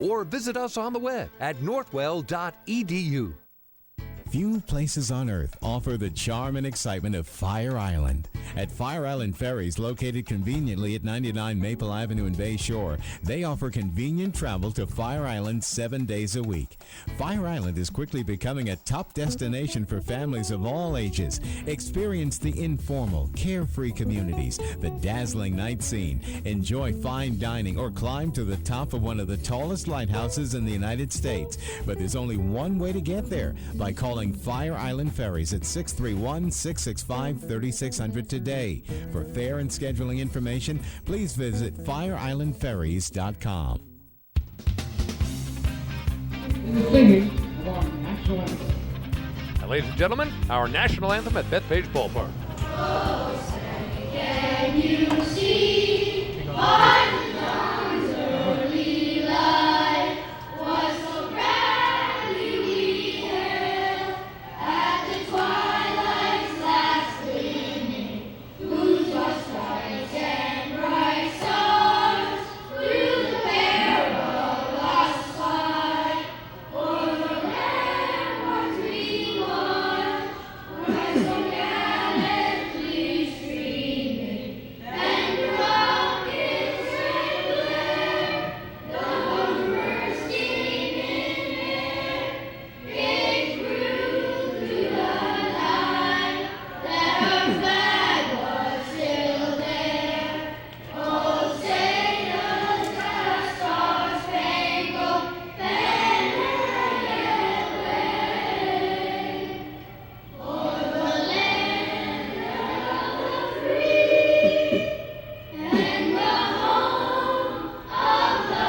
or visit us on the web at northwell.edu. Few places on earth offer the charm and excitement of Fire Island. At Fire Island Ferries, located conveniently at 99 Maple Avenue in Bay Shore, they offer convenient travel to Fire Island 7 days a week. Fire Island is quickly becoming a top destination for families of all ages. Experience the informal, carefree communities, the dazzling night scene, enjoy fine dining, or climb to the top of one of the tallest lighthouses in the United States. But there's only one way to get there, by calling Fire Island Ferries at 631-665-3600 today. For fare and scheduling information, please visit fireislandferries.com. Singing of our national anthem. And ladies and gentlemen, our national anthem at Bethpage Ballpark. Oh, say, can you see Martin John's early life was so grandly we hailed at the twilight's last gleaming, whose was stripes and bright stars through the perilous fight. O'er the ramparts we marched, right so gallantly streaming, and rockets rang blare, the guns bursting in air, it proved through the night that our flag was still there. Oh, say does that star-spangled banner yet wave o'er the land of the free and the home of the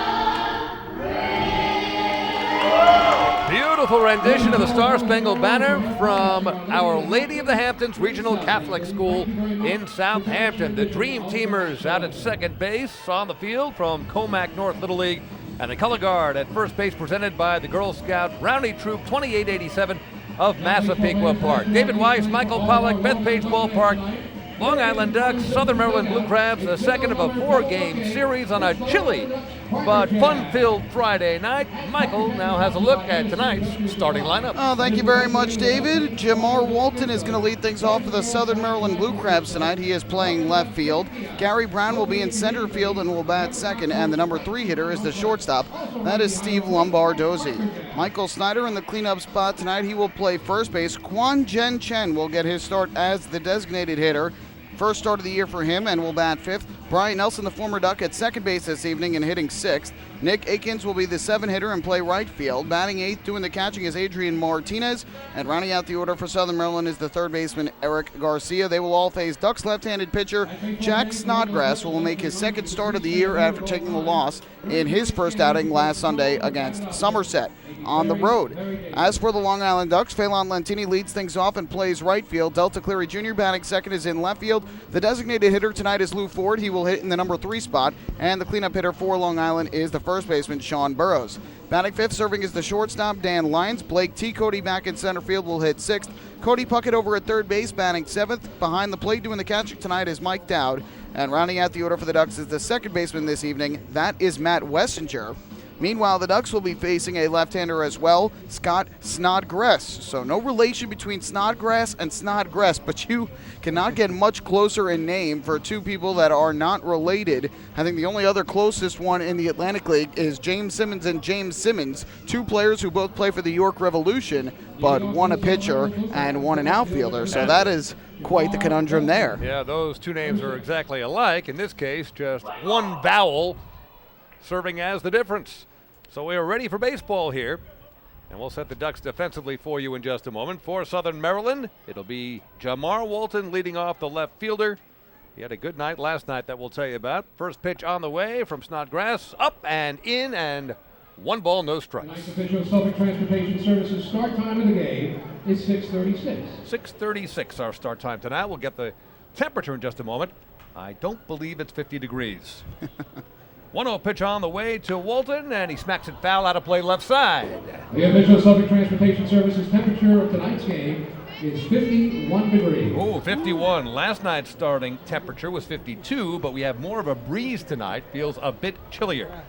brave? Beautiful rendition of the Star-Spangled Banner from Our Lady of the Hamptons Regional Catholic School in Southampton. The Dream Teamers out at second base, on the field from Comac North Little League, and the color guard at first base presented by the Girl Scout Rounding Troop 2887 of Massapequa Park. David Weiss, Michael Pollack, Bethpage Ballpark, Long Island Ducks, Southern Maryland Blue Crabs, the second of a 4-game series on a chilly but fun-filled Friday night. Michael now has a look at tonight's starting lineup. Oh, thank you very much, David. Jamar Walton is going to lead things off for the Southern Maryland Blue Crabs tonight. He is playing left field. Gary Brown will be in center field and will bat second, and the number 3 hitter is the shortstop. That is Steve Lombardozzi. Michael Snyder in the cleanup spot tonight. He will play first base. Kwan Jen Chen will get his start as the designated hitter. First start of the year for him, and will bat fifth. Brian Nelson, the former Duck, at second base this evening and hitting sixth. Nick Akins will be the 7 hitter and play right field. Batting eighth, doing the catching, is Adrian Martinez. And rounding out the order for Southern Maryland is the third baseman, Eric Garcia. They will all face Ducks left-handed pitcher Jack Snodgrass, who will make his second start of the year after taking the loss in his first outing last Sunday against Somerset on the road. As for the Long Island Ducks, Phelan Lentini leads things off and plays right field. Delta Cleary Jr. batting second is in left field. The designated hitter tonight is Lou Ford. He will hit in the number 3 spot. And the cleanup hitter for Long Island is the first baseman, Sean Burrows. Batting fifth, serving as the shortstop, Dan Lyons. Blake T. Cody back in center field will hit sixth. Cody Puckett over at third base, batting seventh. Behind the plate doing the catching tonight is Mike Dowd. And rounding out the order for the Ducks is the second baseman this evening. That is Matt Wessinger. Meanwhile, the Ducks will be facing a left-hander as well, Scott Snodgrass. So no relation between Snodgrass and Snodgrass, but you cannot get much closer in name for two people that are not related. I think the only other closest one in the Atlantic League is James Simmons and James Simmons, two players who both play for the York Revolution, but one a pitcher and one an outfielder. So that is quite the conundrum there. Yeah, those two names are exactly alike. In this case, just one vowel serving as the difference. So we are ready for baseball here, and we'll set the Ducks defensively for you in just a moment. For Southern Maryland, it'll be Jamar Walton leading off the left fielder. He had a good night last night that we'll tell you about. First pitch on the way from Snodgrass, up and in, and 1 ball, no strikes. Tonight's official Suffolk Transportation Services start time of the game is 6:36. 6:36 our start time tonight. We'll get the temperature in just a moment. I don't believe it's 50 degrees. 1-0 pitch on the way to Walton, and he smacks it foul out of play left side. The official Suffolk Transportation Services temperature of tonight's game is 51 degrees. Oh, 51. Last night's starting temperature was 52, but we have more of a breeze tonight. Feels a bit chillier.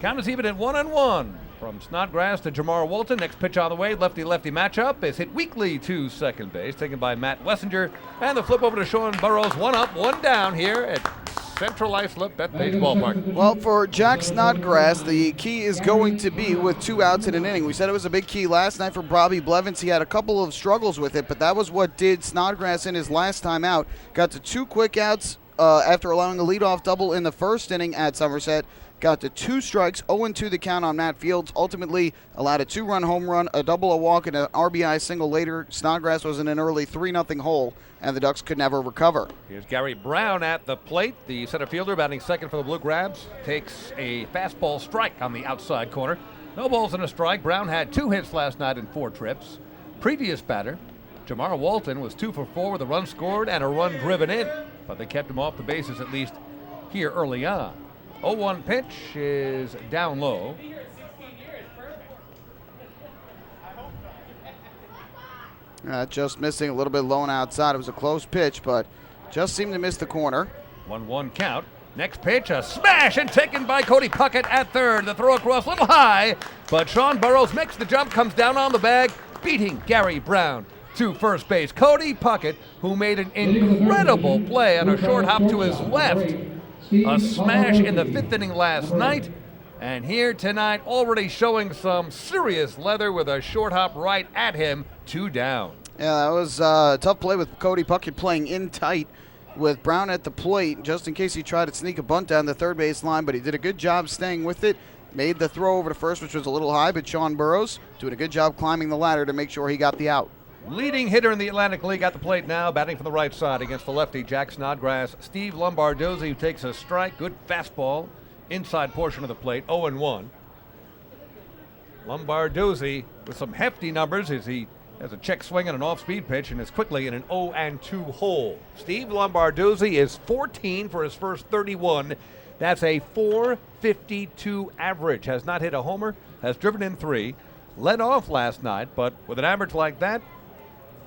Count is even at 1-1. From Snodgrass to Jamar Walton. Next pitch on the way. Lefty-lefty matchup is hit weakly to second base, taken by Matt Wessinger. And the flip over to Sean Burrows. 1 up, 1 down here at Central Islip Bethpage Ballpark. Well, for Jack Snodgrass, the key is going to be with 2 outs in an inning. We said it was a big key last night for Bobby Blevins. He had a couple of struggles with it, but that was what did Snodgrass in his last time out. Got to 2 quick outs after allowing a leadoff double in the first inning at Somerset. Got to 2 strikes, 0-2 the count on Matt Fields. Ultimately allowed a 2-run home run, a double, a walk, and an RBI single later. Snodgrass was in an early 3-0 hole, and the Ducks could never recover. Here's Gary Brown at the plate. The center fielder batting second for the Blue Crabs takes a fastball strike on the outside corner. No balls and a strike. Brown had 2 hits last night in 4 trips. Previous batter, Jamar Walton, was 2 for 4 with a run scored and a run driven in, but they kept him off the bases at least here early on. 0-1 pitch is down low. Just missing a little bit low and outside. It was a close pitch, but just seemed to miss the corner. 1-1 count. Next pitch, a smash and taken by Cody Puckett at third. The throw across a little high, but Sean Burrows makes the jump, comes down on the bag, beating Gary Brown to first base. Cody Puckett, who made an incredible play on a short hop to his left. A smash in the 5th inning last night, and here tonight already showing some serious leather with a short hop right at him, 2 down. Yeah, that was a tough play with Cody Puckett playing in tight with Brown at the plate, just in case he tried to sneak a bunt down the third base line, but he did a good job staying with it. Made the throw over to first, which was a little high, but Sean Burrows doing a good job climbing the ladder to make sure he got the out. Leading hitter in the Atlantic League at the plate now, batting from the right side against the lefty Jack Snodgrass. Steve Lombardozzi, who takes a strike. Good fastball, inside portion of the plate, 0-1. Lombardozzi with some hefty numbers as he has a check swing and an off-speed pitch and is quickly in an 0-2 hole. Steve Lombardozzi is 14 for his first 31. That's a .452 average. Has not hit a homer, has driven in 3. Led off last night, but with an average like that,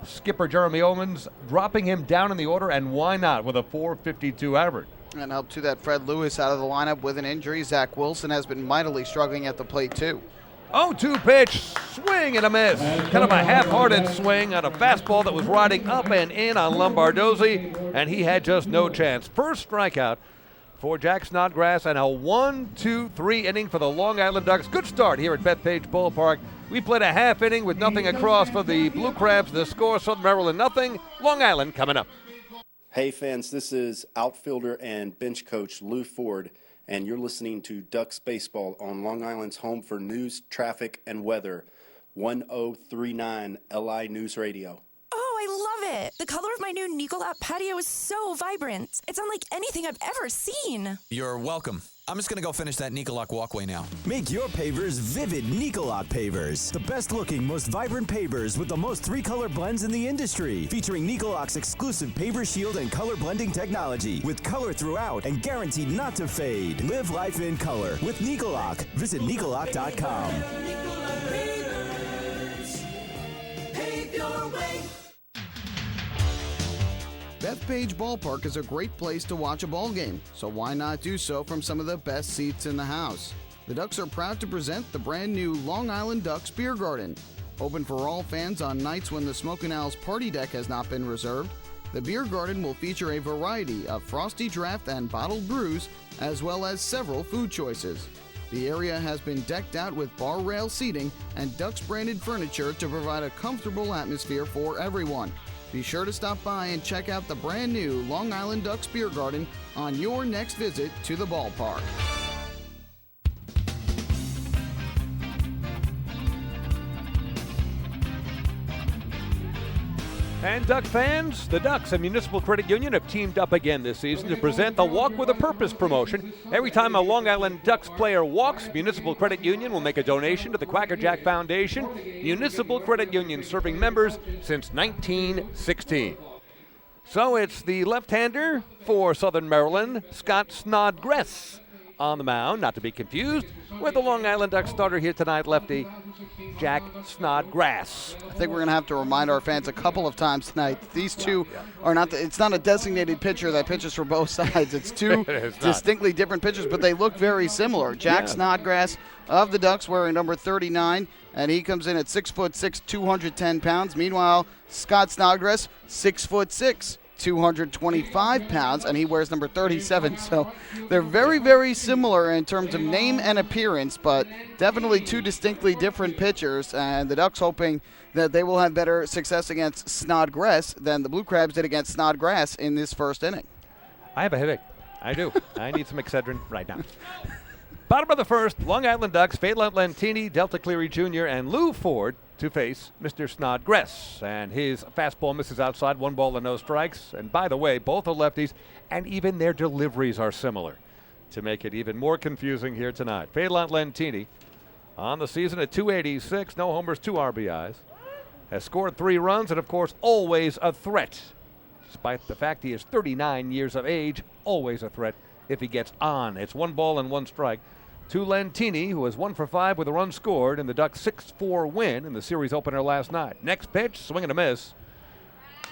skipper Jeremy Owens dropping him down in the order, and why not with a .452 average? And up to that, Fred Lewis out of the lineup with an injury. Zach Wilson has been mightily struggling at the plate, too. 0-2 pitch, swing and a miss. Kind of a half-hearted swing on a fastball that was riding up and in on Lombardozzi, and he had just no chance. First strikeout for Jack Snodgrass, and a 1-2-3 inning for the Long Island Ducks. Good start here at Bethpage Ballpark. We played a half inning with nothing across for the Blue Crabs. The score, Southern Maryland nothing. Long Island coming up. Hey fans, this is outfielder and bench coach Lou Ford, and you're listening to Ducks Baseball on Long Island's home for news, traffic, and weather, 1039 LI News Radio. Oh, I love it. The color of my new Nicolot patio is so vibrant. It's unlike anything I've ever seen. You're welcome. I'm just going to go finish that Nicolot walkway now. Make your pavers vivid Nicolot pavers. The best looking, most vibrant pavers with the most 3-color blends in the industry. Featuring Nicolot's exclusive paver shield and color blending technology. With color throughout and guaranteed not to fade. Live life in color with Nicolot. Visit Nicolot.com. Pave your way. Bethpage Ballpark is a great place to watch a ball game, so why not do so from some of the best seats in the house? The Ducks are proud to present the brand new Long Island Ducks Beer Garden. Open for all fans on nights when the Smokin' Owls party deck has not been reserved, the Beer Garden will feature a variety of frosty draft and bottled brews, as well as several food choices. The area has been decked out with bar rail seating and Ducks branded furniture to provide a comfortable atmosphere for everyone. Be sure to stop by and check out the brand new Long Island Ducks Beer Garden on your next visit to the ballpark. And Duck fans, the Ducks and Municipal Credit Union have teamed up again this season to present the Walk with a Purpose promotion. Every time a Long Island Ducks player walks, Municipal Credit Union will make a donation to the Quacker Jack Foundation. Municipal Credit Union serving members since 1916. So it's the left-hander for Southern Maryland, Scott Snodgrass. on the mound, not to be confused with the Long Island Ducks starter here tonight, lefty Jack Snodgrass. I think we're going to have to remind our fans a couple of times tonight. These two are not, it's not a designated pitcher that pitches for both sides. It's two distinctly different pitchers, but they look very similar. Jack Snodgrass of the Ducks wearing number 39, and he comes in at 6'6", 210 pounds. Meanwhile, Scott Snodgrass, 6'6", 225 pounds, and he wears number 37. So they're very, very similar in terms of name and appearance, but definitely two distinctly different pitchers, and the Ducks hoping that they will have better success against Snodgrass than the Blue Crabs did against Snodgrass in this first inning. I have a headache. I do. I need some Excedrin right now. Bottom of the first, Long Island Ducks, Phelan Lentini, Delta Cleary Jr., and Lou Ford to face Mr. Snodgrass. And his fastball misses outside, 1 ball and no strikes. And by the way, both are lefties, and even their deliveries are similar to make it even more confusing here tonight. Phelan Lentini on the season at 286, no homers, 2 RBIs. Has scored 3 runs and, of course, always a threat. Despite the fact he is 39 years of age, always a threat if he gets on. It's 1 ball and 1 strike to Lentini, who is 1 for 5 with a run scored in the Ducks' 6-4 win in the series opener last night. Next pitch, swing and a miss.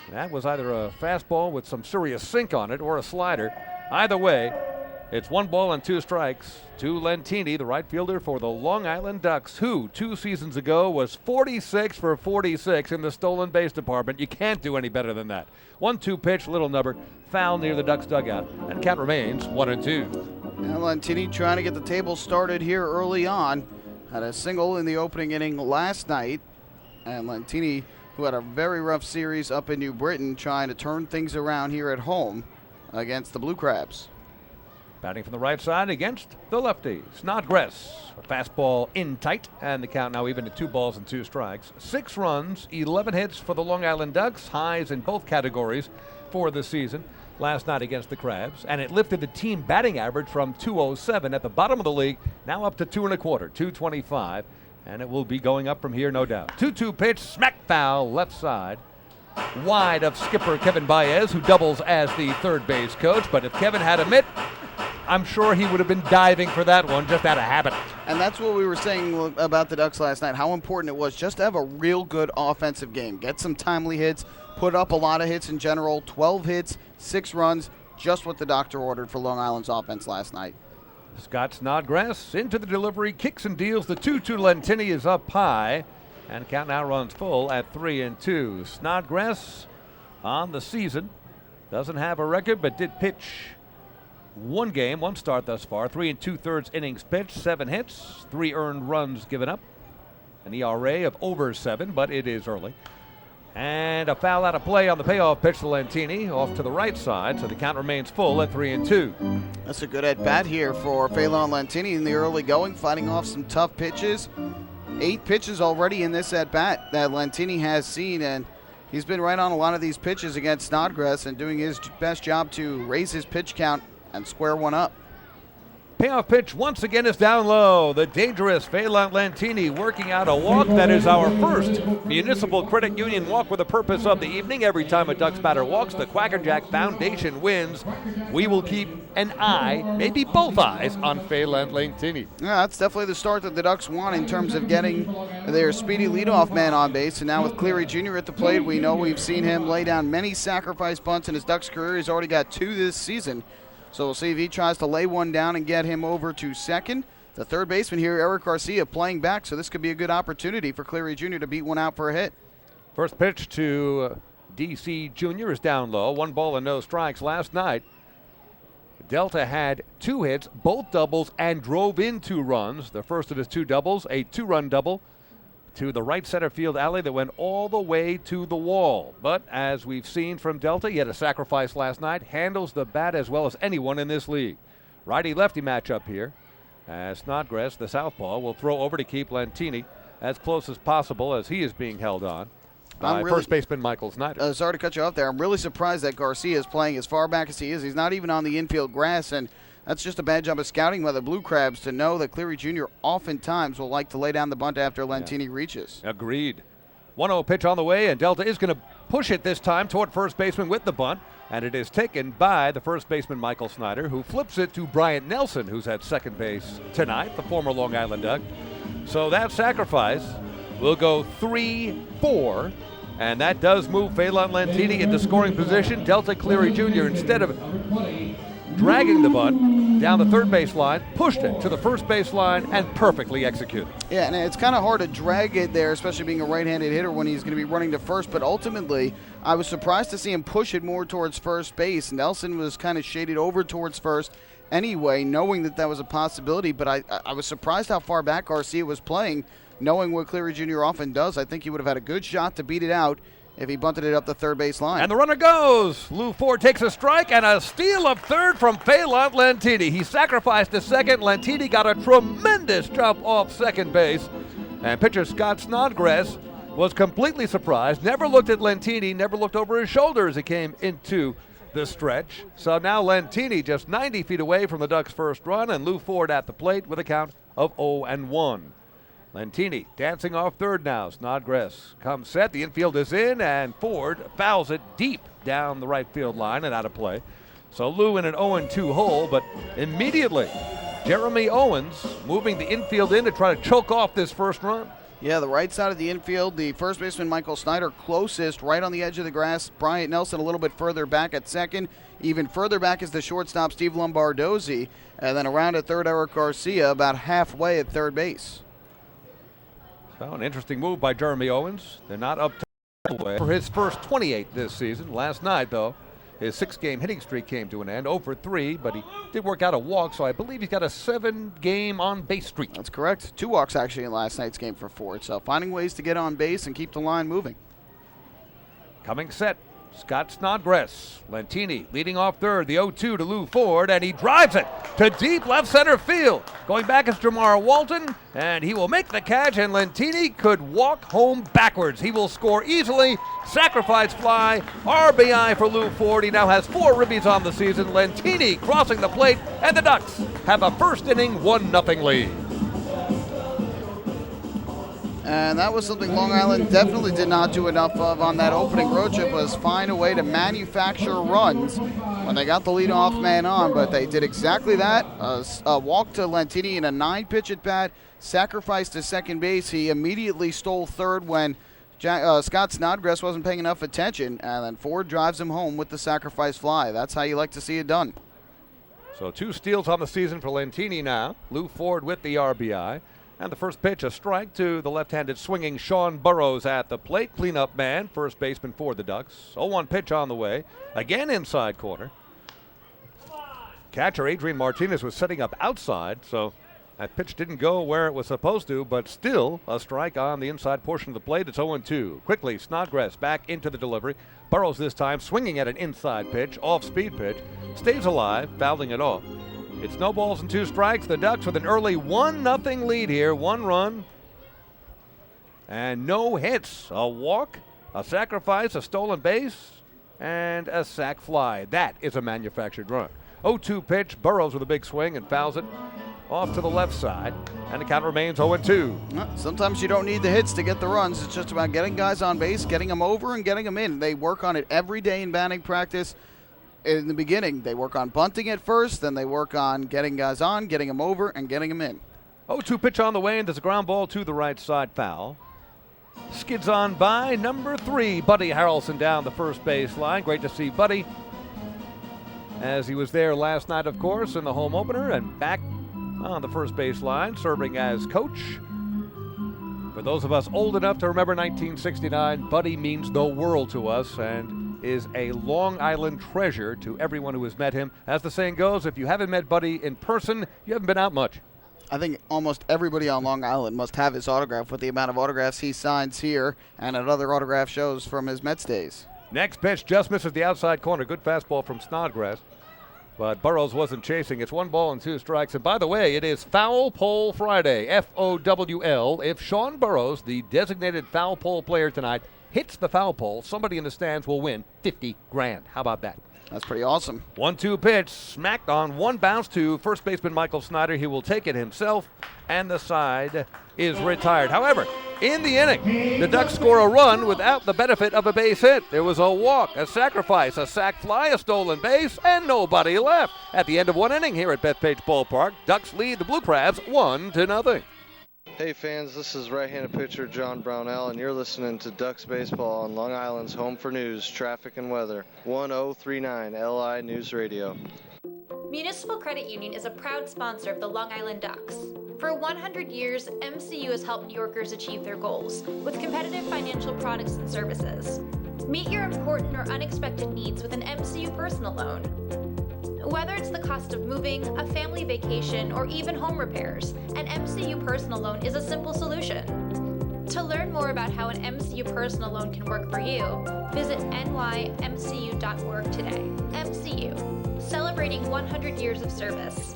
That was either a fastball with some serious sink on it or a slider. Either way, it's 1 ball and 2 strikes to Lentini, the right fielder for the Long Island Ducks, who 2 seasons ago was 46 for 46 in the stolen base department. You can't do any better than that. 1-2 pitch, little number, foul near the Ducks dugout, and count remains 1-2. Now Lentini trying to get the table started here early on. Had a single in the opening inning last night, and Lentini, who had a very rough series up in New Britain, trying to turn things around here at home against the Blue Crabs. Batting from the right side against the lefty, Snodgrass. A fastball in tight, and the count now even at 2 balls and 2 strikes. 6 runs, 11 hits for the Long Island Ducks, highs in both categories for the season last night against the Crabs, and it lifted the team batting average from 207 at the bottom of the league, now up to 2 1/4, 225, and it will be going up from here, no doubt. 2-2 pitch, smack foul, left side. Wide of skipper Kevin Baez, who doubles as the third base coach, but if Kevin had a mitt, I'm sure he would have been diving for that one just out of habit. And that's what we were saying about the Ducks last night, how important it was just to have a real good offensive game. Get some timely hits, put up a lot of hits in general, 12 hits, 6 runs, just what the doctor ordered for Long Island's offense last night. Scott Snodgrass into the delivery, kicks and deals. The 2-2 Lentini is up high, and count now runs full at 3-2. Snodgrass on the season doesn't have a record, but did pitch 1 game, 1 start thus far. 3 2/3 innings pitched, 7 hits, 3 earned runs given up, an ERA of over 7, but it is early. And a foul out of play on the payoff pitch to Lentini off to the right side, so the count remains full at 3-2. That's a good at-bat here for Phelan Lentini in the early going, fighting off some tough pitches. 8 pitches already in this at-bat that Lentini has seen, and he's been right on a lot of these pitches against Snodgrass and doing his best job to raise his pitch count and square one up. Payoff pitch once again is down low. The dangerous Phelan Lentini working out a walk that is our first Municipal Credit Union walk with the purpose of the evening. Every time a Ducks batter walks, the Quackerjack Foundation wins. We will keep an eye, maybe both eyes, on Phelan Lentini. Yeah, that's definitely the start that the Ducks want in terms of getting their speedy leadoff man on base. And now with Cleary Jr. at the plate, we know we've seen him lay down many sacrifice bunts in his Ducks career. He's already got 2 this season. So we'll see if he tries to lay one down and get him over to second. The third baseman here, Eric Garcia, playing back, so this could be a good opportunity for Cleary Jr. to beat one out for a hit. First pitch to D.C. Jr. is down low. 1 ball and no strikes last night. Delta had 2 hits, both doubles, and drove in 2 runs. The first of his 2 doubles, a 2-run double to the right center field alley that went all the way to the wall. But as we've seen from Delta, he had a sacrifice last night, handles the bat as well as anyone in this league. Righty-lefty matchup here, as Snodgrass, the southpaw, will throw over to keep Lentini as close as possible as he is being held on by first baseman Michael Snyder. Sorry to cut you off there. I'm really surprised that Garcia is playing as far back as he is. He's not even on the infield grass, and that's just a bad job of scouting by the Blue Crabs to know that Cleary Jr. oftentimes will like to lay down the bunt after Lentini reaches. Agreed. 1-0 pitch on the way, and Delta is going to push it this time toward first baseman with the bunt. And it is taken by the first baseman, Michael Snyder, who flips it to Bryant Nelson, who's at second base tonight, the former Long Island Duck. So that sacrifice will go 3-4, and that does move Phelan Lentini into scoring position. Delta Cleary Jr., instead of dragging the bunt down the third base line, pushed it to the first base line and perfectly executed. Yeah, and it's kind of hard to drag it there, especially being a right-handed hitter when he's going to be running to first. But ultimately, I was surprised to see him push it more towards first base. Nelson was kind of shaded over towards first anyway, knowing that was a possibility. But I was surprised how far back Garcia was playing, knowing what Cleary Jr. often does. I think he would have had a good shot to beat it out if he bunted it up the third base line. And the runner goes. Lou Ford takes a strike and a steal of third from Phelan Lentini. He sacrificed to second. Lentini got a tremendous jump off second base. And pitcher Scott Snodgrass was completely surprised, never looked at Lentini, never looked over his shoulder as he came into the stretch. So now Lentini just 90 feet away from the Ducks' first run, and Lou Ford at the plate with a count of 0-1. Lentini dancing off third now. Snodgrass comes set. The infield is in, and Ford fouls it deep down the right field line and out of play. So Lou in an 0-2 hole, but immediately Jeremy Owens moving the infield in to try to choke off this first run. Yeah, the right side of the infield, the first baseman Michael Snyder closest, right on the edge of the grass. Bryant Nelson a little bit further back at second. Even further back is the shortstop Steve Lombardozzi. And then around at third, Eric Garcia, about halfway at third base. So an interesting move by Jeremy Owens. They're not up to for his first 28 this season. Last night, though, his 6-game hitting streak came to an end, 0 for 3, but he did work out a walk, so I believe he's got a 7-game on-base streak. That's correct. 2 walks actually in last night's game for Ford, so finding ways to get on base and keep the line moving. Coming set, Scott Snodgrass. Lentini leading off third, the 0-2 to Lou Ford, and he drives it to deep left center field. Going back is Jamar Walton, and he will make the catch, and Lentini could walk home backwards. He will score easily. Sacrifice fly, RBI for Lou Ford. He now has 4 ribbies on the season. Lentini crossing the plate, and the Ducks have a first inning 1-0 lead. And that was something Long Island definitely did not do enough of on that opening road trip, was find a way to manufacture runs when they got the leadoff man on. But they did exactly that. A walk to Lentini in a 9-pitch at bat, sacrifice to second base. He immediately stole third when Scott Snodgrass wasn't paying enough attention. And then Ford drives him home with the sacrifice fly. That's how you like to see it done. So 2 steals on the season for Lentini now. Lou Ford with the RBI. And the first pitch, a strike to the left-handed swinging Sean Burrows at the plate. Cleanup man, first baseman for the Ducks. 0-1 pitch on the way. Again inside corner. Catcher Adrian Martinez was setting up outside, so that pitch didn't go where it was supposed to, but still a strike on the inside portion of the plate. It's 0-2. Quickly, Snodgrass back into the delivery. Burrows this time swinging at an inside pitch, off-speed pitch. Stays alive, fouling it off. It's no balls and 2 strikes. The Ducks with an early 1-0 lead here. 1 run and no hits. A walk, a sacrifice, a stolen base, and a sac fly. That is a manufactured run. 0-2 pitch. Burrows with a big swing and fouls it off to the left side. And the count remains 0-2. Sometimes you don't need the hits to get the runs. It's just about getting guys on base, getting them over, and getting them in. They work on it every day in batting practice. In the beginning, they work on bunting at first, then they work on getting guys on, getting them over, and getting them in. 0-2 pitch on the way, and there's a ground ball to the right side foul. Skids on by number 3, Buddy Harrelson down the first base line. Great to see Buddy, as he was there last night, of course, in the home opener, and back on the first base line, serving as coach. For those of us old enough to remember 1969, Buddy means the world to us, and is a Long Island treasure to everyone who has met him. As the saying goes, if you haven't met Buddy in person, you haven't been out much. I think almost everybody on Long Island must have his autograph with the amount of autographs he signs here and at other autograph shows from his Mets days. Next pitch just misses the outside corner. Good fastball from Snodgrass. But Burrows wasn't chasing. It's 1 ball and 2 strikes. And by the way, it is Foul Pole Friday, F-O-W-L. If Sean Burrows, the designated foul pole player tonight, hits the foul pole, somebody in the stands will win $50,000. How about that? That's pretty awesome. 1-2 pitch, smacked on one bounce to first baseman Michael Snyder. He will take it himself, and the side is retired. However, in the inning, the Ducks score a run without the benefit of a base hit. There was a walk, a sacrifice, a sac fly, a stolen base, and nobody left. At the end of one inning here at Bethpage Ballpark, Ducks lead the Blue Crabs 1-0. Hey fans, this is right-handed pitcher John Brownell, and you're listening to Ducks Baseball on Long Island's home for news, traffic, and weather, 1039 LI News Radio. Municipal Credit Union is a proud sponsor of the Long Island Ducks. For 100 years, MCU has helped New Yorkers achieve their goals with competitive financial products and services. Meet your important or unexpected needs with an MCU personal loan. Whether it's the cost of moving, a family vacation, or even home repairs, an MCU personal loan is a simple solution. To learn more about how an MCU personal loan can work for you, visit nymcu.org today. MCU, celebrating 100 years of service.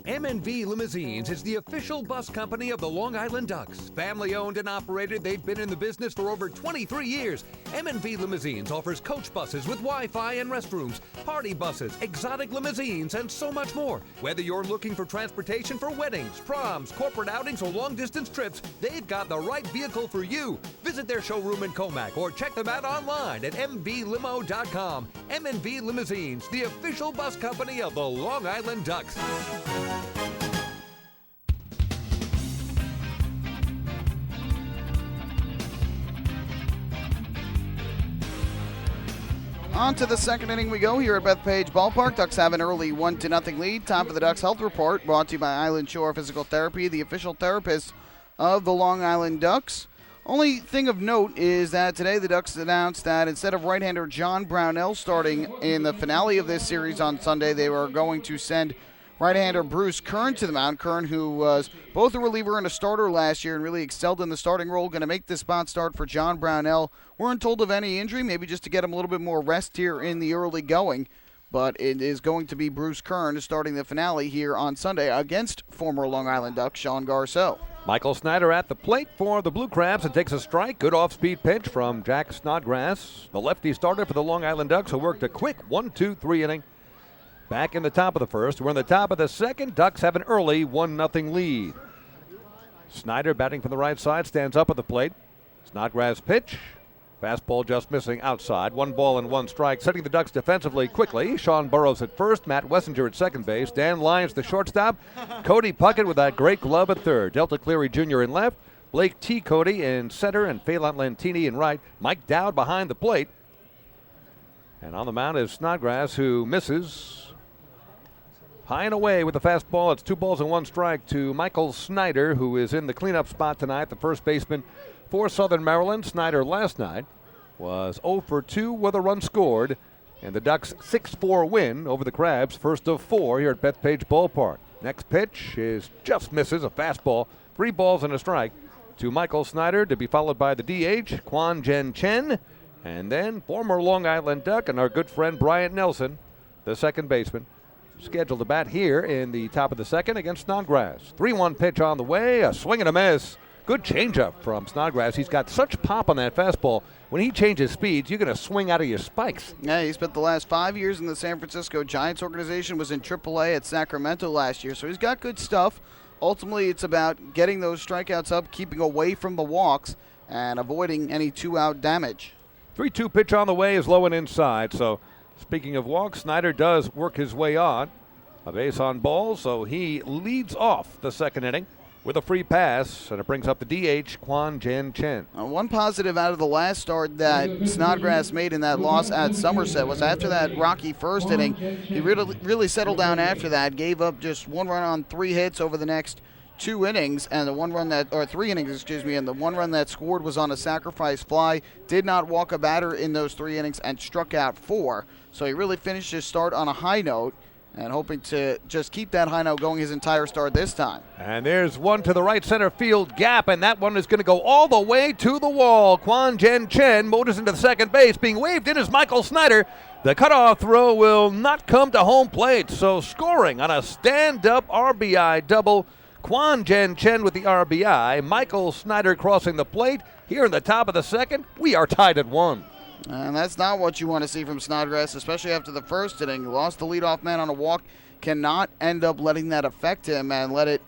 M&V Limousines is the official bus company of the Long Island Ducks. Family owned and operated, they've been in the business for over 23 years. M&V Limousines offers coach buses with Wi-Fi and restrooms, party buses, exotic limousines, and so much more. Whether you're looking for transportation for weddings, proms, corporate outings, or long-distance trips, they've got the right vehicle for you. Visit their showroom in Comac or check them out online at mvlimo.com. M&V Limousines, the official bus company of the Long Island Ducks. On to the second inning we go here at Bethpage Ballpark. Ducks have an early 1-0 lead. Time for the Ducks Health Report, brought to you by Island Shore Physical Therapy, the official therapist of the Long Island Ducks. Only thing of note is that today the Ducks announced that instead of right-hander John Brownell starting in the finale of this series on Sunday, they were going to send right-hander Bruce Kern to the mound. Kern, who was both a reliever and a starter last year and really excelled in the starting role, going to make this spot start for John Brownell. Weren't told of any injury, maybe just to get him a little bit more rest here in the early going. But it is going to be Bruce Kern starting the finale here on Sunday against former Long Island Duck Sean Garceau. Michael Snyder at the plate for the Blue Crabs and takes a strike. Good off-speed pitch from Jack Snodgrass, the lefty starter for the Long Island Ducks, who worked a quick 1-2-3 inning. Back in the top of the first. We're in the top of the second. Ducks have an early 1-0 lead. Snyder batting from the right side, stands up at the plate. Snodgrass pitch. Fastball just missing outside. 1-1 setting the Ducks defensively quickly. Sean Burrows at first. Matt Wessinger at second base. Dan Lyons the shortstop. Cody Puckett with that great glove at third. Delta Cleary Jr. in left. Blake T. Cody in center and Phelan Lantini in right. Mike Dowd behind the plate. And on the mound is Snodgrass, who misses. High and away with the fastball. It's 2-1 to Michael Snyder, who is in the cleanup spot tonight, the first baseman for Southern Maryland. Snyder last night was 0 for 2 with a run scored, and the Ducks 6-4 win over the Crabs, first of 4 here at Bethpage Ballpark. Next pitch is just misses, a fastball, 3-1 to Michael Snyder, to be followed by the DH, Kwan Jen Chen, and then former Long Island Duck and our good friend Bryant Nelson, the second baseman, scheduled to bat here in the top of the second against Snodgrass. 3-1 pitch on the way, a swing and a miss. Good changeup from Snodgrass. He's got such pop on that fastball. When he changes speeds, you're going to swing out of your spikes. Yeah, he spent the last 5 years in the San Francisco Giants organization, was in AAA at Sacramento last year, so he's got good stuff. Ultimately, it's about getting those strikeouts up, keeping away from the walks, and avoiding any two-out damage. 3-2 pitch on the way is low and inside, so speaking of walks, Snyder does work his way on. A base on ball, so he leads off the second inning with a free pass, and it brings up the DH, Kwan Jen Chen. One positive out of the last start that Snodgrass made in that loss at Somerset was after that rocky first inning, he really settled down after that, gave up just 1 run on 3 hits over the next 2 innings, and the 3 innings, and the 1 run that scored was on a sacrifice fly. Did not walk a batter in those 3 innings and struck out 4. So he really finished his start on a high note, and hoping to just keep that high note going his entire start this time. And there's one to the right center field gap, and that one is going to go all the way to the wall. Kwan Jen Chen motors into the second base. Being waved in is Michael Snyder. The cutoff throw will not come to home plate, so scoring on a stand-up RBI double. Kwan Jen Chen with the RBI. Michael Snyder crossing the plate. Here in the top of the second, we are tied at 1. And that's not what you want to see from Snodgrass, especially after the first inning. Lost the leadoff man on a walk. Cannot end up letting that affect him and let it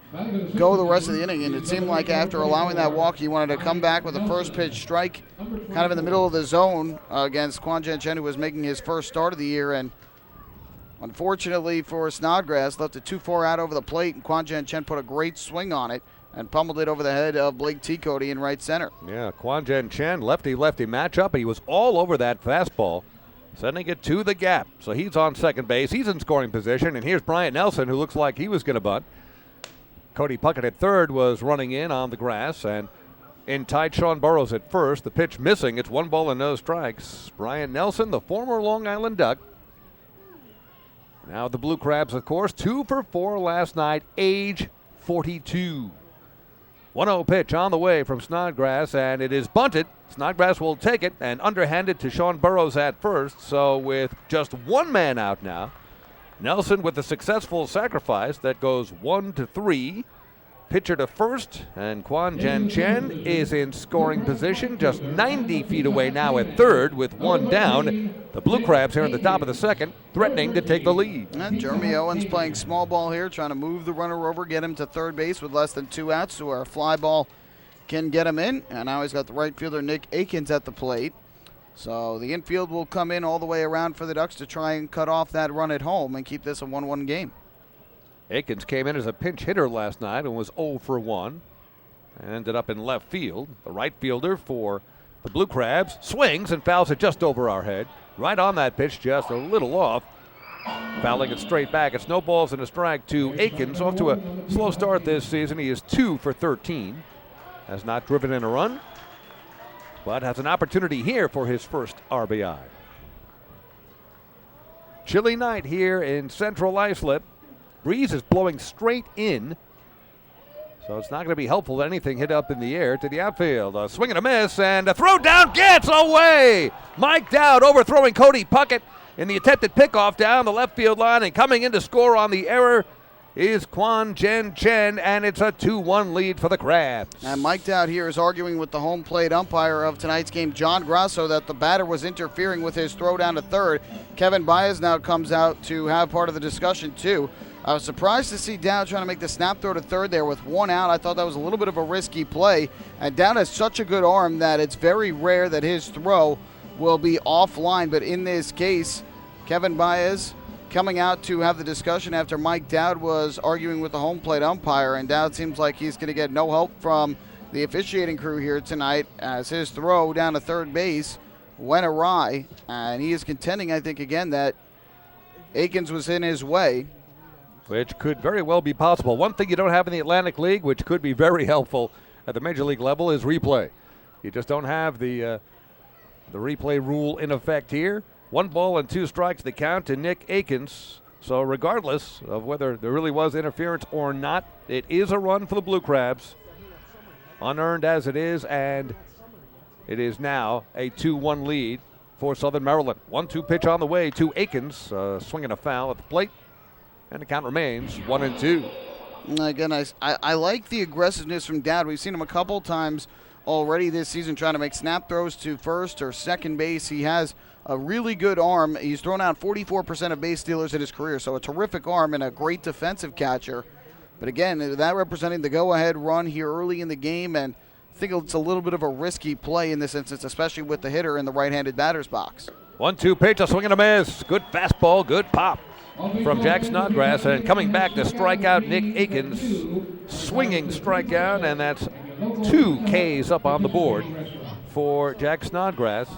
go the rest of the inning. And it seemed like after allowing that walk, he wanted to come back with a first pitch strike kind of in the middle of the zone against Kwan Jen Chen, who was making his first start of the year. And unfortunately for Snodgrass, left it too far out over the plate, and Kwan Jen Chen put a great swing on it and pummeled it over the head of Blake T-Cody in right center. Yeah, Kwan Jen Chen, lefty-lefty matchup. He was all over that fastball, sending it to the gap. So he's on second base. He's in scoring position. And here's Bryant Nelson, who looks like he was going to bunt. Cody Puckett at third was running in on the grass. And in tight Sean Burrows at first. The pitch missing. It's 1 ball and no strikes. Bryant Nelson, the former Long Island Duck. Now the Blue Crabs, of course, 2 for 4 last night, age 42. 1-0 pitch on the way from Snodgrass, and it is bunted. Snodgrass will take it and underhanded to Sean Burrows at first. So with just one man out now, Nelson with the successful sacrifice that goes 1-3. Pitcher to first, and Kwan Jen Chen is in scoring position, just 90 feet away now at third with one down. The Blue Crabs here in the top of the second, threatening to take the lead. And Jeremy Owens playing small ball here, trying to move the runner over, get him to third base with less than 2 outs, so our fly ball can get him in. And now he's got the right fielder Nick Akins at the plate. So the infield will come in all the way around for the Ducks to try and cut off that run at home and keep this a 1-1 game. Akins came in as a pinch hitter last night and was 0 for 1. Ended up in left field. The right fielder for the Blue Crabs swings and fouls it just over our head. Right on that pitch, just a little off. Fouling it straight back. It's no balls and a strike to Akins. Off to a slow start this season. He is 2 for 13. Has not driven in a run, but has an opportunity here for his first RBI. Chilly night here in Central Islip. Breeze is blowing straight in, so it's not going to be helpful to anything hit up in the air to the outfield. A swing and a miss, and a throw down gets away. Mike Dowd overthrowing Cody Puckett in the attempted pickoff down the left field line, and coming in to score on the error is Kwan Jen Chen, and it's a 2-1 lead for the Crabs. And Mike Dowd here is arguing with the home plate umpire of tonight's game, John Grasso, that the batter was interfering with his throw down to third. Kevin Baez now comes out to have part of the discussion, too. I was surprised to see Dowd trying to make the snap throw to third there with 1 out. I thought that was a little bit of a risky play. And Dowd has such a good arm that it's very rare that his throw will be offline. But in this case, Kevin Baez coming out to have the discussion after Mike Dowd was arguing with the home plate umpire. And Dowd seems like he's going to get no help from the officiating crew here tonight as his throw down to third base went awry. And he is contending, I think, again, that Akins was in his way. Which could very well be possible. One thing you don't have in the Atlantic League, which could be very helpful at the Major League level, is replay. You just don't have the replay rule in effect here. 1 ball and 2 strikes the count to Nick Akins. So regardless of whether there really was interference or not, it is a run for the Blue Crabs. Unearned as it is, and it is now a 2-1 lead for Southern Maryland. 1-2 pitch on the way to Akins, swinging a foul at the plate. And the count remains 1-2. Again, I like the aggressiveness from Dowd. We've seen him a couple times already this season trying to make snap throws to first or second base. He has a really good arm. He's thrown out 44% of base stealers in his career, so a terrific arm and a great defensive catcher. But again, that representing the go-ahead run here early in the game, and I think it's a little bit of a risky play in this instance, especially with the hitter in the right-handed batter's box. 1-2 pitch, a swing and a miss. Good fastball, good pop from Jack Snodgrass, and coming back to strike out Nick Akins. Swinging strikeout, and that's 2 Ks up on the board for Jack Snodgrass.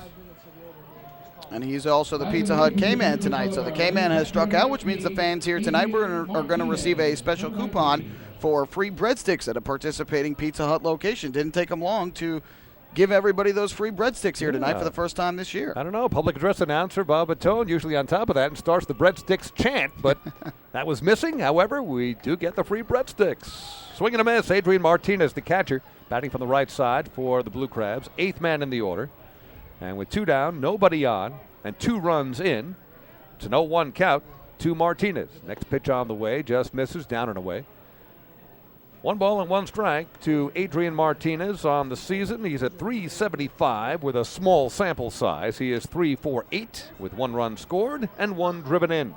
And he's also the Pizza Hut K-Man tonight. So the K-Man has struck out, which means the fans here tonight are going to receive a special coupon for free breadsticks at a participating Pizza Hut location. Didn't take them long to give everybody those free breadsticks here tonight for the first time this year. I don't know. Public address announcer Bob Battone usually on top of that and starts the breadsticks chant, but that was missing. However, we do get the free breadsticks. Swing and a miss. Adrian Martinez, the catcher, batting from the right side for the Blue Crabs. 8th man in the order. And with 2 down, nobody on, and 2 runs in, it's an 0-1 count to Martinez. Next pitch on the way, just misses, down and away. 1 ball and 1 strike to Adrian Martinez on the season. He's at .375 with a small sample size. He is 3 for 8 with 1 run scored and 1 driven in.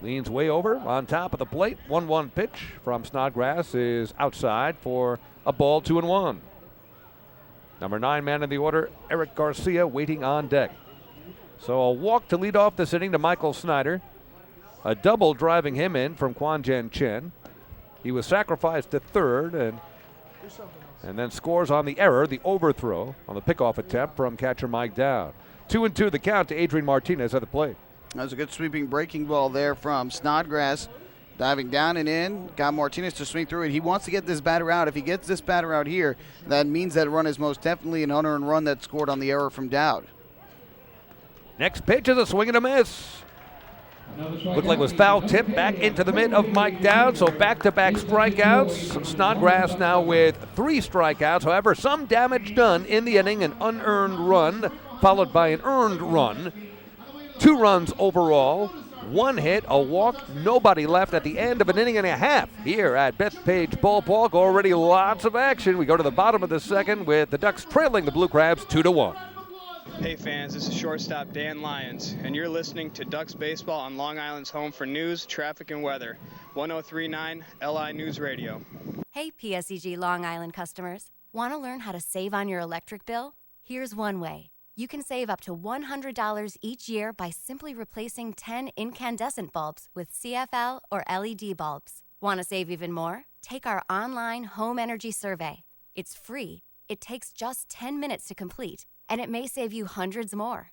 Leans way over on top of the plate. 1-1 pitch from Snodgrass is outside for a ball, 2-1. Number 9 man in the order, Eric Garcia, waiting on deck. So a walk to lead off this inning to Michael Snyder. A double driving him in from Kwan Jen Chen. He was sacrificed to third and then scores on the error, the overthrow on the pickoff attempt from catcher Mike Dowd. 2-2 the count to Adrian Martinez at the plate. That was a good sweeping breaking ball there from Snodgrass. Diving down and in, got Martinez to swing through it. He wants to get this batter out. If he gets this batter out here, that means that run is most definitely an unearned run that scored on the error from Dowd. Next pitch is a swing and a miss. Looked like it was foul tip back into the mitt of Mike Dowd, so back-to-back strikeouts. Snodgrass now with 3 strikeouts. However, some damage done in the inning, an unearned run followed by an earned run. 2 runs overall, 1 hit, a walk, nobody left at the end of an inning and a half here at Bethpage Ballpark. Already lots of action. We go to the bottom of the second with the Ducks trailing the Blue Crabs 2-1. Hey fans, this is shortstop Dan Lyons, and you're listening to Ducks Baseball on Long Island's home for news, traffic, and weather. 1039 LI News Radio. Hey PSEG Long Island customers. Want to learn how to save on your electric bill? Here's one way. You can save up to $100 each year by simply replacing 10 incandescent bulbs with CFL or LED bulbs. Want to save even more? Take our online home energy survey. It's free. It takes just 10 minutes to complete, and it may save you hundreds more.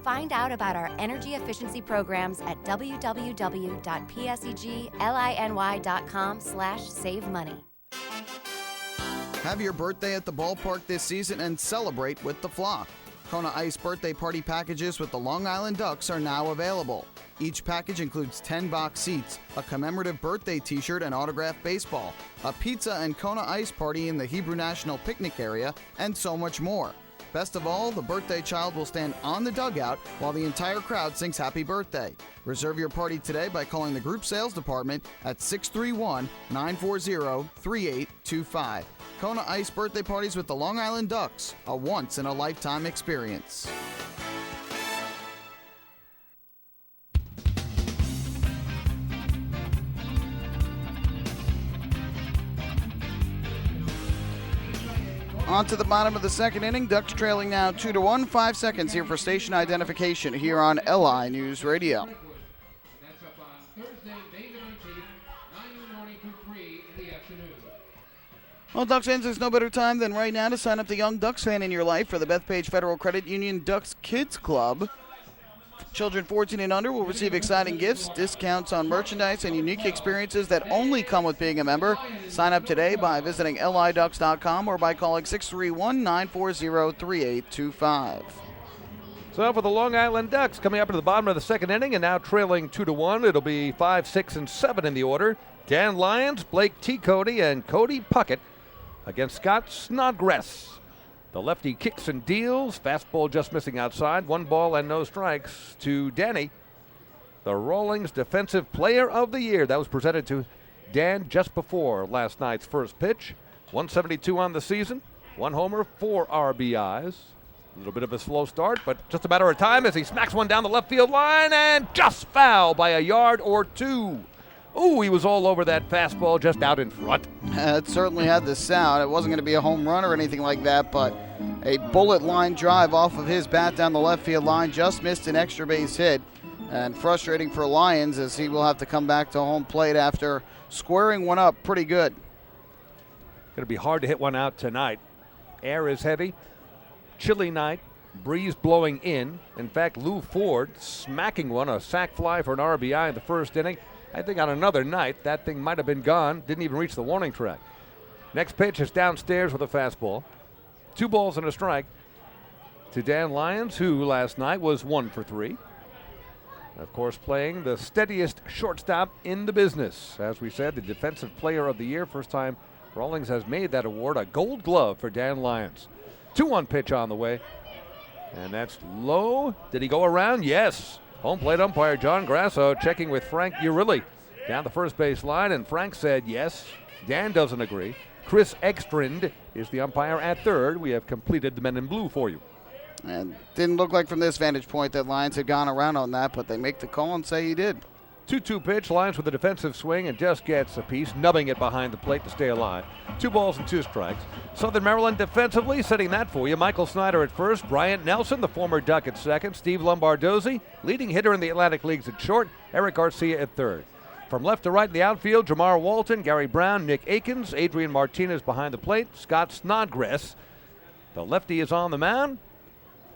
Find out about our energy efficiency programs at www.psegliny.com/savemoney. Have your birthday at the ballpark this season and celebrate with the flock. Kona Ice birthday party packages with the Long Island Ducks are now available. Each package includes 10 box seats, a commemorative birthday t-shirt and autographed baseball, a pizza and Kona Ice party in the Hebrew National Picnic area, and so much more. Best of all, the birthday child will stand on the dugout while the entire crowd sings happy birthday. Reserve your party today by calling the group sales department at 631-940-3825. Kona Ice birthday parties with the Long Island Ducks, a once-in-a-lifetime experience. On to the bottom of the second inning. Ducks trailing now 2-1. 5 seconds here for station identification here on LI News Radio. That's up on Thursday, May the 19th, 9 in the morning to 3 in the afternoon. Well, Ducks fans, there's no better time than right now to sign up the young Ducks fan in your life for the Bethpage Federal Credit Union Ducks Kids Club. Children 14 and under will receive exciting gifts, discounts on merchandise, and unique experiences that only come with being a member. Sign up today by visiting liducks.com or by calling 631-940-3825. So for the Long Island Ducks, coming up to the bottom of the second inning and now trailing 2-1, it'll be 5, 6, and 7 in the order. Dan Lyons, Blake T. Cody, and Cody Puckett against Scott Snodgrass. The lefty kicks and deals. Fastball just missing outside. 1 ball and no strikes to Danny, the Rawlings Defensive Player of the Year. That was presented to Dan just before last night's first pitch. 172 on the season. 1 homer, 4 RBIs. A little bit of a slow start, but just a matter of time as he smacks one down the left field line and just foul by a yard or 2. Ooh, he was all over that fastball just out in front. It certainly had the sound. It wasn't going to be a home run or anything like that, but a bullet line drive off of his bat down the left field line just missed an extra base hit. And frustrating for Lyons as he will have to come back to home plate after squaring one up pretty good. Going to be hard to hit one out tonight. Air is heavy. Chilly night. Breeze blowing in. In fact, Lou Ford smacking one, a sac fly for an RBI in the first inning. I think on another night, that thing might have been gone. Didn't even reach the warning track. Next pitch is downstairs with a fastball. 2 balls and a strike to Dan Lyons, who last night was 1 for 3. Of course, playing the steadiest shortstop in the business. As we said, the Defensive Player of the Year. First time Rawlings has made that award. A gold glove for Dan Lyons. 2-1 pitch on the way. And that's low. Did he go around? Yes. Home plate umpire John Grasso checking with Frank Urilli down the first base line, and Frank said yes. Dan doesn't agree. Chris Ekstrand is the umpire at third. We have completed the men in blue for you. And didn't look like from this vantage point that Lions had gone around on that, but they make the call and say he did. 2-2 pitch, Lions with a defensive swing and just gets a piece, nubbing it behind the plate to stay alive. 2 balls and 2 strikes. Southern Maryland defensively, setting that for you. Michael Snyder at first, Bryant Nelson, the former Duck, at second, Steve Lombardozzi, leading hitter in the Atlantic Leagues at short, Eric Garcia at third. From left to right in the outfield, Jamar Walton, Gary Brown, Nick Akins, Adrian Martinez behind the plate, Scott Snodgrass. The lefty is on the mound.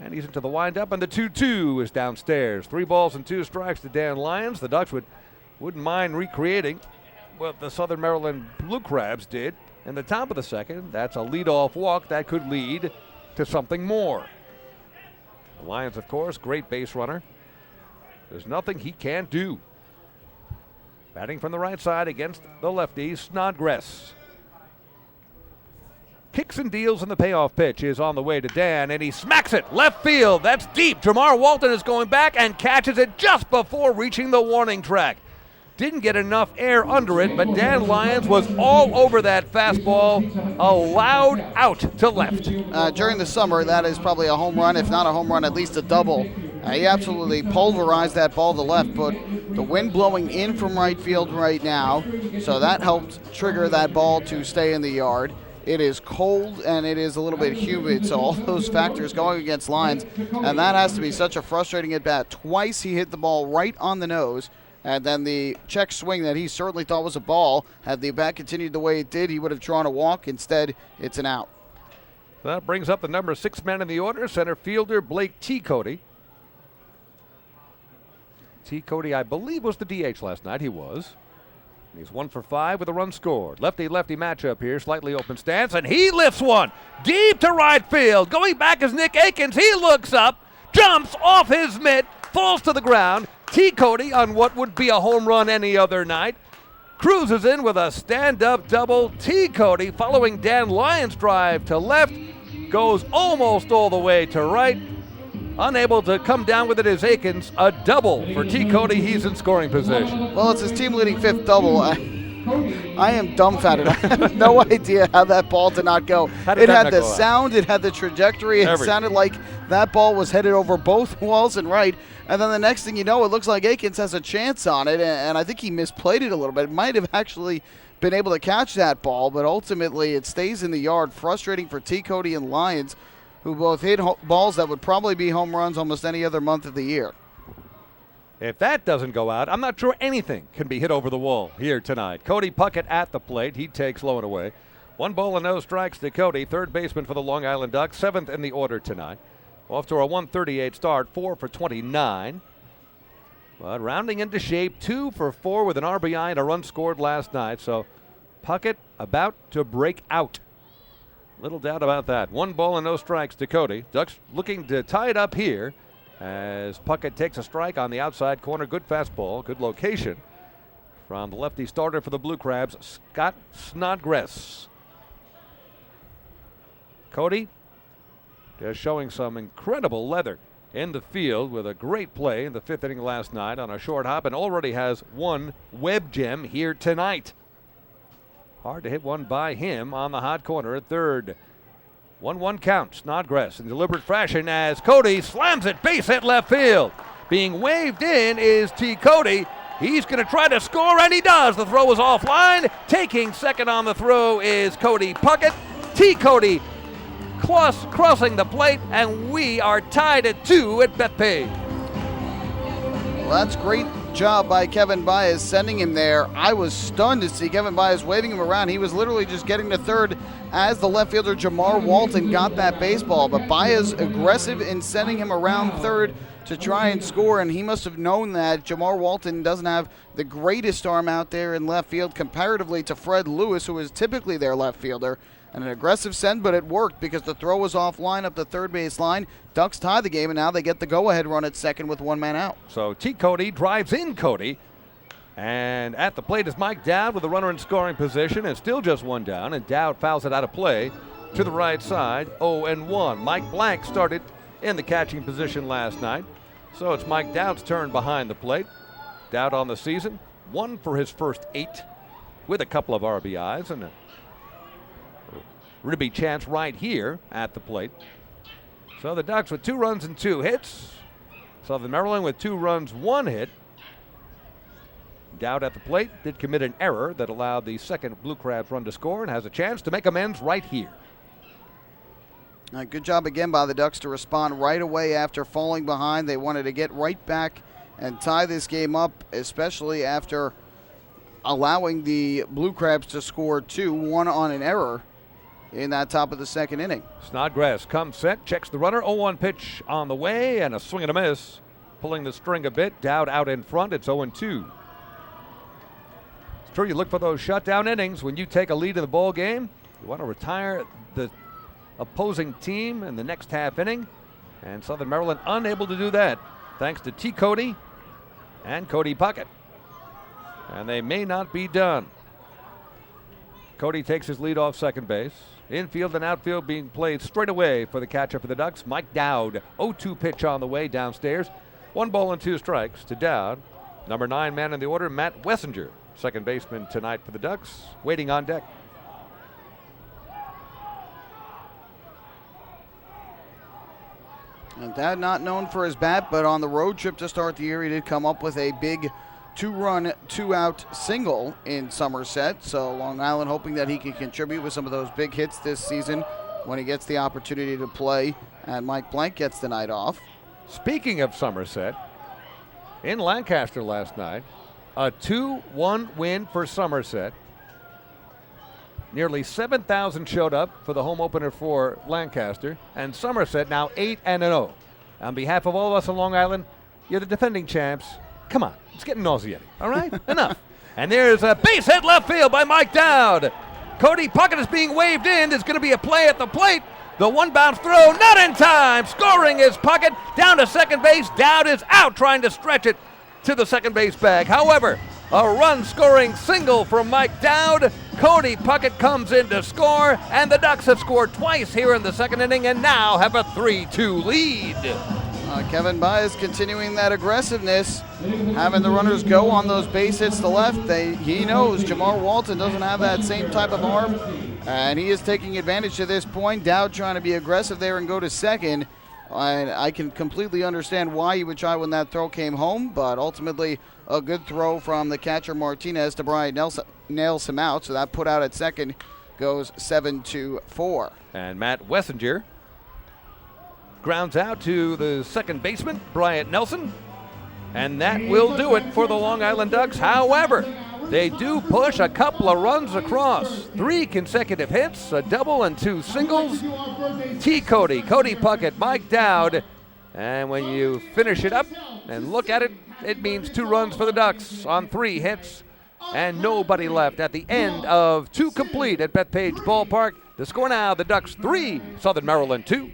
And he's into the windup, and the 2-2 is downstairs. 3 balls and 2 strikes to Dan Lyons. The Ducks wouldn't mind recreating what the Southern Maryland Blue Crabs did in the top of the second. That's a leadoff walk that could lead to something more. The Lions, of course, great base runner. There's nothing he can't do. Batting from the right side against the lefty, Snodgrass. Kicks and deals, and the payoff pitch is on the way to Dan, and he smacks it left field. That's deep. Jamar Walton is going back and catches it just before reaching the warning track. Didn't get enough air under it, but Dan Lyons was all over that fastball. A loud out to left. During the summer, that is probably a home run, if not a home run, at least a double. He absolutely pulverized that ball to left, but the wind blowing in from right field right now, so that helped trigger that ball to stay in the yard. It is cold and it is a little bit humid, so all those factors going against Lions, and that has to be such a frustrating at-bat. Twice he hit the ball right on the nose, and then the check swing that he certainly thought was a ball, had the bat continued the way it did, he would have drawn a walk. Instead, it's an out. That brings up the number 6 man in the order, center fielder Blake T. Cody. T. Cody, I believe, was the DH last night. He was. He's 1 for 5 with a run scored. Lefty-lefty matchup here, slightly open stance, and he lifts one deep to right field. Going back is Nick Akins. He looks up, jumps off his mitt, falls to the ground. T. Cody, on what would be a home run any other night, cruises in with a stand-up double. T. Cody, following Dan Lyons' drive to left, goes almost all the way to right. Unable to come down with it is Akins. A double for T. Cody. He's in scoring position. Well, it's his team-leading 5th double. I am dumbfounded. I have no idea how that ball did not go. It had the sound. It had the trajectory. It sounded like that ball was headed over both walls and right. And then the next thing you know, it looks like Akins has a chance on it, and I think he misplayed it a little bit. It might have actually been able to catch that ball, but ultimately it stays in the yard. Frustrating for T. Cody and Lyons, who both hit balls that would probably be home runs almost any other month of the year. If that doesn't go out, I'm not sure anything can be hit over the wall here tonight. Cody Puckett at the plate. He takes low and away. 1 ball and no strikes to Cody, third baseman for the Long Island Ducks, 7th in the order tonight. Off to a 138 start, 4 for 29. But rounding into shape, 2 for 4 with an RBI and a run scored last night. So Puckett about to break out. Little doubt about that. 1 ball and no strikes to Cody. Ducks looking to tie it up here as Puckett takes a strike on the outside corner. Good fastball, good location from the lefty starter for the Blue Crabs, Scott Snodgrass. Cody just showing some incredible leather in the field with a great play in the 5th inning last night on a short hop, and already has 1 web gem here tonight. Hard to hit one by him on the hot corner at third. 1-1 count. Snodgrass in deliberate fashion as Cody slams it base hit left field. Being waved in is T. Cody. He's going to try to score, and he does. The throw is offline. Taking second on the throw is Cody Puckett. T. Cody crossing the plate, and we are tied at 2 at Bethpage. Well, that's great job by Kevin Baez sending him there. I was stunned to see Kevin Baez waving him around. He was literally just getting to third as the left fielder Jamar Walton got that baseball, but Baez aggressive in sending him around third to try and score, and he must have known that Jamar Walton doesn't have the greatest arm out there in left field comparatively to Fred Lewis, who is typically their left fielder. And an aggressive send, but it worked because the throw was offline up the third base line. Ducks tie the game, and now they get the go-ahead run at second with 1 man out. So T. Cody drives in Cody, and at the plate is Mike Dowd with a runner in scoring position, and still just 1 down, and Dowd fouls it out of play to the right side, 0-1. Mike Blank started in the catching position last night, so it's Mike Dowd's turn behind the plate. Dowd on the season, 1 for his first 8. with a couple of RBIs and a ribby chance right here at the plate. So the Ducks with 2 runs and 2 hits. Southern Maryland with 2 runs, 1 hit. Dowd at the plate did commit an error that allowed the second Blue Crabs run to score and has a chance to make amends right here. Good job again by the Ducks to respond right away after falling behind. They wanted to get right back and tie this game up, especially after allowing the Blue Crabs to score 2, 1 on an error in that top of the second inning. Snodgrass comes set, checks the runner, 0-1 pitch on the way, and a swing and a miss. Pulling the string a bit, Dowd out in front, it's 0-2. It's true, you look for those shutdown innings when you take a lead in the ball game. You want to retire the opposing team in the next half inning, and Southern Maryland unable to do that thanks to T. Cody and Cody Puckett. And they may not be done. Cody takes his lead off second base. Infield and outfield being played straight away for the catcher for the Ducks, Mike Dowd. 0-2 pitch on the way downstairs. 1 ball and 2 strikes to Dowd. Number 9 man in the order, Matt Wessinger, second baseman tonight for the Ducks, waiting on deck. And Dowd not known for his bat, but on the road trip to start the year, he did come up with a big 2-run, 2-out single in Somerset. So Long Island hoping that he can contribute with some of those big hits this season when he gets the opportunity to play, and Mike Blank gets the night off. Speaking of Somerset, in Lancaster last night, a 2-1 win for Somerset. Nearly 7,000 showed up for the home opener for Lancaster, and Somerset now 8-0. On behalf of all of us on Long Island, you're the defending champs. Come on, it's getting nauseating, all right? Enough. And there's a base hit left field by Mike Dowd. Cody Puckett is being waved in. There's going to be a play at the plate. The one bounce throw, not in time. Scoring is Puckett down to second base. Dowd is out trying to stretch it to the second base bag. However, a run-scoring single from Mike Dowd. Cody Puckett comes in to score, and the Ducks have scored twice here in the second inning and now have a 3-2 lead. Kevin Baez continuing that aggressiveness, having the runners go on those base hits to left. He knows Jamar Walton doesn't have that same type of arm, and he is taking advantage to this point. Dowd trying to be aggressive there and go to second. And I can completely understand why he would try when that throw came home, but ultimately a good throw from the catcher Martinez to Brian Nelson nails him out. So that put out at second goes 7-4. And Matt Wessinger grounds out to the second baseman, Bryant Nelson. And that will do it for the Long Island Ducks. However, they do push a couple of runs across. 3 consecutive hits, a double and 2 singles. T. Cody, Cody Puckett, Mike Dowd. And when you finish it up and look at it, it means 2 runs for the Ducks on 3 hits. And nobody left at the end of 2 complete at Bethpage Ballpark. The score now, the Ducks 3, Southern Maryland 2.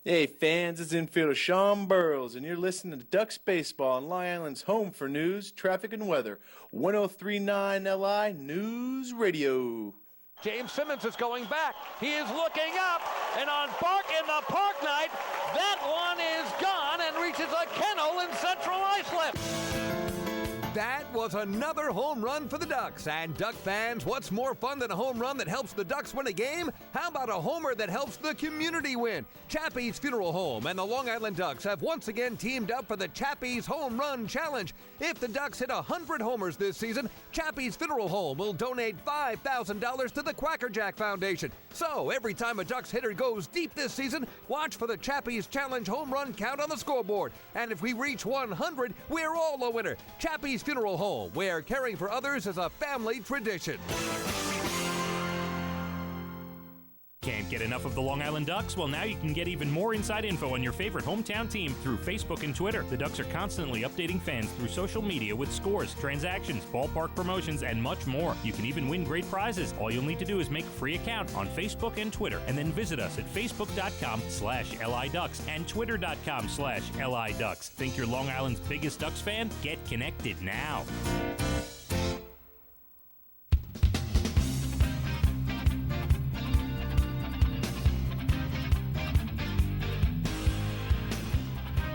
Hey fans, it's infielder Sean Burrows, and you're listening to Ducks Baseball on Long Island's home for news, traffic, and weather. 103.9 LI News Radio. James Simmons is going back. He is looking up, and on Bark in the Park night, that one is gone and reaches a kennel in Central Islip. That was another home run for the Ducks. And Duck fans, what's more fun than a home run that helps the Ducks win a game? How about a homer that helps the community win? Chappie's Funeral Home and the Long Island Ducks have once again teamed up for the Chappie's Home Run Challenge. If the Ducks hit 100 homers this season, Chappie's Funeral Home will donate $5,000 to the Quackerjack Foundation. So every time a Ducks hitter goes deep this season, watch for the Chappie's Challenge home run count on the scoreboard. And if we reach 100, we're all a winner. Chappie's Funeral Home, where caring for others is a family tradition. Can't get enough of the Long Island Ducks? Well, now you can get even more inside info on your favorite hometown team through Facebook and Twitter. The Ducks are constantly updating fans through social media with scores, transactions, ballpark promotions, and much more. You can even win great prizes. All you'll need to do is make a free account on Facebook and Twitter, and then visit us at facebook.com/LIDucks and twitter.com/LIDucks. Think you're Long Island's biggest Ducks fan? Get connected now.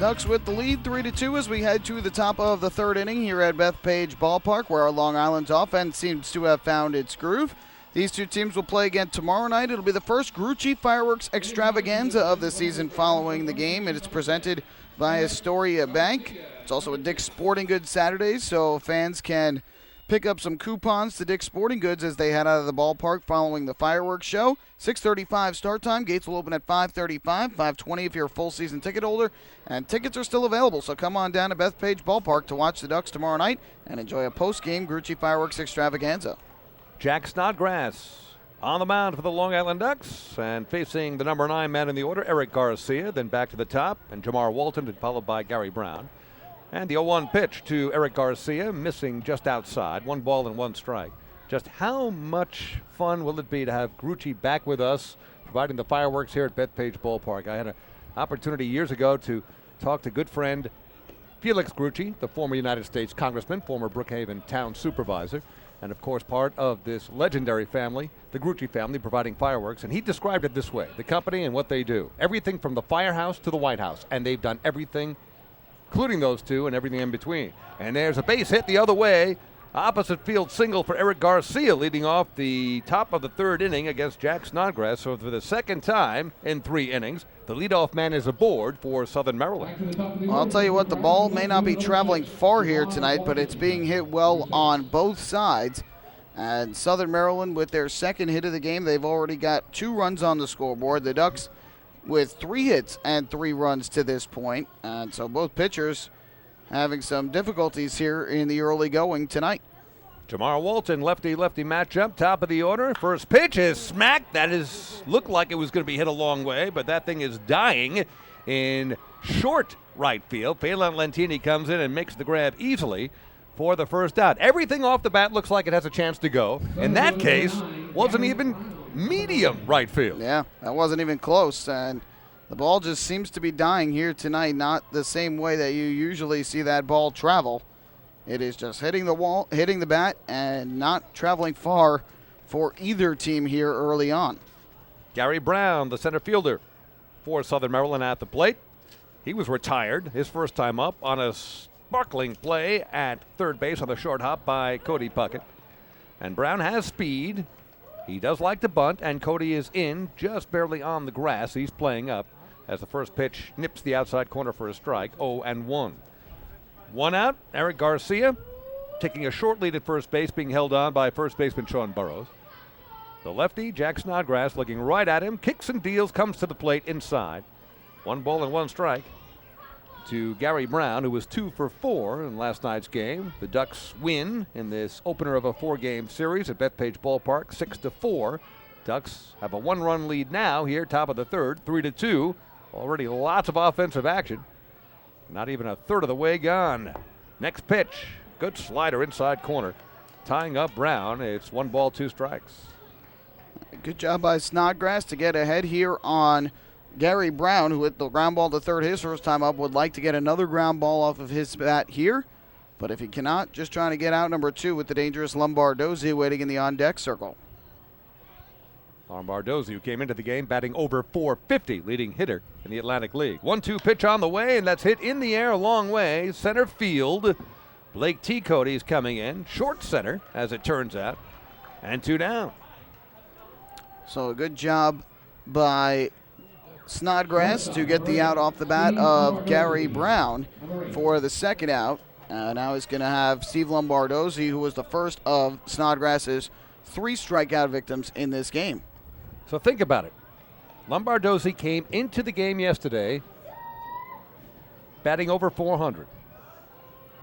Ducks with the lead, 3-2, as we head to the top of the third inning here at Bethpage Ballpark, where our Long Island's offense seems to have found its groove. These two teams will play again tomorrow night. It'll be the first Grucci Fireworks Extravaganza of the season following the game, and it's presented by Astoria Bank. It's also a Dick's Sporting Goods Saturday, so fans can pick up some coupons to Dick's Sporting Goods as they head out of the ballpark following the fireworks show. 6:35 start time. Gates will open at 5:35, 5:20 if you're a full season ticket holder. And tickets are still available, so come on down to Bethpage Ballpark to watch the Ducks tomorrow night and enjoy a post-game Grucci Fireworks Extravaganza. Jack Snodgrass on the mound for the Long Island Ducks and facing the number 9 man in the order, Eric Garcia. Then back to the top, and Jamar Walton, and followed by Gary Brown. And the 0-1 pitch to Eric Garcia, missing just outside. 1 ball and 1 strike. Just how much fun will it be to have Grucci back with us, providing the fireworks here at Bethpage Ballpark? I had an opportunity years ago to talk to good friend Felix Grucci, the former United States Congressman, former Brookhaven town supervisor, and of course part of this legendary family, the Grucci family, providing fireworks. And he described it this way, the company and what they do. Everything from the firehouse to the White House, and they've done everything, including those two and everything in between. And there's a base hit the other way. Opposite field single for Eric Garcia, leading off the top of the third inning against Jack Snodgrass. So for the second time in 3 innings, the leadoff man is aboard for Southern Maryland. Well, I'll tell you what, the ball may not be traveling far here tonight, but it's being hit well on both sides. And Southern Maryland, with their second hit of the game, they've already got 2 runs on the scoreboard. The Ducks with 3 hits and 3 runs to this point. And so both pitchers having some difficulties here in the early going tonight. Jamar Walton, lefty-lefty matchup, top of the order. First pitch is smacked. That is looked like it was going to be hit a long way, but that thing is dying in short right field. Phelan Lentini comes in and makes the grab easily for the first out. Everything off the bat looks like it has a chance to go. In that case, wasn't even medium right field. Yeah, that wasn't even close, and the ball just seems to be dying here tonight, not the same way that you usually see that ball travel. It is just hitting the wall, hitting the bat, and not traveling far for either team here early on. Gary Brown, the center fielder for Southern Maryland at the plate. He was retired his first time up on a sparkling play at third base on the short hop by Cody Puckett. And Brown has speed. He does like to bunt, and Cody is in just barely on the grass. He's playing up as the first pitch nips the outside corner for a strike, 0-1. 1 out, Eric Garcia taking a short lead at first base, being held on by first baseman Sean Burrows. The lefty, Jack Snodgrass, looking right at him, kicks and deals, comes to the plate inside. 1 ball and 1 strike to Gary Brown, who was 2 for 4 in last night's game. The Ducks win in this opener of a 4-game series at Bethpage Ballpark, 6-4. Ducks have a 1-run lead now here, top of the third, 3-2. Already lots of offensive action. Not even a third of the way gone. Next pitch, good slider inside corner, tying up Brown. It's 1 ball, 2 strikes. Good job by Snodgrass to get ahead here on Gary Brown, who hit the ground ball to third his first time up, would like to get another ground ball off of his bat here. But if he cannot, just trying to get out number 2 with the dangerous Lombardozzi waiting in the on-deck circle. Lombardozzi, who came into the game batting over .450, leading hitter in the Atlantic League. 1-2 pitch on the way, and that's hit in the air a long way. Center field. Blake T. Cody's coming in. Short center, as it turns out. And 2 down. So a good job by Snodgrass to get the out off the bat of Gary Brown for the second out. Now he's going to have Steve Lombardozzi, who was the first of Snodgrass's 3 strikeout victims in this game. So think about it. Lombardozzi came into the game yesterday batting over .400.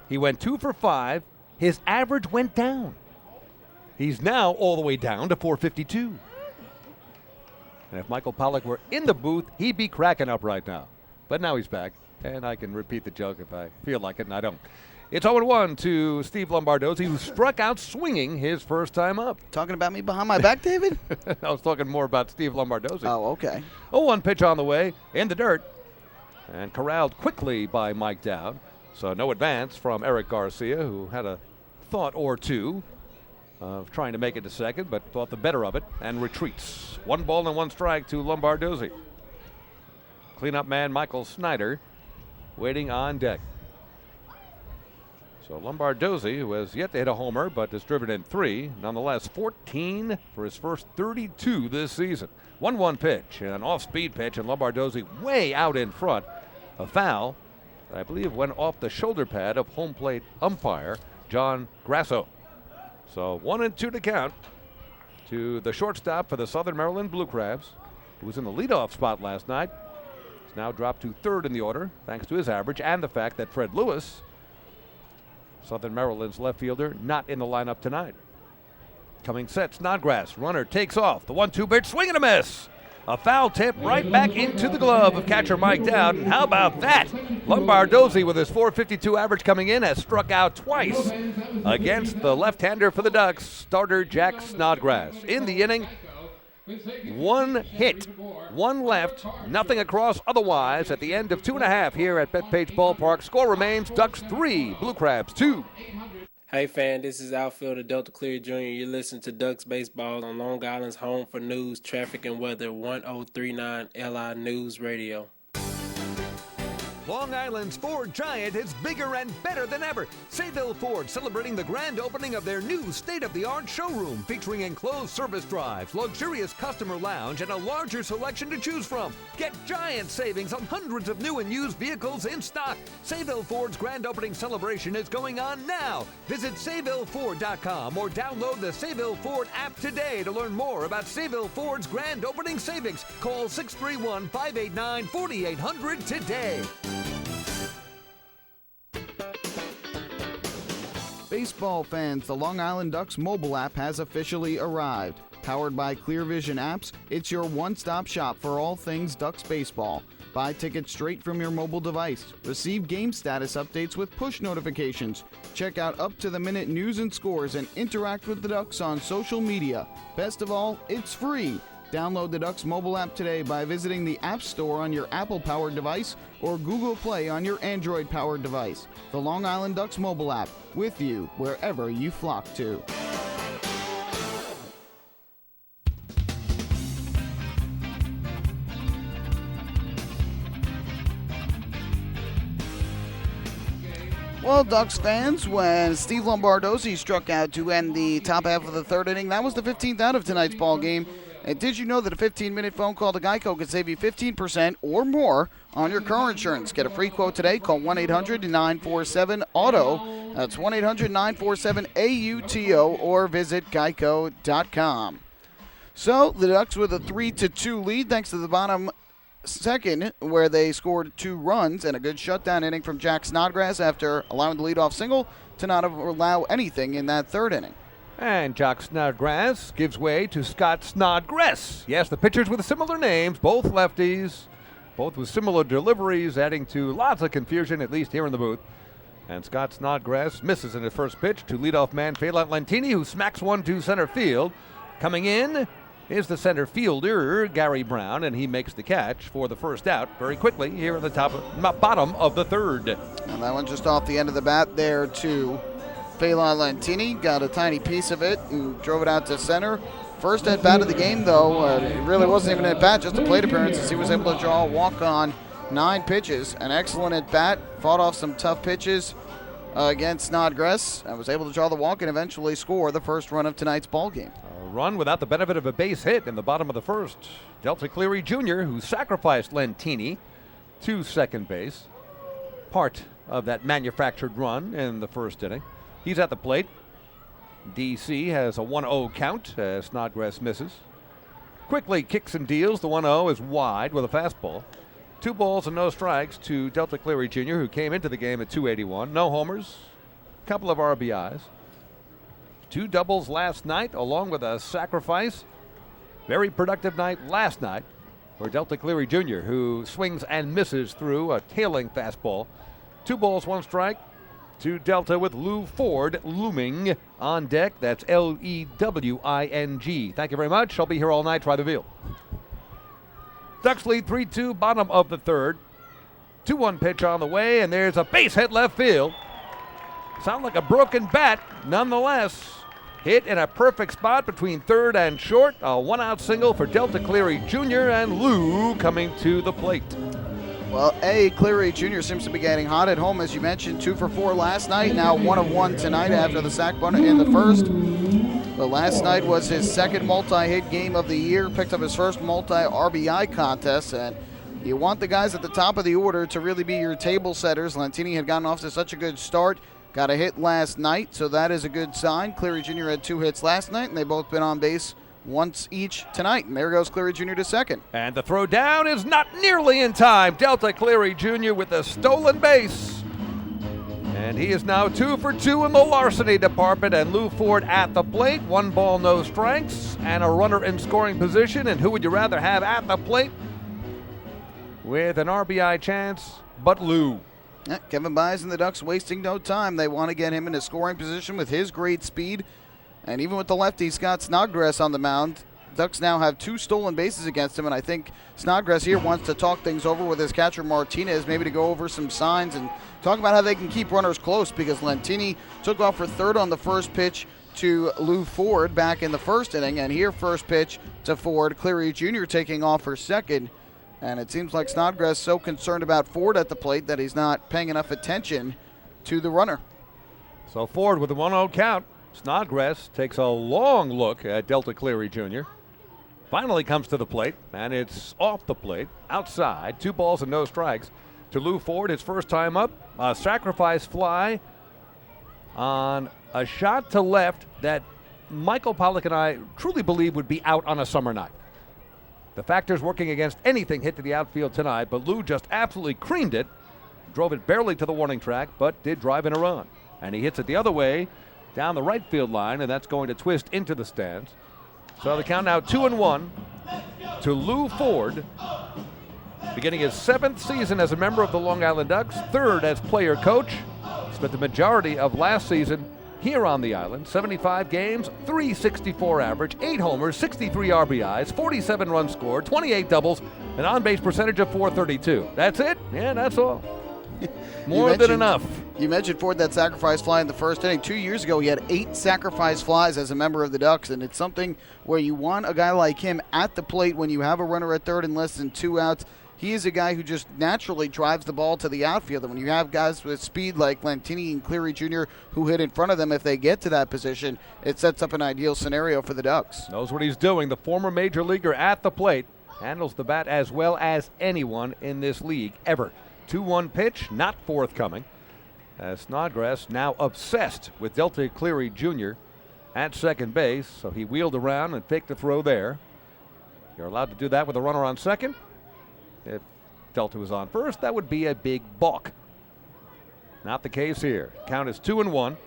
He went 2 for 5. His average went down. He's now all the way down to .452. And if Michael Pollock were in the booth, he'd be cracking up right now. But now he's back, and I can repeat the joke if I feel like it, and I don't. It's 0-1 to Steve Lombardozzi, who struck out swinging his first time up. Talking about me behind my back, David? I was talking more about Steve Lombardozzi. Oh, okay. 0-1 pitch on the way, in the dirt, and corralled quickly by Mike Dowd. So no advance from Eric Garcia, who had a thought or two of trying to make it to second, but thought the better of it and retreats. 1 ball and 1 strike to Lombardozzi. Cleanup man Michael Snyder waiting on deck. So Lombardozzi, who has yet to hit a homer but has driven in 3, nonetheless 14 for his first 32 this season. 1-1 pitch, an off-speed pitch, and Lombardozzi way out in front. A foul that I believe went off the shoulder pad of home plate umpire John Grasso. So 1-2 to count to the shortstop for the Southern Maryland Blue Crabs, who was in the leadoff spot last night. He's now dropped to 3rd in the order thanks to his average and the fact that Fred Lewis, Southern Maryland's left fielder, not in the lineup tonight. Coming set, Snodgrass, runner takes off. The 1-2 pitch, swing and a miss. A foul tip right back into the glove of catcher Mike Dowd. And how about that? Lombardozzi, with his .452 average coming in, has struck out twice against the left-hander for the Ducks, starter Jack Snodgrass. In the inning, 1 hit, 1 left, nothing across otherwise at the end of 2.5 here at Bethpage Ballpark. Score remains Ducks 3, Blue Crabs 2. Hey fan, this is outfielder Delta Cleary Jr. You're listening to Ducks Baseball on Long Island's home for news, traffic, and weather, 1039 LI News Radio. Long Island's Ford Giant is bigger and better than ever. Sayville Ford celebrating the grand opening of their new state-of-the-art showroom featuring enclosed service drives, luxurious customer lounge, and a larger selection to choose from. Get giant savings on hundreds of new and used vehicles in stock. Sayville Ford's grand opening celebration is going on now. Visit SayvilleFord.com or download the Sayville Ford app today to learn more about Sayville Ford's grand opening savings. Call 631-589-4800 today. Baseball fans, the Long Island Ducks mobile app has officially arrived. Powered by Clear Vision Apps, it's your one-stop shop for all things Ducks baseball. Buy tickets straight from your mobile device. Receive game status updates with push notifications. Check out up-to-the-minute news and scores and interact with the Ducks on social media. Best of all, it's free. Download the Ducks mobile app today by visiting the App Store on your Apple-powered device or Google Play on your Android-powered device. The Long Island Ducks mobile app, with you wherever you flock to. Well, Ducks fans, when Steve Lombardozzi struck out to end the top half of the 3rd inning, that was the 15th out of tonight's ball game. And did you know that a 15-minute phone call to Geico could save you 15% or more on your car insurance? Get a free quote today. Call 1-800-947-AUTO. That's 1-800-947-AUTO or visit geico.com. So the Ducks with a 3-2 lead thanks to the bottom second, where they scored 2 runs and a good shutdown inning from Jack Snodgrass after allowing the leadoff single to not allow anything in that 3rd inning. And Jack Snodgrass gives way to Scott Snodgrass. Yes, the pitchers with similar names, both lefties, both with similar deliveries, adding to lots of confusion, at least here in the booth. And Scott Snodgrass misses in his first pitch to leadoff man Phelan Lentini, who smacks one to center field. Coming in is the center fielder, Gary Brown, and he makes the catch for the first out very quickly here at the bottom of the 3rd. And that one just off the end of the bat there to Phelan Lentini, got a tiny piece of it and drove it out to center. First at bat of the game, though, it really wasn't even at bat, just a plate appearance, as he was able to draw a walk on 9 pitches. An excellent at bat, fought off some tough pitches against Snodgrass, and was able to draw the walk and eventually score the first run of tonight's ball game. A run without the benefit of a base hit in the bottom of the 1st. Delta Cleary Jr., who sacrificed Lentini to second base, part of that manufactured run in the 1st inning. He's at the plate. DC has a 1-0 count as Snodgrass misses. Quickly kicks and deals. The 1-0 is wide with a fastball. 2 balls and no strikes to Delta Cleary Jr., who came into the game at 281. No homers, a couple of RBIs. 2 doubles last night, along with a sacrifice. Very productive night last night for Delta Cleary Jr., who swings and misses through a tailing fastball. 2 balls, 1 strike. To Delta with Lou Ford looming on deck. That's Lewing. Thank you very much. I'll be here all night. Try the veal. Ducks lead 3-2, bottom of the 3rd. 2-1 pitch on the way, and there's a base hit left field. Sound like a broken bat. Nonetheless, hit in a perfect spot between 3rd and short. A 1-out single for Delta Cleary Jr. and Lou coming to the plate. Well, Cleary Jr. seems to be getting hot at home, as you mentioned. 2 for 4 last night, now 1 of 1 tonight after the sack bunt in the first. But last night was his second multi-hit game of the year, picked up his first multi-RBI contest, and you want the guys at the top of the order to really be your table setters. Lentini had gotten off to such a good start, got a hit last night, so that is a good sign. Cleary Jr. had 2 hits last night, and they've both been on base once each tonight. And there goes Cleary Jr. to second. And the throw down is not nearly in time. Delta Cleary Jr. with a stolen base. And he is now 2 for 2 in the larceny department. And Lou Ford at the plate. 1 ball, no strikes. And a runner in scoring position. And who would you rather have at the plate with an RBI chance but Lou? Yeah, Kevin Byes and the Ducks wasting no time. They want to get him in a scoring position with his great speed. And even with the lefty Scott Snodgrass on the mound, Ducks now have 2 stolen bases against him, and I think Snodgrass here wants to talk things over with his catcher Martinez, maybe to go over some signs and talk about how they can keep runners close, because Lentini took off for third on the first pitch to Lou Ford back in the first inning, and here first pitch to Ford. Cleary Jr. taking off for second, and it seems like Snodgrass so concerned about Ford at the plate that he's not paying enough attention to the runner. So Ford with a 1-0 count. Snodgrass takes a long look at Delta Cleary Jr. Finally comes to the plate, and it's off the plate, outside, 2 balls and no strikes. To Lou Ford, his first time up, a sacrifice fly on a shot to left that Michael Pollock and I truly believe would be out on a summer night. The factors working against anything hit to the outfield tonight, but Lou just absolutely creamed it, drove it barely to the warning track, but did drive in a run. And he hits it the other way, down the right field line, and that's going to twist into the stands. So the count now 2-1 to Lou Ford, beginning his 7th season as a member of the Long Island Ducks, 3rd as player coach. Spent the majority of last season here on the island. 75 games, .364 average, 8 homers, 63 RBIs, 47 runs scored, 28 doubles, an on-base percentage of .432. That's it? Yeah, that's all. More than enough. You mentioned Ford that sacrifice fly in the first inning. 2 years ago, he had 8 sacrifice flies as a member of the Ducks, and it's something where you want a guy like him at the plate when you have a runner at third and less than 2 outs. He is a guy who just naturally drives the ball to the outfield. And when you have guys with speed like Lentini and Cleary Jr. who hit in front of them, if they get to that position, it sets up an ideal scenario for the Ducks. Knows what he's doing. The former major leaguer at the plate handles the bat as well as anyone in this league ever. 2-1 pitch, not forthcoming. As Snodgrass now obsessed with Delta Cleary Jr. at second base, so he wheeled around and faked the throw there. You're allowed to do that with a runner on second. If Delta was on first, that would be a big balk. Not the case here. Count is 2-1.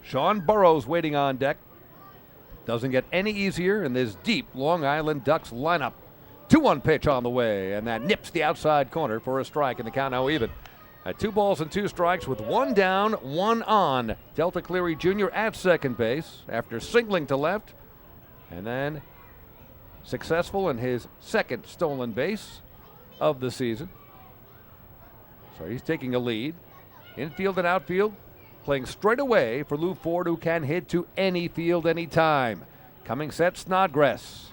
Sean Burrows waiting on deck. Doesn't get any easier in this deep Long Island Ducks lineup. 2-1 pitch on the way, and that nips the outside corner for a strike, and the count now even. At 2 balls and 2 strikes with 1 down, 1 on. Delta Cleary Jr. at second base after singling to left, and then successful in his 2nd stolen base of the season. So he's taking a lead. Infield and outfield playing straight away for Lou Ford, who can hit to any field anytime. Coming set, Snodgrass.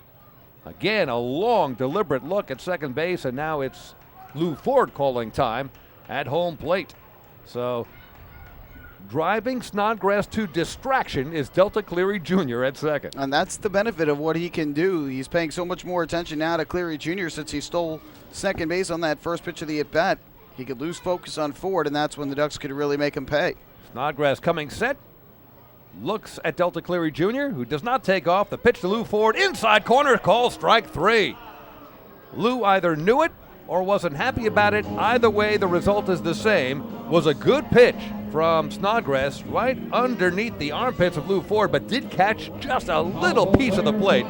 Again, a long, deliberate look at second base, and now it's Lou Ford calling time at home plate. So driving Snodgrass to distraction is Delta Cleary Jr. at second. And that's the benefit of what he can do. He's paying so much more attention now to Cleary Jr. since he stole second base on that first pitch of the at-bat. He could lose focus on Ford, and that's when the Ducks could really make him pay. Snodgrass coming set. Looks at Delta Cleary Jr., who does not take off. The pitch to Lou Ford, inside corner, call strike 3. Lou either knew it or wasn't happy about it. Either way, the result is the same. Was a good pitch from Snodgrass right underneath the armpits of Lou Ford, but did catch just a little piece of the plate.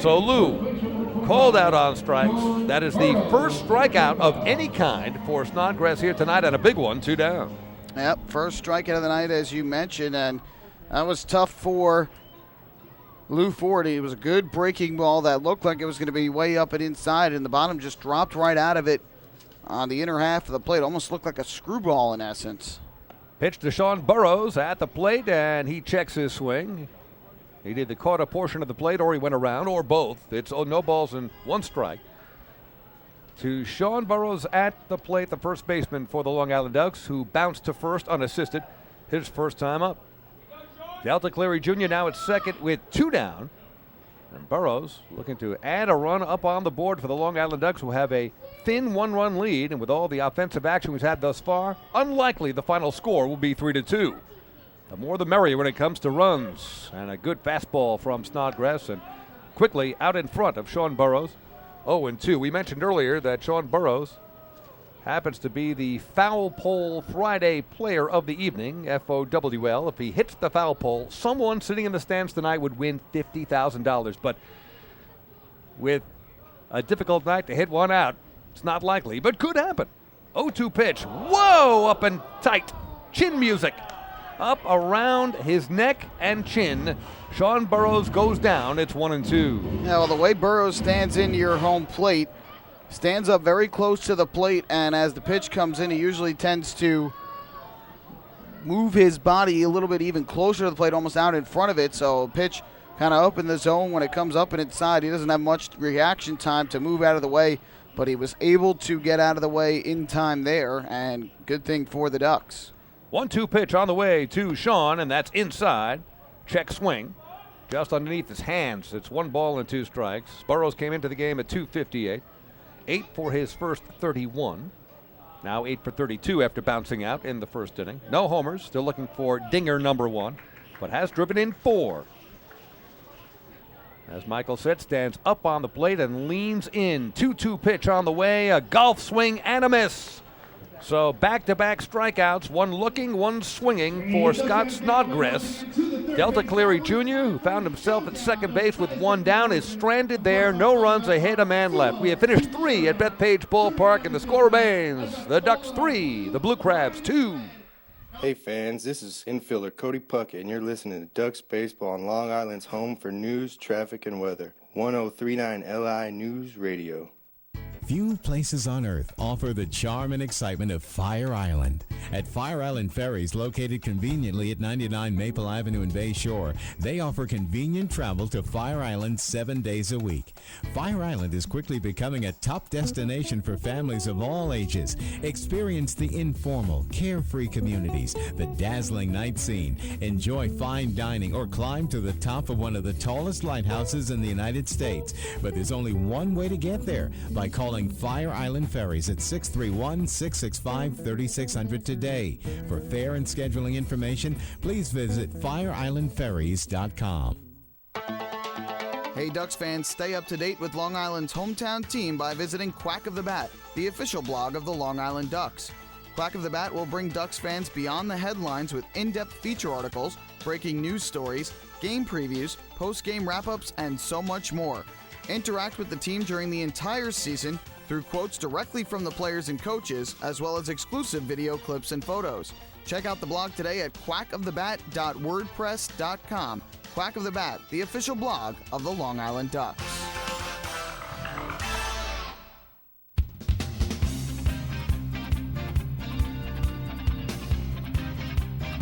So Lou called out on strikes. That is the first strikeout of any kind for Snodgrass here tonight, and a big one, 2 down. Yep, first strikeout of the night, as you mentioned, and that was tough for Lou Ford. It was a good breaking ball that looked like it was going to be way up and inside, and the bottom just dropped right out of it on the inner half of the plate. Almost looked like a screwball in essence. Pitch to Sean Burrows at the plate, and he checks his swing. He did caught a portion of the plate, or he went around, or both. It's no balls and 1 strike. to Sean Burrows at the plate, the first baseman for the Long Island Ducks, who bounced to first unassisted his first time up. Delta Cleary Jr. now at second with 2 down. And Burrows looking to add a run up on the board for the Long Island Ducks, who have a thin 1-run lead. And with all the offensive action we've had thus far, unlikely the final score will be 3-2. The more the merrier when it comes to runs. And a good fastball from Snodgrass, and quickly out in front of Sean Burrows. 0-2. We mentioned earlier that Sean Burrows happens to be the Foul Pole Friday Player of the Evening, FOWL. If he hits the foul pole, someone sitting in the stands tonight would win $50,000. But with a difficult night to hit one out, it's not likely, but could happen. 0-2 pitch. Whoa, up and tight. Chin music. Up around his neck and chin. Sean Burrows goes down. It's 1-2. Yeah, well, the way Burrows stands into your home plate, stands up very close to the plate, and as the pitch comes in, he usually tends to move his body a little bit even closer to the plate, almost out in front of it. So pitch kind of up in the zone. When it comes up and inside, he doesn't have much reaction time to move out of the way, but he was able to get out of the way in time there, and good thing for the Ducks. 1-2 pitch on the way to Sean, and that's inside. Check swing. Just underneath his hands. It's 1 ball and 2 strikes. Burrows came into the game at .258. 8 for his first 31. Now 8 for 32 after bouncing out in the first inning. No homers. Still looking for dinger number 1, but has driven in 4. As Michael said, stands up on the plate and leans in. 2-2 pitch on the way. A golf swing and a miss. So back-to-back strikeouts, one looking, one swinging for Scott Snodgrass. Delta Cleary Jr., who found himself at second base with 1 down, is stranded there. No runs, a hit, a man left. We have finished 3 at Bethpage Ballpark, and the score remains the Ducks 3, the Blue Crabs 2. Hey fans, this is infielder Cody Puckett, and you're listening to Ducks Baseball on Long Island's home for news, traffic, and weather. 1039 LI News Radio. Few places on earth offer the charm and excitement of Fire Island. At Fire Island Ferries, located conveniently at 99 Maple Avenue in Bay Shore, they offer convenient travel to Fire Island 7 days a week. Fire Island is quickly becoming a top destination for families of all ages. Experience the informal, carefree communities, the dazzling night scene, enjoy fine dining, or climb to the top of one of the tallest lighthouses in the United States. But there's only one way to get there, by calling Fire Island Ferries at 631-665-3600 today. For fare and scheduling information, please visit fireislandferries.com. Hey Ducks fans, stay up to date with Long Island's hometown team by visiting Quack of the Bat, the official blog of the Long Island Ducks. Quack of the Bat will bring Ducks fans beyond the headlines with in-depth feature articles, breaking news stories, game previews, post-game wrap-ups, and so much more. Interact with the team during the entire season through quotes directly from the players and coaches, as well as exclusive video clips and photos. Check out the blog today at quackofthebat.wordpress.com. Quack of the Bat, the official blog of the Long Island Ducks.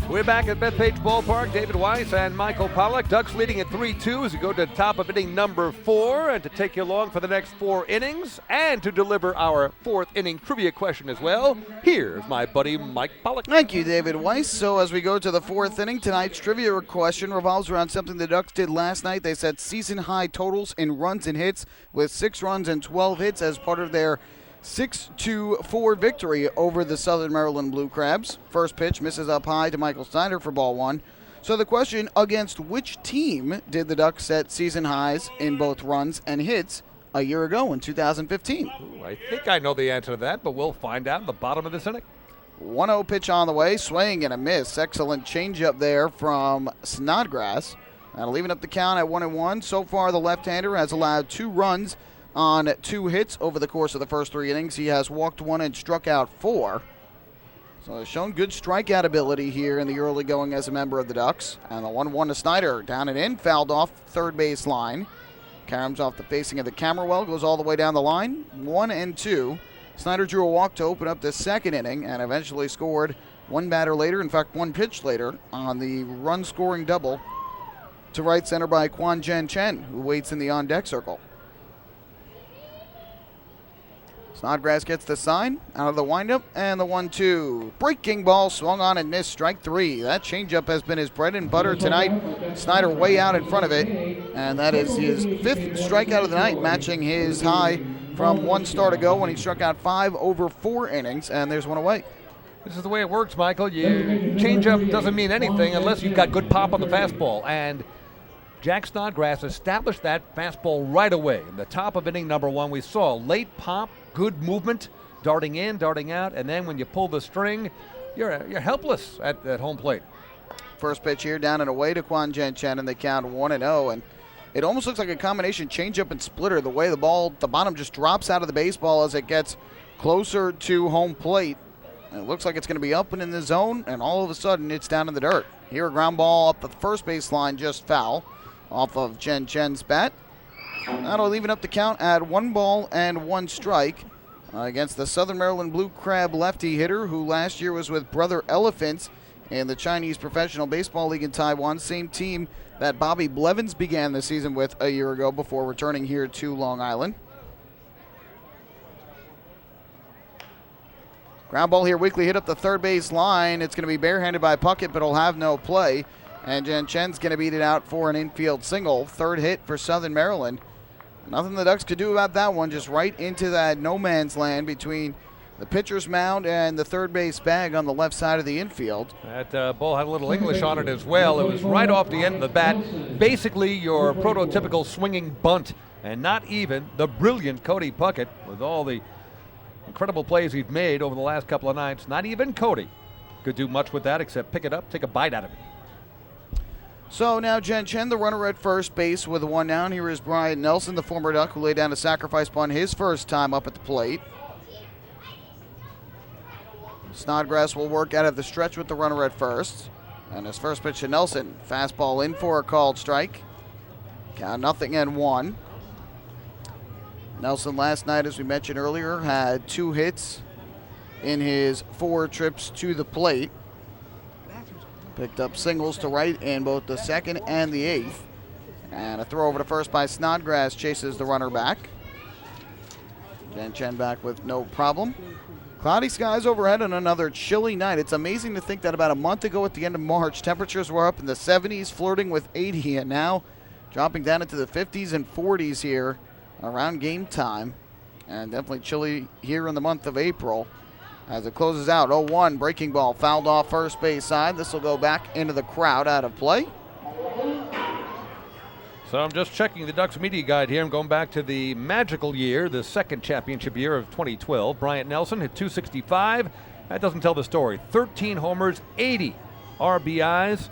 We're back at Bethpage Ballpark. David Weiss and Michael Pollack. Ducks leading at 3-2 as we go to the top of inning number 4. And to take you along for the next 4 innings and to deliver our 4th inning trivia question as well, here's my buddy Mike Pollack. Thank you, David Weiss. So as we go to the 4th inning, tonight's trivia question revolves around something the Ducks did last night. They set season-high totals in runs and hits with 6 runs and 12 hits as part of their 6-4 victory over the Southern Maryland Blue Crabs. First pitch misses up high to Michael Snyder for ball 1. So the question, against which team did the Ducks set season highs in both runs and hits a year ago in 2015? I think I know the answer to that, but we'll find out at the bottom of this inning. 1-0 pitch on the way, swing and a miss. Excellent changeup there from Snodgrass. That'll leave it up the count at 1-1. So far, the left-hander has allowed 2 runs on 2 hits over the course of the first 3 innings. He has walked 1 and struck out 4. So he's shown good strikeout ability here in the early going as a member of the Ducks. And the 1-1 to Snyder, down and in, fouled off third base line. Caroms off the facing of the camera well, goes all the way down the line. 1-2. Snyder drew a walk to open up the second inning and eventually scored 1 batter later, in fact 1 pitch later, on the run-scoring double to right center by Kwan Jen Chen, who waits in the on-deck circle. Snodgrass gets the sign out of the windup, and the 1-2. Breaking ball swung on and missed, strike 3. That changeup has been his bread and butter tonight. Snyder way out in front of it, and that is his 5th strikeout of the night, matching his high from 1 start ago when he struck out 5 over 4 innings, and there's one away. This is the way it works, Michael. Changeup doesn't mean anything unless you've got good pop on the fastball, and Jack Snodgrass established that fastball right away. In the top of inning number 1, we saw late pop, good movement, darting in, darting out, and then when you pull the string, you're helpless at home plate. First pitch here down and away to Kwan Jen Chen, and they count 1-0, and it almost looks like a combination changeup and splitter. The way the ball at the bottom just drops out of the baseball as it gets closer to home plate. And it looks like it's going to be up and in the zone, and all of a sudden it's down in the dirt. Here a ground ball up the first base line, just foul off of Jen Chen's bat. That'll even up the count at 1-1 strike against the Southern Maryland Blue Crab lefty hitter who last year was with Brother Elephants in the Chinese Professional Baseball League in Taiwan, same team that Bobby Blevins began the season with a year ago before returning here to Long Island. Ground ball here, weakly hit up the third base line. It's going to be barehanded by Puckett, but it'll have no play. And Jen Chen's going to beat it out for an infield single. Third hit for Southern Maryland. Nothing the Ducks could do about that one. Just right into that no man's land between the pitcher's mound and the third base bag on the left side of the infield. That ball had a little English on it as well. It was right off the end of the bat. Basically your prototypical swinging bunt. And not even the brilliant Cody Puckett with all the incredible plays he's made over the last couple of nights. Not even Cody could do much with that except pick it up, take a bite out of it. So now Jen Chen, the runner at first base with 1 down. Here is Brian Nelson, the former Duck, who laid down a sacrifice bunt his first time up at the plate. Snodgrass will work out of the stretch with the runner at first. And his first pitch to Nelson. Fastball in for a called strike. Count 0-1. Nelson last night, as we mentioned earlier, had 2 hits in his 4 trips to the plate. Picked up singles to right in both the 2nd and the 8th. And a throw over to first by Snodgrass chases the runner back. Jen Chen back with no problem. Cloudy skies overhead on another chilly night. It's amazing to think that about a month ago at the end of March, temperatures were up in the 70s, flirting with 80, and now dropping down into the 50s and 40s here around game time. And definitely chilly here in the month of April. As it closes out, 0-1, breaking ball fouled off first base side. This will go back into the crowd, out of play. So I'm just checking the Ducks media guide here. I'm going back to the magical year, the 2nd championship year of 2012. Bryant Nelson hit .265. That doesn't tell the story. 13 homers, 80 RBIs,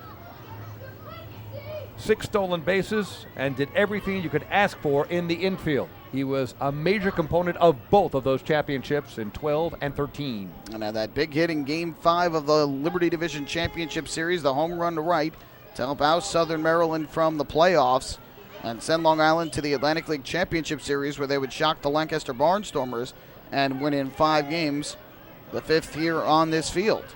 6 stolen bases, and did everything you could ask for in the infield. He was a major component of both of those championships in 12 and 13. And now that big hit in Game 5 of the Liberty Division Championship Series, the home run to right to help out Southern Maryland from the playoffs and send Long Island to the Atlantic League Championship Series, where they would shock the Lancaster Barnstormers and win in 5 games, the 5th here on this field.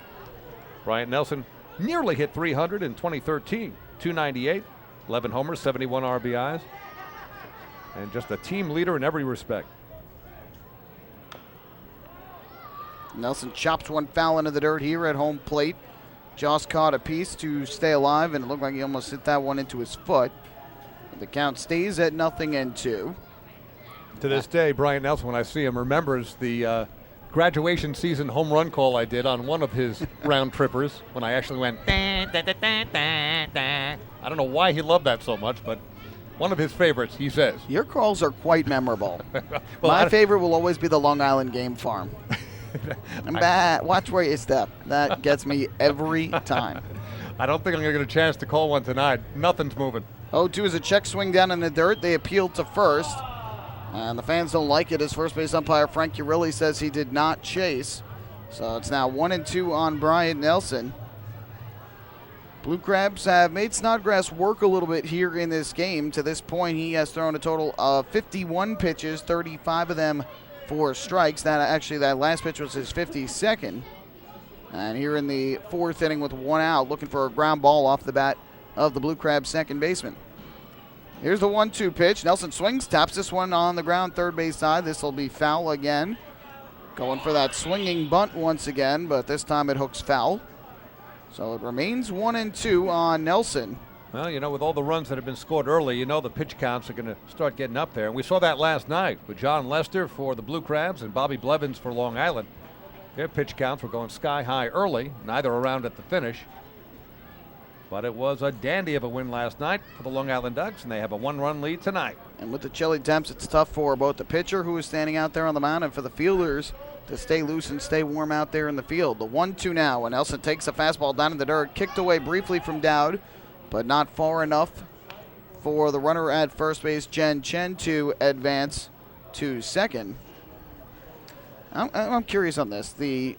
Bryant Nelson nearly hit 300 in 2013, 298, 11 homers, 71 RBIs. And just a team leader in every respect. Nelson chops one foul into the dirt here at home plate. Joss caught a piece to stay alive, and it looked like he almost hit that one into his foot. The count stays at 0-2. To this day, Brian Nelson, when I see him, remembers the graduation season home run call I did on one of his round trippers when I actually went, da, da, da, da, da, da. I don't know why he loved that so much, but one of his favorites, he says. Your calls are quite memorable. Well, my favorite will always be the Long Island Game Farm. Watch where you step. That gets me every time. I don't think I'm going to get a chance to call one tonight. Nothing's moving. 0-2 is a check swing down in the dirt. They appealed to first. And the fans don't like it as first base umpire Frank Urilli says he did not chase. So it's now 1-2 on Bryant Nelson. Blue Crabs have made Snodgrass work a little bit here in this game. To this point, he has thrown a total of 51 pitches, 35 of them for strikes. That last pitch was his 52nd. And here in the 4th inning with 1 out, looking for a ground ball off the bat of the Blue Crabs second baseman. Here's the 1-2 pitch. Nelson swings, taps this one on the ground, third base side. This will be foul again Going for that swinging bunt once again, but this time it hooks foul. So it remains 1-2 on Nelson. Well, with all the runs that have been scored early, the pitch counts are going to start getting up there. And we saw that last night with John Lester for the Blue Crabs and Bobby Blevins for Long Island. Their pitch counts were going sky high early, neither around at the finish. But it was a dandy of a win last night for the Long Island Ducks, and they have a 1-run lead tonight. And with the chilly temps, it's tough for both the pitcher who is standing out there on the mound and for the fielders to stay loose and stay warm out there in the field. The 1-2 now, and Nelson takes a fastball down in the dirt, kicked away briefly from Dowd, but not far enough for the runner at first base, Jen Chen, to advance to second. I'm curious on this. The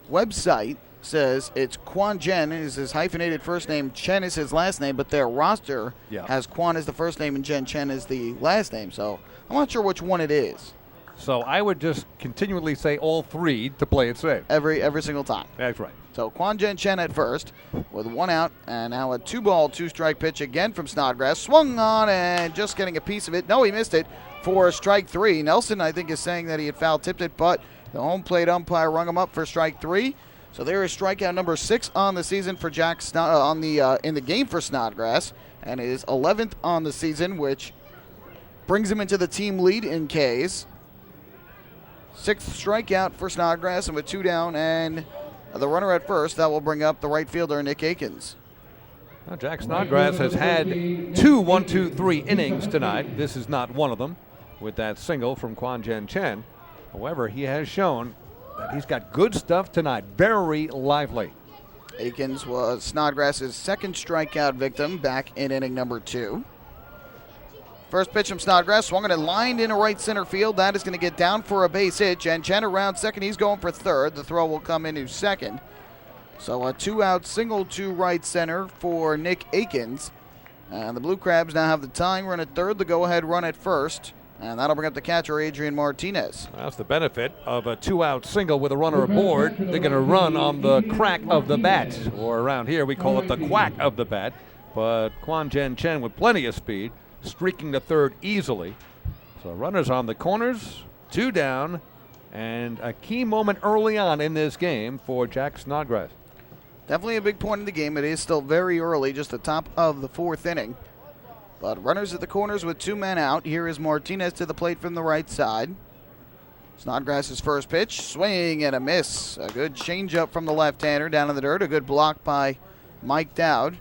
website says it's Quan Jen is his hyphenated first name, Chen is his last name, but their roster has Quan as the first name and Jen Chen as the last name. So I'm not sure which one it is. So I would just continually say all three to play it safe. Every single time. That's right. So Quan Jen Chen at first with 1 out, and now a 2-ball, 2-strike pitch again from Snodgrass. Swung on and just getting a piece of it. No, he missed it for strike 3. Nelson, I think, is saying that he had foul tipped it, but the home plate umpire rung him up for strike 3. So there is strikeout number 6 on the season for Jack in the game for Snodgrass, and it is 11th on the season, which brings him into the team lead in Ks. 6th strikeout for Snodgrass, and with 2 down and the runner at first, that will bring up the right fielder, Nick Akins. Well, Jack Snodgrass has had 2 1-2-3 innings tonight. This is not one of them with that single from Quan Jen Chen. However, he has shown that he's got good stuff tonight. Very lively. Akins was Snodgrass's second strikeout victim back in inning number 2. First pitch from Snodgrass, swung and lined into right center field. That is going to get down for a base hit. Jen Chen around second. He's going for third. The throw will come into second. So a 2-out single to right center for Nick Akins. And the Blue Crabs now have the tying run at third, the go-ahead run at first. And that'll bring up the catcher, Adrian Martinez. That's the benefit of a 2-out single with a runner aboard. They're going to run on the crack of the bat, or around here we call it the quack of the bat. But Quan Jen Chen with plenty of speed, streaking to third easily. So runners on the corners, 2 down, and a key moment early on in this game for Jack Snodgrass. Definitely a big point in the game. It is still very early, just the top of the 4th inning. But runners at the corners with 2 men out. Here is Martinez to the plate from the right side. Snodgrass's first pitch, swing and a miss. A good changeup from the left-hander down in the dirt. A good block by Mike Dowd.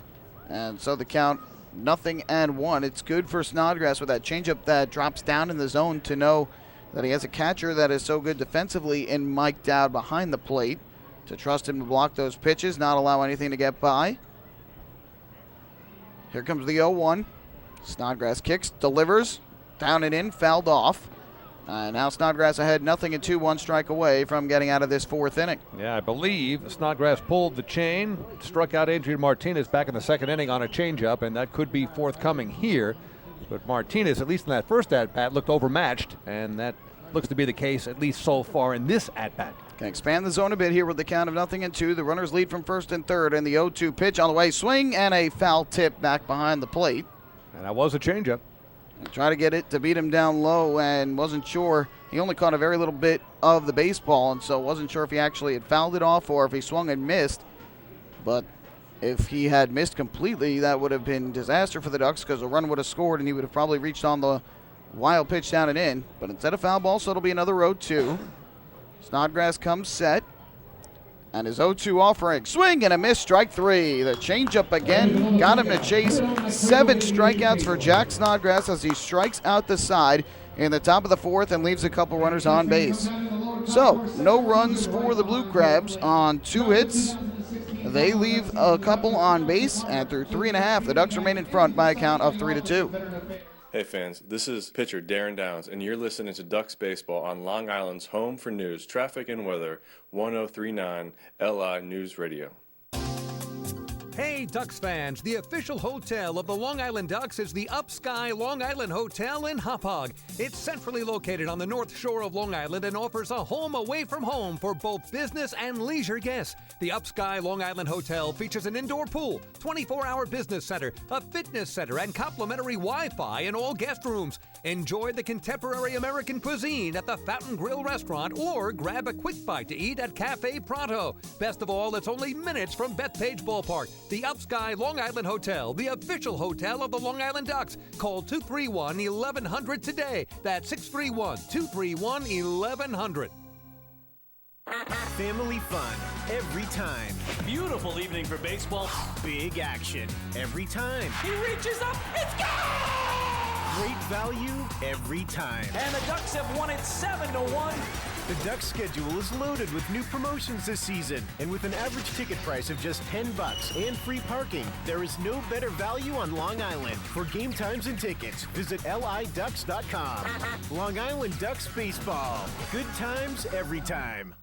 And so the count 0-1. It's good for Snodgrass with that changeup that drops down in the zone to know that he has a catcher that is so good defensively in Mike Dowd behind the plate to trust him to block those pitches, not allow anything to get by. Here comes the 0-1. Snodgrass kicks, delivers, down and in, fouled off. Now Snodgrass ahead 0-2, 1 strike away from getting out of this 4th inning. Yeah, I believe Snodgrass pulled the chain, struck out Adrian Martinez back in the 2nd inning on a changeup, and that could be forthcoming here. But Martinez, at least in that first at-bat, looked overmatched, and that looks to be the case at least so far in this at-bat. Can expand the zone a bit here with the count of 0-2. The runners lead from first and third, and the 0-2 pitch on the way. Swing and a foul tip back behind the plate. And that was a changeup. Try to get it to beat him down low, and wasn't sure. He only caught a very little bit of the baseball, and so wasn't sure if he actually had fouled it off or if he swung and missed. But if he had missed completely, that would have been disaster for the Ducks because the run would have scored, and he would have probably reached on the wild pitch down and in. But instead of foul ball, so it'll be another 0-2. Snodgrass comes set. And his 0-2 offering, swing and a miss, strike 3. The changeup again, got him to chase. 7 strikeouts for Jack Snodgrass as he strikes out the side in the top of the 4th and leaves a couple runners on base. So, no runs for the Blue Crabs on 2 hits. They leave a couple on base, and through 3.5, the Ducks remain in front by a count of 3-2. Hey fans, this is pitcher Darren Downs, and you're listening to Ducks Baseball on Long Island's home for news, traffic, and weather, 1039 LI News Radio. Hey, Hey Ducks fans, the official hotel of the Long Island Ducks is the Upsky Long Island Hotel in Hauppauge. It's centrally located on the north shore of Long Island and offers a home away from home for both business and leisure guests. The Upsky Long Island Hotel features an indoor pool, 24-hour business center, a fitness center, and complimentary Wi-Fi in all guest rooms. Enjoy the contemporary American cuisine at the Fountain Grill restaurant or grab a quick bite to eat at Cafe Pronto. Best of all, it's only minutes from Bethpage Ballpark. The Upsky Long Island Hotel, the official hotel of the Long Island Ducks. Call 231-1100 today. That's 631-231-1100. Family fun every time. Beautiful evening for baseball. Big action every time. He reaches up, it's gone! Great value every time. And the Ducks have won it 7-1. The Ducks schedule is loaded with new promotions this season. And with an average ticket price of just $10 and free parking, there is no better value on Long Island. For game times and tickets, visit liducks.com. Long Island Ducks baseball. Good times every time.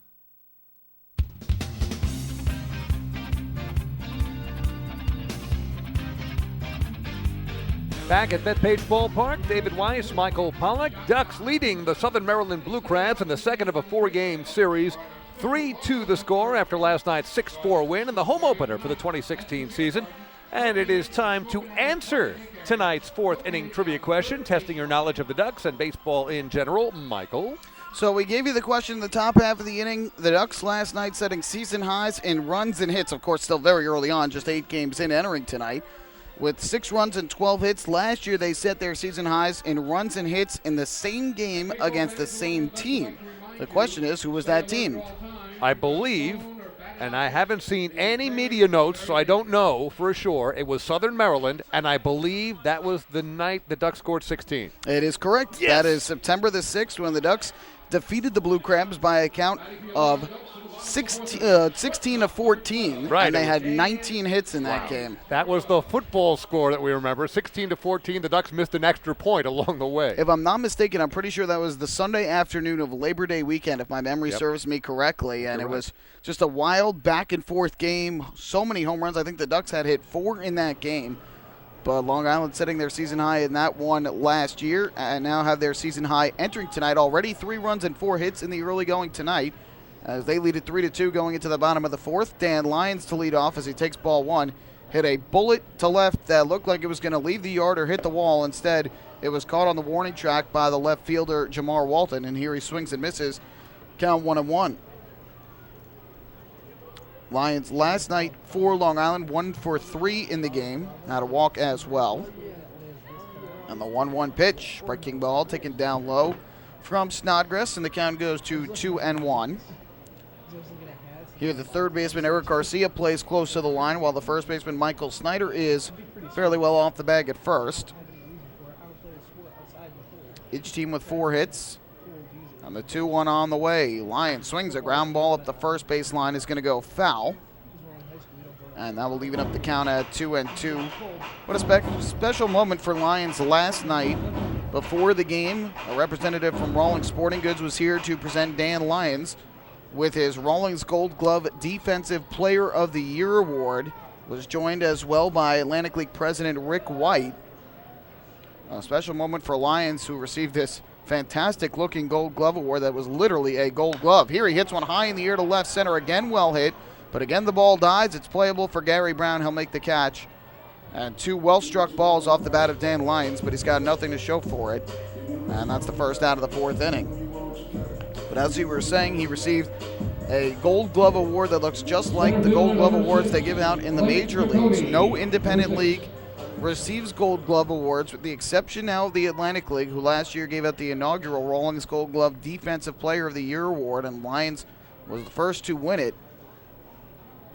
Back at Bethpage Ballpark, David Weiss, Michael Pollack. Ducks leading the Southern Maryland Blue Crabs in the second of a four-game series. 3-2 the score after last night's 6-4 win in the home opener for the 2016 season. And it is time to answer tonight's fourth inning trivia question, testing your knowledge of the Ducks and baseball in general. Michael? So we gave you the question in the top half of the inning. The Ducks last night setting season highs in runs and hits. Of course, still very early on, just 8 games in entering tonight. With 6 runs and 12 hits. Last year they set their season highs in runs and hits in the same game against the same team. The question is, who was that team? I believe, and I haven't seen any media notes, so I don't know for sure, it was Southern Maryland, and I believe that was the night the Ducks scored 16. It is correct. Yes. That is September the 6th when the Ducks defeated the Blue Crabs by a count of 16-14, right, and they had 19 hits in that game. That was the football score that we remember, 16-14. The Ducks missed an extra point along the way. If I'm not mistaken, I'm pretty sure that was the Sunday afternoon of Labor Day weekend, if my memory serves me correctly, and it was just a wild back-and-forth game, so many home runs. I think the Ducks had hit 4 in that game, but Long Island setting their season high in that one last year, and now have their season high entering tonight already. 3 runs and 4 hits in the early going tonight, as they lead it 3-2 going into the bottom of the 4th. Dan Lyons to lead off as he takes ball 1. Hit a bullet to left that looked like it was going to leave the yard or hit the wall. Instead, it was caught on the warning track by the left fielder, Jamar Walton, and here he swings and misses. Count 1-1. Lions last night for Long Island, 1 for 3 in the game. Had a walk as well. And the 1-1 pitch, breaking ball taken down low from Snodgrass, and the count goes to 2-1. Here, the third baseman, Eric Garcia, plays close to the line, while the first baseman, Michael Snyder, is fairly well off the bag at first. Each team with 4 hits. And the 2-1 on the way. Lyons swings a ground ball up the first base line, is going to go foul. And that will even up the count at 2-2. What a special moment for Lyons last night. Before the game, a representative from Rawlings Sporting Goods was here to present Dan Lyons with his Rawlings Gold Glove Defensive Player of the Year award. Was joined as well by Atlantic League President Rick White. A special moment for Lyons, who received this fantastic looking Gold Glove award that was literally a Gold Glove. Here he hits one high in the air to left center, again well hit, but again the ball dies. It's playable for Gary Brown. He'll make the catch. And 2 well-struck balls off the bat of Dan Lyons, but he's got nothing to show for it. And that's the first out of the 4th inning. But as we were saying, he received a Gold Glove award that looks just like the Gold Glove awards they give out in the major leagues. No independent league receives Gold Glove awards, with the exception now of the Atlantic League, who last year gave out the inaugural Rawlings Gold Glove Defensive Player of the Year award, and Lyons was the first to win it.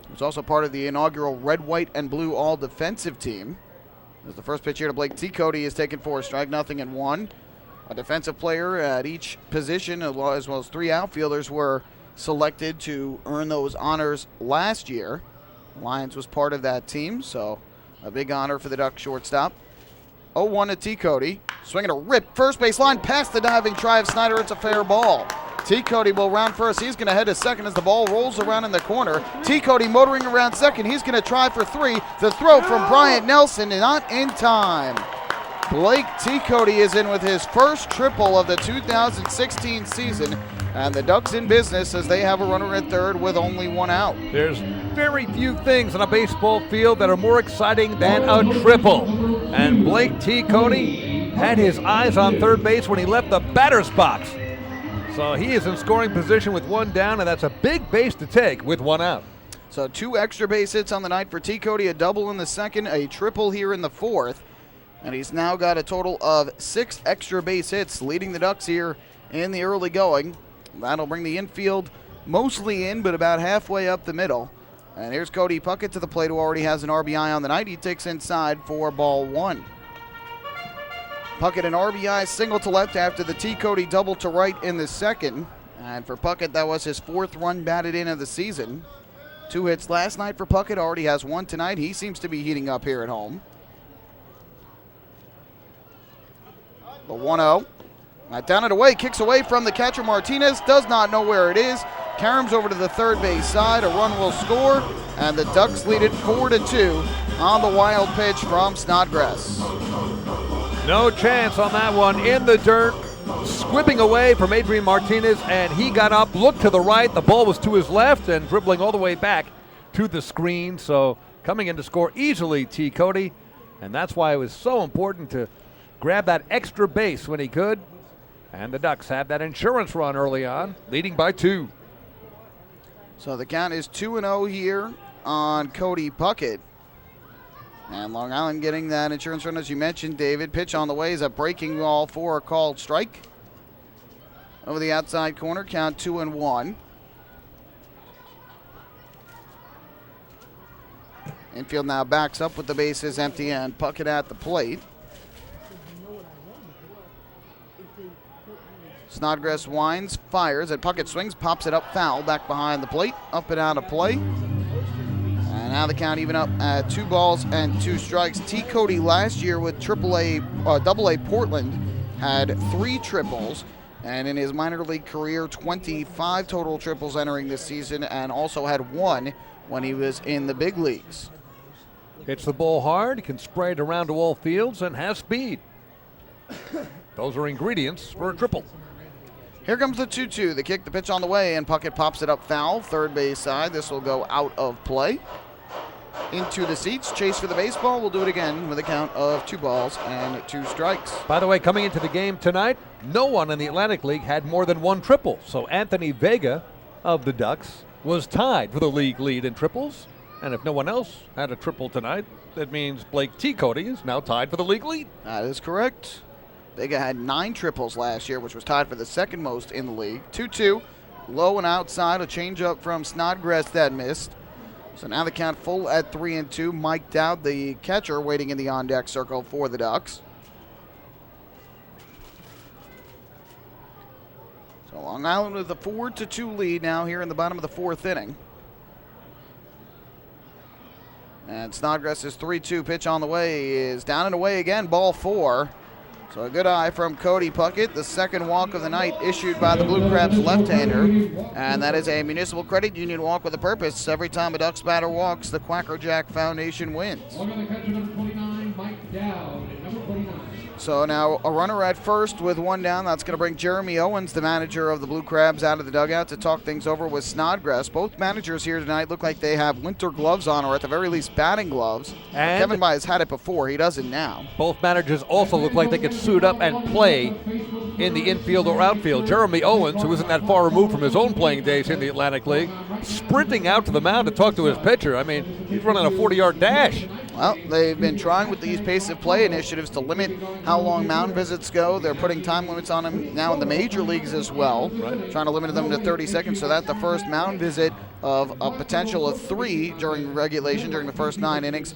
He was also part of the inaugural Red, White, and Blue all-defensive team. As the first pitch here to Blake T. Cody is taken for a strike, 0-1. A defensive player at each position, as well as 3 outfielders, were selected to earn those honors last year. Lyons was part of that team, so a big honor for the Duck shortstop. 0-1 to T. Cody. Swinging a rip, first base line, past the diving try of Snyder. It's a fair ball. T. Cody will round first. He's going to head to second as the ball rolls around in the corner. T. Cody motoring around second. He's going to try for three. The throw from Bryant Nelson, not in time. Blake T. Cody is in with his first triple of the 2016 season, and the Ducks in business as they have a runner at third with only one out. There's very few things on a baseball field that are more exciting than a triple. And Blake T. Cody had his eyes on third base when he left the batter's box. So he is in scoring position with one down, and that's a big base to take with one out. So 2 extra base hits on the night for T. Cody, a double in the second, a triple here in the fourth. And he's now got a total of 6 extra base hits, leading the Ducks here in the early going. That'll bring the infield mostly in, but about halfway up the middle. And here's Cody Puckett to the plate, who already has an RBI on the night. He takes inside for ball 1. Puckett an RBI single to left after the T. Cody double to right in the second. And for Puckett, that was his 4th run batted in of the season. 2 hits last night for Puckett, already has 1 tonight. He seems to be heating up here at home. The 1-0. Down and away, kicks away from the catcher Martinez, does not know where it is. Caroms over to the third base side, a run will score, and the Ducks lead it 4-2 on the wild pitch from Snodgrass. No chance on that one, in the dirt, squibbing away from Adrian Martinez, and he got up, looked to the right, the ball was to his left, and dribbling all the way back to the screen, so coming in to score easily, T. Cody, and that's why it was so important to grab that extra base when he could. And the Ducks have that insurance run early on, leading by 2. So the count is 2-0 here on Cody Puckett. And Long Island getting that insurance run, as you mentioned, David. Pitch on the way is a breaking ball for a called strike. Over the outside corner, count 2-1. Infield now backs up with the bases empty and Puckett at the plate. Snodgrass winds, fires, and Puckett swings, pops it up foul, back behind the plate, up and out of play. And now the count even up at 2 balls and 2 strikes. T. Cody last year with AA Portland had 3 triples, and in his minor league career, 25 total triples entering this season, and also had 1 when he was in the big leagues. Hits the ball hard, can spray it around to all fields, and has speed. Those are ingredients for a triple. Here comes the 2-2. The kick, the pitch on the way, and Puckett pops it up foul, third base side. This will go out of play. Into the seats, chase for the baseball. We'll do it again with a count of 2 balls and 2 strikes. By the way, coming into the game tonight, no one in the Atlantic League had more than 1 triple. So Anthony Vega of the Ducks was tied for the league lead in triples. And if no one else had a triple tonight, that means Blake T. Cody is now tied for the league lead. That is correct. Vega had 9 triples last year, which was tied for the second most in the league. 2-2, low and outside, a changeup from Snodgrass that missed. So now the count full at 3-2. Mike Dowd, the catcher, waiting in the on-deck circle for the Ducks. So Long Island with a 4-2 lead now here in the bottom of the 4th inning. And Snodgrass's 3-2 pitch on the way is down and away again, ball 4. So a good eye from Cody Puckett, the second walk of the night issued by the Blue Crabs left-hander. And that is a Municipal Credit Union walk with a purpose. Every time a Ducks batter walks, the Quacker Jack Foundation wins. So now a runner at first with 1 down. That's going to bring Jeremy Owens, the manager of the Blue Crabs, out of the dugout to talk things over with Snodgrass. Both managers here tonight look like they have winter gloves on, or at the very least batting gloves. And Kevin Byes had it before. He doesn't now. Both managers also look like they could suit up and play in the infield or outfield. Jeremy Owens, who isn't that far removed from his own playing days in the Atlantic League, sprinting out to the mound to talk to his pitcher. I mean, he's running a 40-yard dash. Well, they've been trying with these pace of play initiatives to limit how long mound visits go. They're putting time limits on them now in the major leagues as well, trying to limit them to 30 seconds. So that's the first mound visit of a potential of 3 during regulation, during the first 9 innings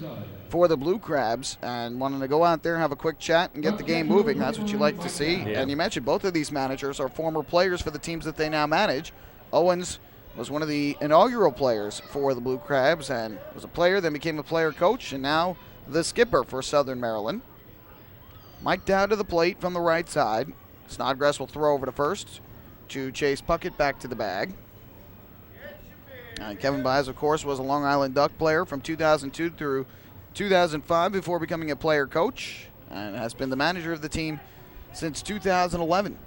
for the Blue Crabs. And wanting to go out there and have a quick chat and get the game moving. That's what you like to see. Yeah. And you mentioned both of these managers are former players for the teams that they now manage. Owens was one of the inaugural players for the Blue Crabs and was a player, then became a player coach, and now the skipper for Southern Maryland. Mike Dowd to the plate from the right side. Snodgrass will throw over to first. to Chase Puckett back to the bag. Kevin Byers, of course, was a Long Island Duck player from 2002 through 2005 before becoming a player coach, and has been the manager of the team since 2011.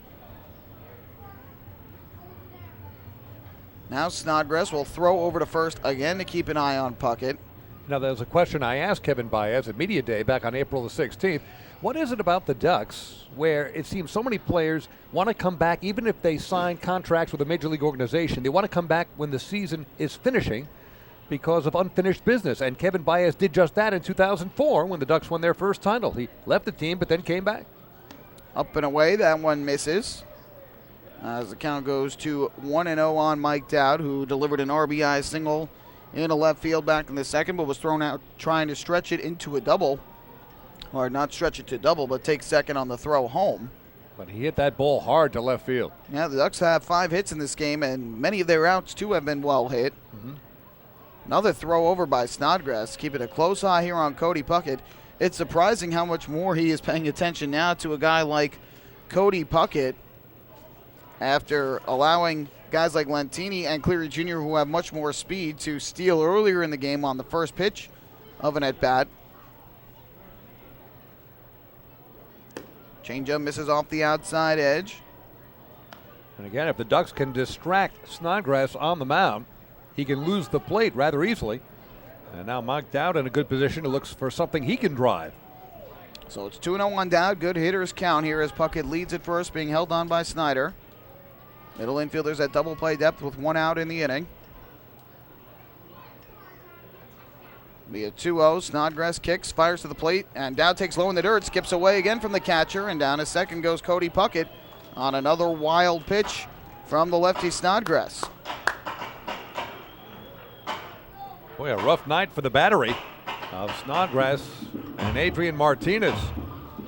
Now Snodgrass will throw over to first again to keep an eye on Puckett. Now, there's a question I asked Kevin Baez at Media Day back on April the 16th. What is it about the Ducks where it seems so many players want to come back, even if they sign contracts with a major league organization, they want to come back when the season is finishing because of unfinished business? And Kevin Baez did just that in 2004 when the Ducks won their first title. He left the team but then came back. Up and away, that one misses. As the count goes to 1-0 on Mike Dowd, who delivered an RBI single in a left field back in the second, but was thrown out trying to stretch it into a double. Or not stretch it to double, but take second on the throw home. But he hit that ball hard to left field. Yeah, the Ducks have 5 hits in this game, and many of their outs, too, have been well hit. Another throw over by Snodgrass, keeping a close eye here on Cody Puckett. It's surprising how much more he is paying attention now to a guy like Cody Puckett after allowing guys like Lentini and Cleary Jr., who have much more speed, to steal earlier in the game on the first pitch of an at-bat. Changeup misses off the outside edge. And again, if the Ducks can distract Snodgrass on the mound, he can lose the plate rather easily. And now Mike Dowd in a good position. He looks for something he can drive. So it's 2-0 on Dowd. Good hitters count here as Puckett leads at first, being held on by Snyder. Middle infielders at double play depth with 1 out in the inning. Be a 2-0. Snodgrass kicks, fires to the plate, and Dowd takes low in the dirt, skips away again from the catcher, and down to second goes Cody Puckett on another wild pitch from the lefty Snodgrass. Boy, a rough night for the battery of Snodgrass and Adrian Martinez.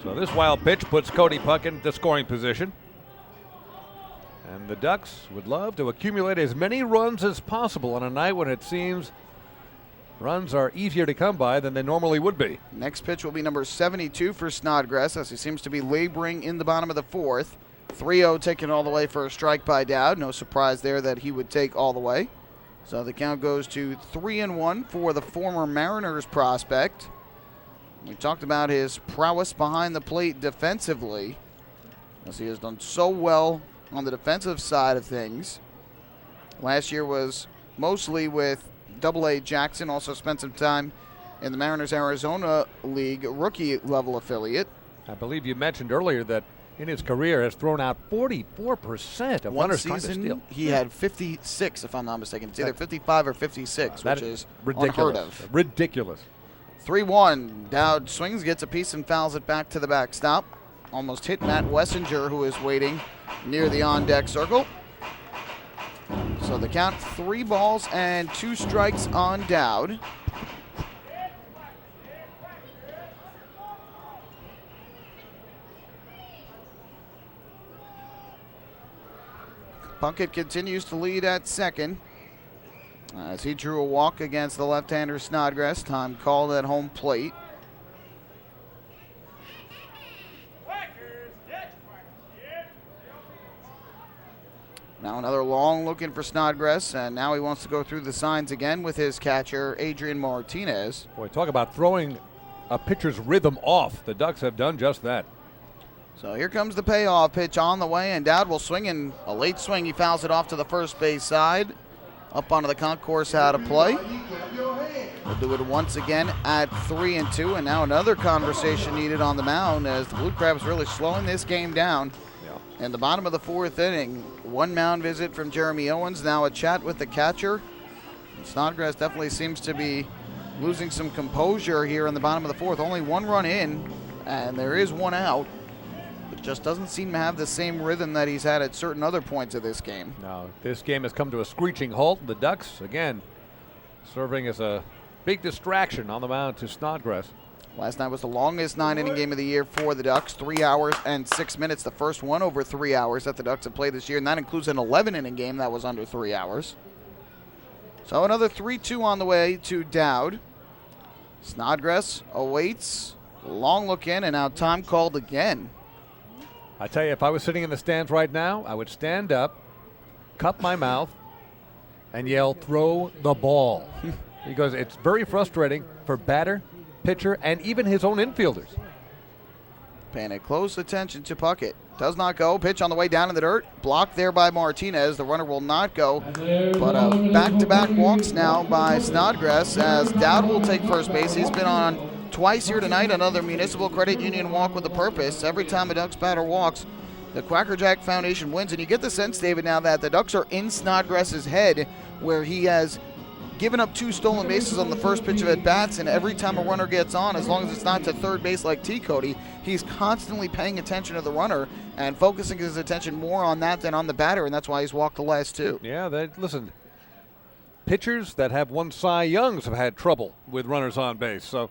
So this wild pitch puts Cody Puckett into scoring position. And the Ducks would love to accumulate as many runs as possible on a night when it seems runs are easier to come by than they normally would be. Next pitch will be number 72 for Snodgrass, as he seems to be laboring in the bottom of the fourth. 3-0 taken all the way for a strike by Dowd. No surprise there that he would take all the way. So the count goes to 3-1 for the former Mariners prospect. We talked about his prowess behind the plate defensively, as he has done so well on the defensive side of things. Last year was mostly with Double-A Jackson, also spent some time in the Mariners Arizona League rookie level affiliate. I believe you mentioned earlier that in his career has thrown out 44% of one runners trying to season. steal. He had 56, if I'm not mistaken. It's either 55 or 56, That which is ridiculous. unheard of. Ridiculous. 3-1. Dowd swings, gets a piece, and fouls it back to the backstop. Almost hit Matt Wessinger, who is waiting near the on-deck circle. So the count, 3 balls and 2 strikes on Dowd. Puckett continues to lead at second as he drew a walk against the left-hander Snodgrass. Time called at home plate. Now another long look in for Snodgrass, and now he wants to go through the signs again with his catcher, Adrian Martinez. Boy, talk about throwing a pitcher's rhythm off. The Ducks have done just that. So here comes the payoff pitch on the way, and Dowd will swing in a late swing. He fouls it off to the first base side, up onto the concourse out of play. We'll do it once again at 3-2, and now another conversation needed on the mound as the Blue Crabs really slowing this game down. In the bottom of the fourth inning, 1 mound visit from Jeremy Owens, now a chat with the catcher. Snodgrass definitely seems to be losing some composure here in the bottom of the fourth. Only 1 run in, and there is 1 out. But just doesn't seem to have the same rhythm that he's had at certain other points of this game. No, this game has come to a screeching halt. The Ducks, again, serving as a big distraction on the mound to Snodgrass. Last night was the longest 9-inning game of the year for the Ducks, 3 hours and 6 minutes. The first one over 3 hours that the Ducks have played this year, and that includes an 11-inning game that was under 3 hours. So another 3-2 on the way to Dowd. Snodgrass awaits, long look in, and now time called again. I tell you, if I was sitting in the stands right now, I would stand up, cup my mouth, and yell, "Throw the ball." Because it's very frustrating for batter, pitcher, and even his own infielders. Paying close attention to Puckett. Does not go. Pitch on the way down in the dirt. Blocked there by Martinez. The runner will not go. But back-to-back walks now by Snodgrass as Dowd will take first base. He's been on twice here tonight. Another Municipal Credit Union walk with a purpose. Every time a Ducks batter walks, the Quackerjack Foundation wins. And you get the sense, David, now that the Ducks are in Snodgrass's head, where he has given up 2 stolen bases on the first pitch of at-bats, and every time a runner gets on, as long as it's not to third base like T. Cody, he's constantly paying attention to the runner and focusing his attention more on that than on the batter, and that's why he's walked the last 2. Yeah, listen, pitchers that have won Cy Youngs have had trouble with runners on base, so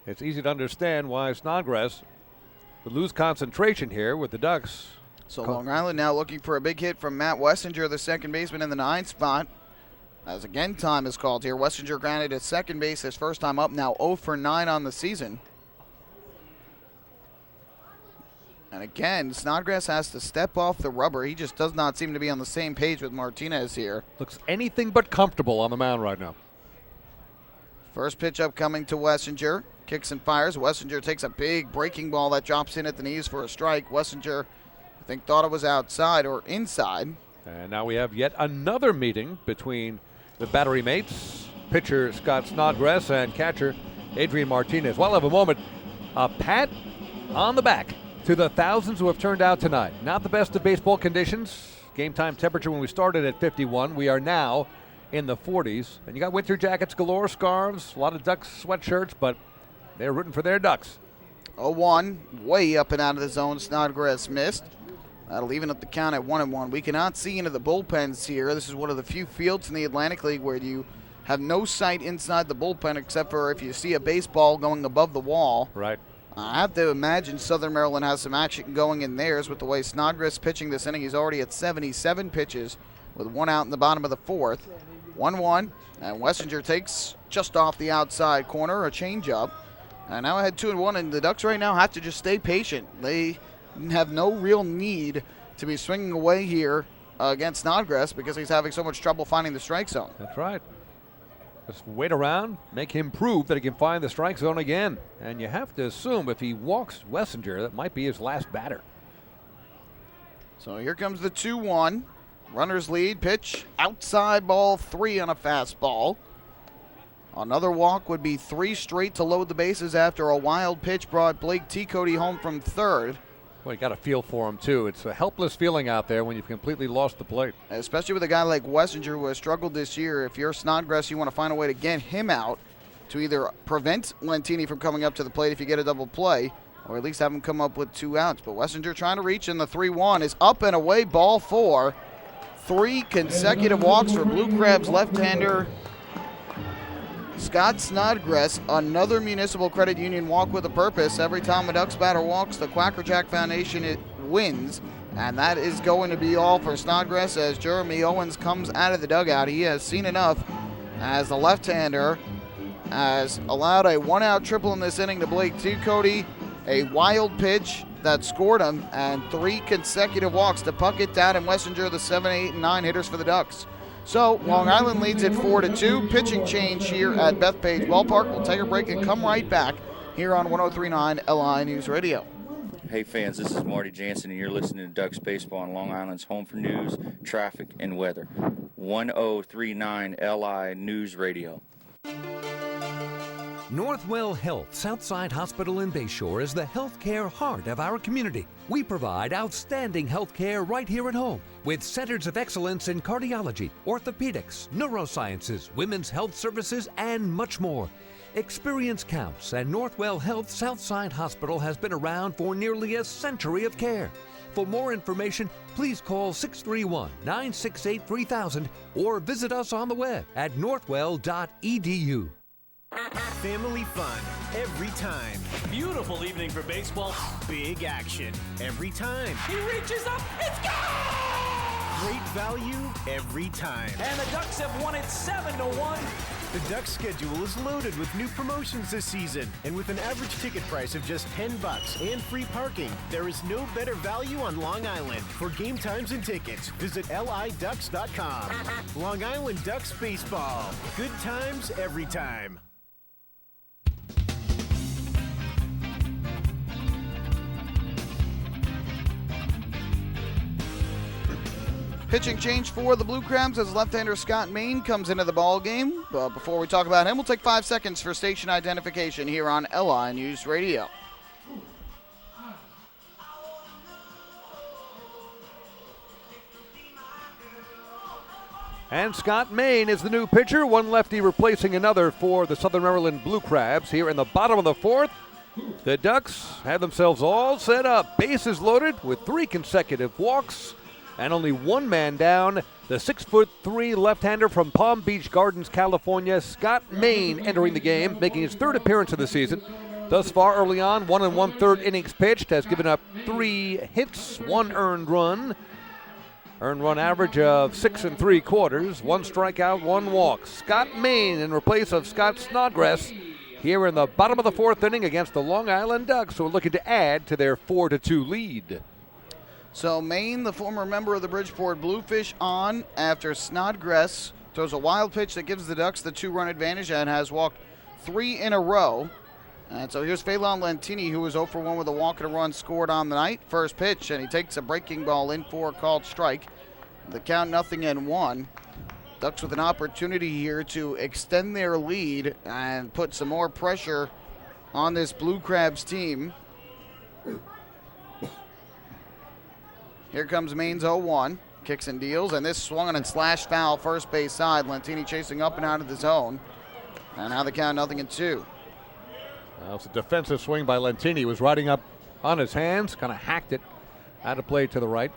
it's easy to understand why Snodgrass would lose concentration here with the Ducks. So Long Island now looking for a big hit from Matt Wessinger, the second baseman in the 9th spot. As again, time is called here. Wessinger grounded at second base his first time up, now 0 for 9 on the season. And again, Snodgrass has to step off the rubber. He just does not seem to be on the same page with Martinez here. Looks anything but comfortable on the mound right now. First pitch up coming to Wessinger. Kicks and fires. Wessinger takes a big breaking ball that drops in at the knees for a strike. Wessinger, I think, thought it was outside or inside. And now we have yet another meeting between the battery mates, pitcher Scott Snodgrass and catcher Adrian Martinez. We'll have a moment. A pat on the back to the thousands who have turned out tonight. Not the best of baseball conditions. Game time temperature when we started at 51. We are now in the 40s. And you got winter jackets galore, scarves, a lot of Ducks sweatshirts, but they're rooting for their Ducks. 0-1, way up and out of the zone. Snodgrass missed. That'll even up the count at 1-1. We cannot see into the bullpens here. This is one of the few fields in the Atlantic League where you have no sight inside the bullpen except for if you see a baseball going above the wall. Right. I have to imagine Southern Maryland has some action going in theirs with the way Snodgrass pitching this inning. He's already at 77 pitches with 1 out in the bottom of the 4th. 1-1, and Wessinger takes just off the outside corner, a changeup. And now ahead 2-1, and the Ducks right now have to just stay patient. They have no real need to be swinging away here against Snodgrass because he's having so much trouble finding the strike zone. That's right. Just wait around, make him prove that he can find the strike zone again. And you have to assume if he walks Wessinger, that might be his last batter. So here comes the 2-1. Runners lead, pitch, outside ball 3 on a fastball. Another walk would be 3 straight to load the bases after a wild pitch brought Blake T. Cody home from third. Well, you got a feel for him, too. It's a helpless feeling out there when you've completely lost the plate. Especially with a guy like Wessinger who has struggled this year. If you're Snodgrass, you want to find a way to get him out to either prevent Lentini from coming up to the plate if you get a double play, or at least have him come up with 2 outs. But Wessinger trying to reach, and the 3-1 is up and away, ball 4. 3 consecutive walks for Blue Crabs left-hander Scott Snodgrass. Another Municipal Credit Union walk with a purpose. Every time a Ducks batter walks, the Quackerjack Foundation wins. And that is going to be all for Snodgrass as Jeremy Owens comes out of the dugout. He has seen enough as the left-hander has allowed a 1-out triple in this inning to Blake T. Cody, a wild pitch that scored him, and 3 consecutive walks to Puckett, Dowd, and Wessinger, the 7, 8, and 9 hitters for the Ducks. So Long Island leads at 4-2. Pitching change here at Bethpage Ballpark. We'll take a break and come right back here on 103.9 LI News Radio. Hey fans, this is Marty Jansen, and you're listening to Ducks Baseball on Long Island's home for news, traffic, and weather. 1039 LI News Radio. Northwell Health Southside Hospital in Bayshore is the healthcare heart of our community. We provide outstanding healthcare right here at home with centers of excellence in cardiology, orthopedics, neurosciences, women's health services, and much more. Experience counts, and Northwell Health Southside Hospital has been around for nearly a century of care. For more information, please call 631-968-3000 or visit us on the web at northwell.edu. Family fun every time. Beautiful evening for baseball. Big action every time. He reaches up, it's gone! Great value every time. And the Ducks have won it 7-1. The Ducks schedule is loaded with new promotions this season, and with an average ticket price of just $10 and free parking, there is no better value on Long Island. For game times and tickets, visit liducks.com. Long Island Ducks baseball. Good times every time. Pitching change for the Blue Crabs as left-hander Scott Main comes into the ball game. But before we talk about him, we'll take 5 seconds for station identification here on LI News Radio. And Scott Main is the new pitcher, one lefty replacing another for the Southern Maryland Blue Crabs. Here in the bottom of the fourth, the Ducks have themselves all set up. Bases loaded with 3 consecutive walks. And only one man down, the 6'3" left-hander from Palm Beach Gardens, California, Scott Main, entering the game, making his 3rd appearance of the season. Thus far, early on, 1 1/3 innings pitched, has given up 3 hits, 1 earned run. Earned run average of 6 3/4, 1 strikeout, 1 walk. Scott Main in replace of Scott Snodgrass here in the bottom of the 4th inning against the Long Island Ducks, who are looking to add to their 4-2 lead. So Main, the former member of the Bridgeport Bluefish, on after Snodgrass throws a wild pitch that gives the Ducks the 2-run advantage and has walked 3 in a row. And so here's Phelan Lentini, who was 0 for 1 with a walk and a run scored on the night. First pitch, and he takes a breaking ball in for a called strike. The count 0-1. Ducks with an opportunity here to extend their lead and put some more pressure on this Blue Crabs team. Here comes Maine's 0-1. Kicks and deals, and this swung on and slashed foul first base side. Lentini chasing up and out of the zone. And now the count 0-2. Well, it's a defensive swing by Lentini. He was riding up on his hands, kind of hacked it out of play to the right.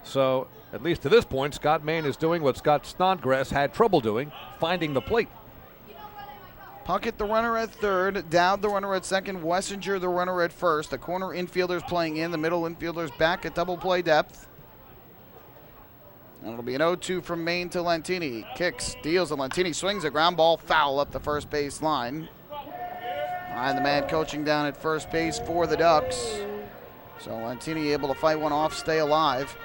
So, at least to this point, Scott Main is doing what Scott Snodgrass had trouble doing, finding the plate. Puckett, the runner at third. Dowd, the runner at second. Wessinger, the runner at first. The corner infielders playing in. The middle infielders back at double play depth. And it'll be an 0-2 from Main to Lentini. Kicks, deals, and Lentini swings a ground ball foul up the first base line. And the man coaching down at first base for the Ducks. So Lentini able to fight one off, stay alive.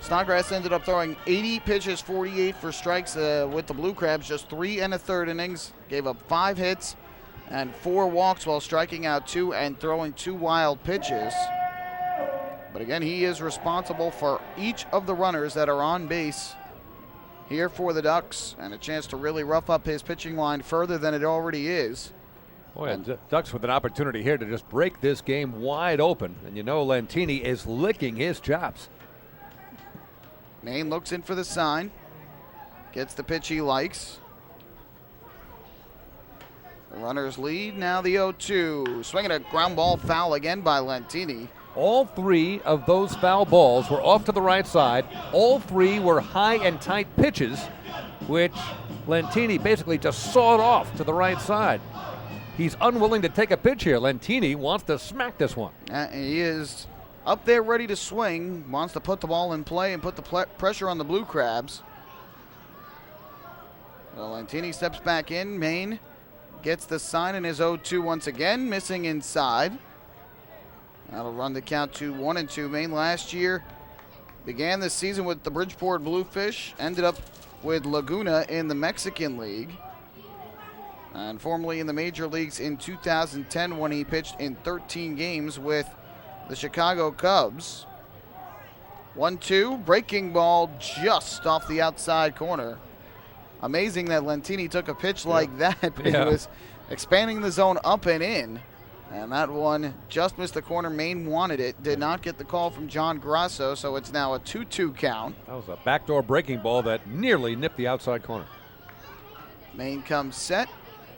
Snodgrass ended up throwing 80 pitches, 48 for strikes with the Blue Crabs, just 3 1/3 innings. Gave up 5 hits and 4 walks while striking out 2 and throwing 2 wild pitches. But again, he is responsible for each of the runners that are on base here for the Ducks, and a chance to really rough up his pitching line further than it already is. Boy, and Ducks with an opportunity here to just break this game wide open. And you know Lentini is licking his chops. Main looks in for the sign. Gets the pitch he likes. The runners lead. Now the 0-2. Swinging a ground ball foul again by Lentini. All 3 of those foul balls were off to the right side. All 3 were high and tight pitches, which Lentini basically just sawed off to the right side. He's unwilling to take a pitch here. Lentini wants to smack this one. He is up there ready to swing. Wants to put the ball in play and put the pressure on the Blue Crabs. Well, Lentini steps back in. Main gets the sign in his 0-2 once again, missing inside. That'll run the count to 1-2. Main last year began the season with the Bridgeport Bluefish, ended up with Laguna in the Mexican League, and formerly in the major leagues in 2010 when he pitched in 13 games with the Chicago Cubs. 1-2, breaking ball just off the outside corner. Amazing that Lentini took a pitch like that, but he was expanding the zone up and in. And that one just missed the corner. Main wanted it. Did not get the call from John Grasso, so it's now a 2-2 count. That was a backdoor breaking ball that nearly nipped the outside corner. Main comes set.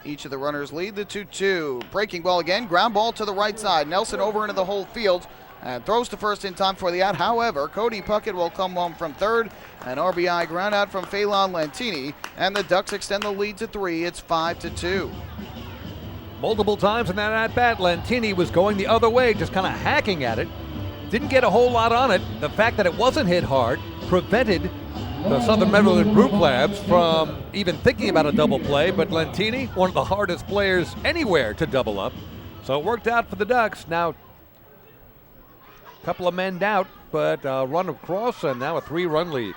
Each of the runners lead the 2-2. Breaking ball again. Ground ball to the right side. Nelson over into the whole field and throws to first in time for the out. However, Cody Puckett will come home from third. An RBI ground out from Phelan Lentini. And the Ducks extend the lead to 3. It's 5-2. Multiple times in that at-bat, Lentini was going the other way, just kind of hacking at it. Didn't get a whole lot on it. The fact that it wasn't hit hard prevented the Southern Maryland Blue Crabs from even thinking about a double play, but Lentini, one of the hardest players anywhere to double up. So it worked out for the Ducks. Now, a couple of men out, but run across, and now a 3-run lead.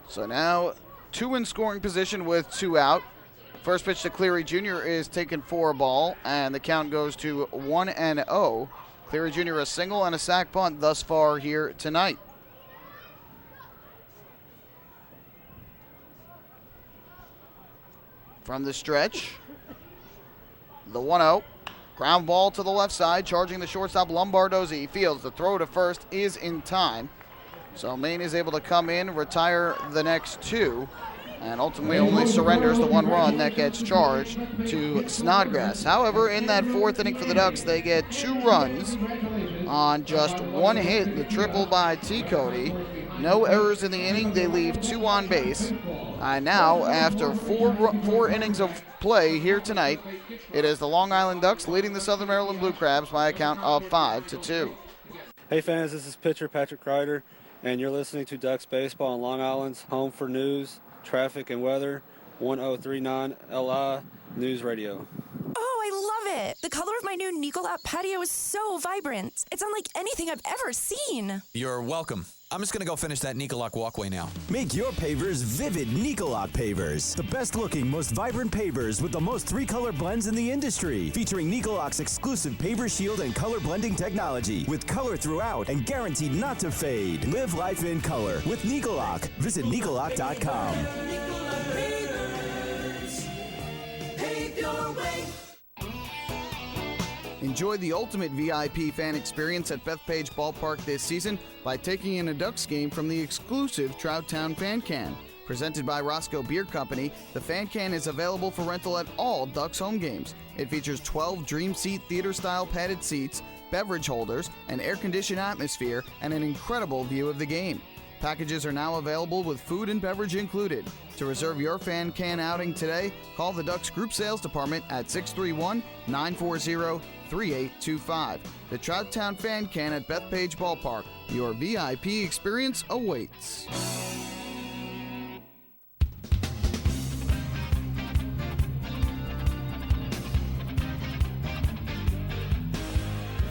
So now 2 in scoring position with 2 out. First pitch to Cleary Jr. is taken for a ball, and the count goes to 1-0. Cleary Jr. a single and a sac bunt thus far here tonight. From the stretch, the 1-0. Ground ball to the left side, charging the shortstop Lombardozzi. He fields. The throw to first is in time. So Maine is able to come in, retire the next 2, and ultimately only surrenders the 1 run that gets charged to Snodgrass. However, in that 4th inning for the Ducks, they get 2 runs on just 1 hit, the triple by T. Cody. No errors in the inning. They leave 2 on base. And now, after 4 innings of play here tonight, it is the Long Island Ducks leading the Southern Maryland Blue Crabs by a count of 5-2. Hey fans, this is pitcher Patrick Kreider, and you're listening to Ducks Baseball on Long Island's home for news, traffic, and weather, 1039 LI News Radio. Oh, I love it. The color of my new Nicolat patio is so vibrant. It's unlike anything I've ever seen. You're welcome. I'm just going to go finish that Nicolak walkway now. Make your pavers vivid Nicolak pavers. The best looking, most vibrant pavers with the most 3-color blends in the industry. Featuring Nicolak's exclusive paver shield and color blending technology. With color throughout and guaranteed not to fade. Live life in color with Nicolak. Visit Nicolak.com. Enjoy the ultimate VIP fan experience at Bethpage Ballpark this season by taking in a Ducks game from the exclusive Trouttown Fan Can. Presented by Roscoe Beer Company, the Fan Can is available for rental at all Ducks home games. It features 12 Dream Seat theater-style padded seats, beverage holders, an air-conditioned atmosphere, and an incredible view of the game. Packages are now available with food and beverage included. To reserve your Fan Can outing today, call the Ducks Group Sales Department at 631-940-3825. The Trouttown Fan Can at Bethpage Ballpark. Your VIP experience awaits.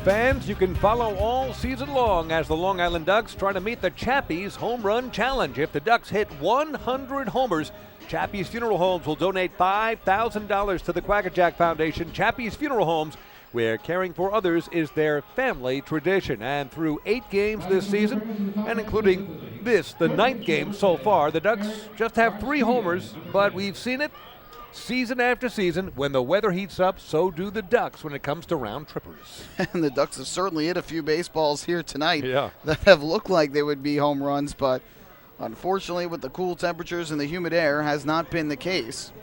Fans, you can follow all season long as the Long Island Ducks try to meet the Chappies Home Run Challenge. If the Ducks hit 100 homers, Chappies Funeral Homes will donate $5,000 to the Quackerjack Foundation. Chappies Funeral Homes, where caring for others is their family tradition. And through 8 games this season, and including this, the 9th game so far, the Ducks just have 3 homers, but we've seen it season after season. When the weather heats up, so do the Ducks when it comes to round trippers. And the Ducks have certainly hit a few baseballs here tonight that have looked like they would be home runs, but unfortunately with the cool temperatures and the humid air has not been the case.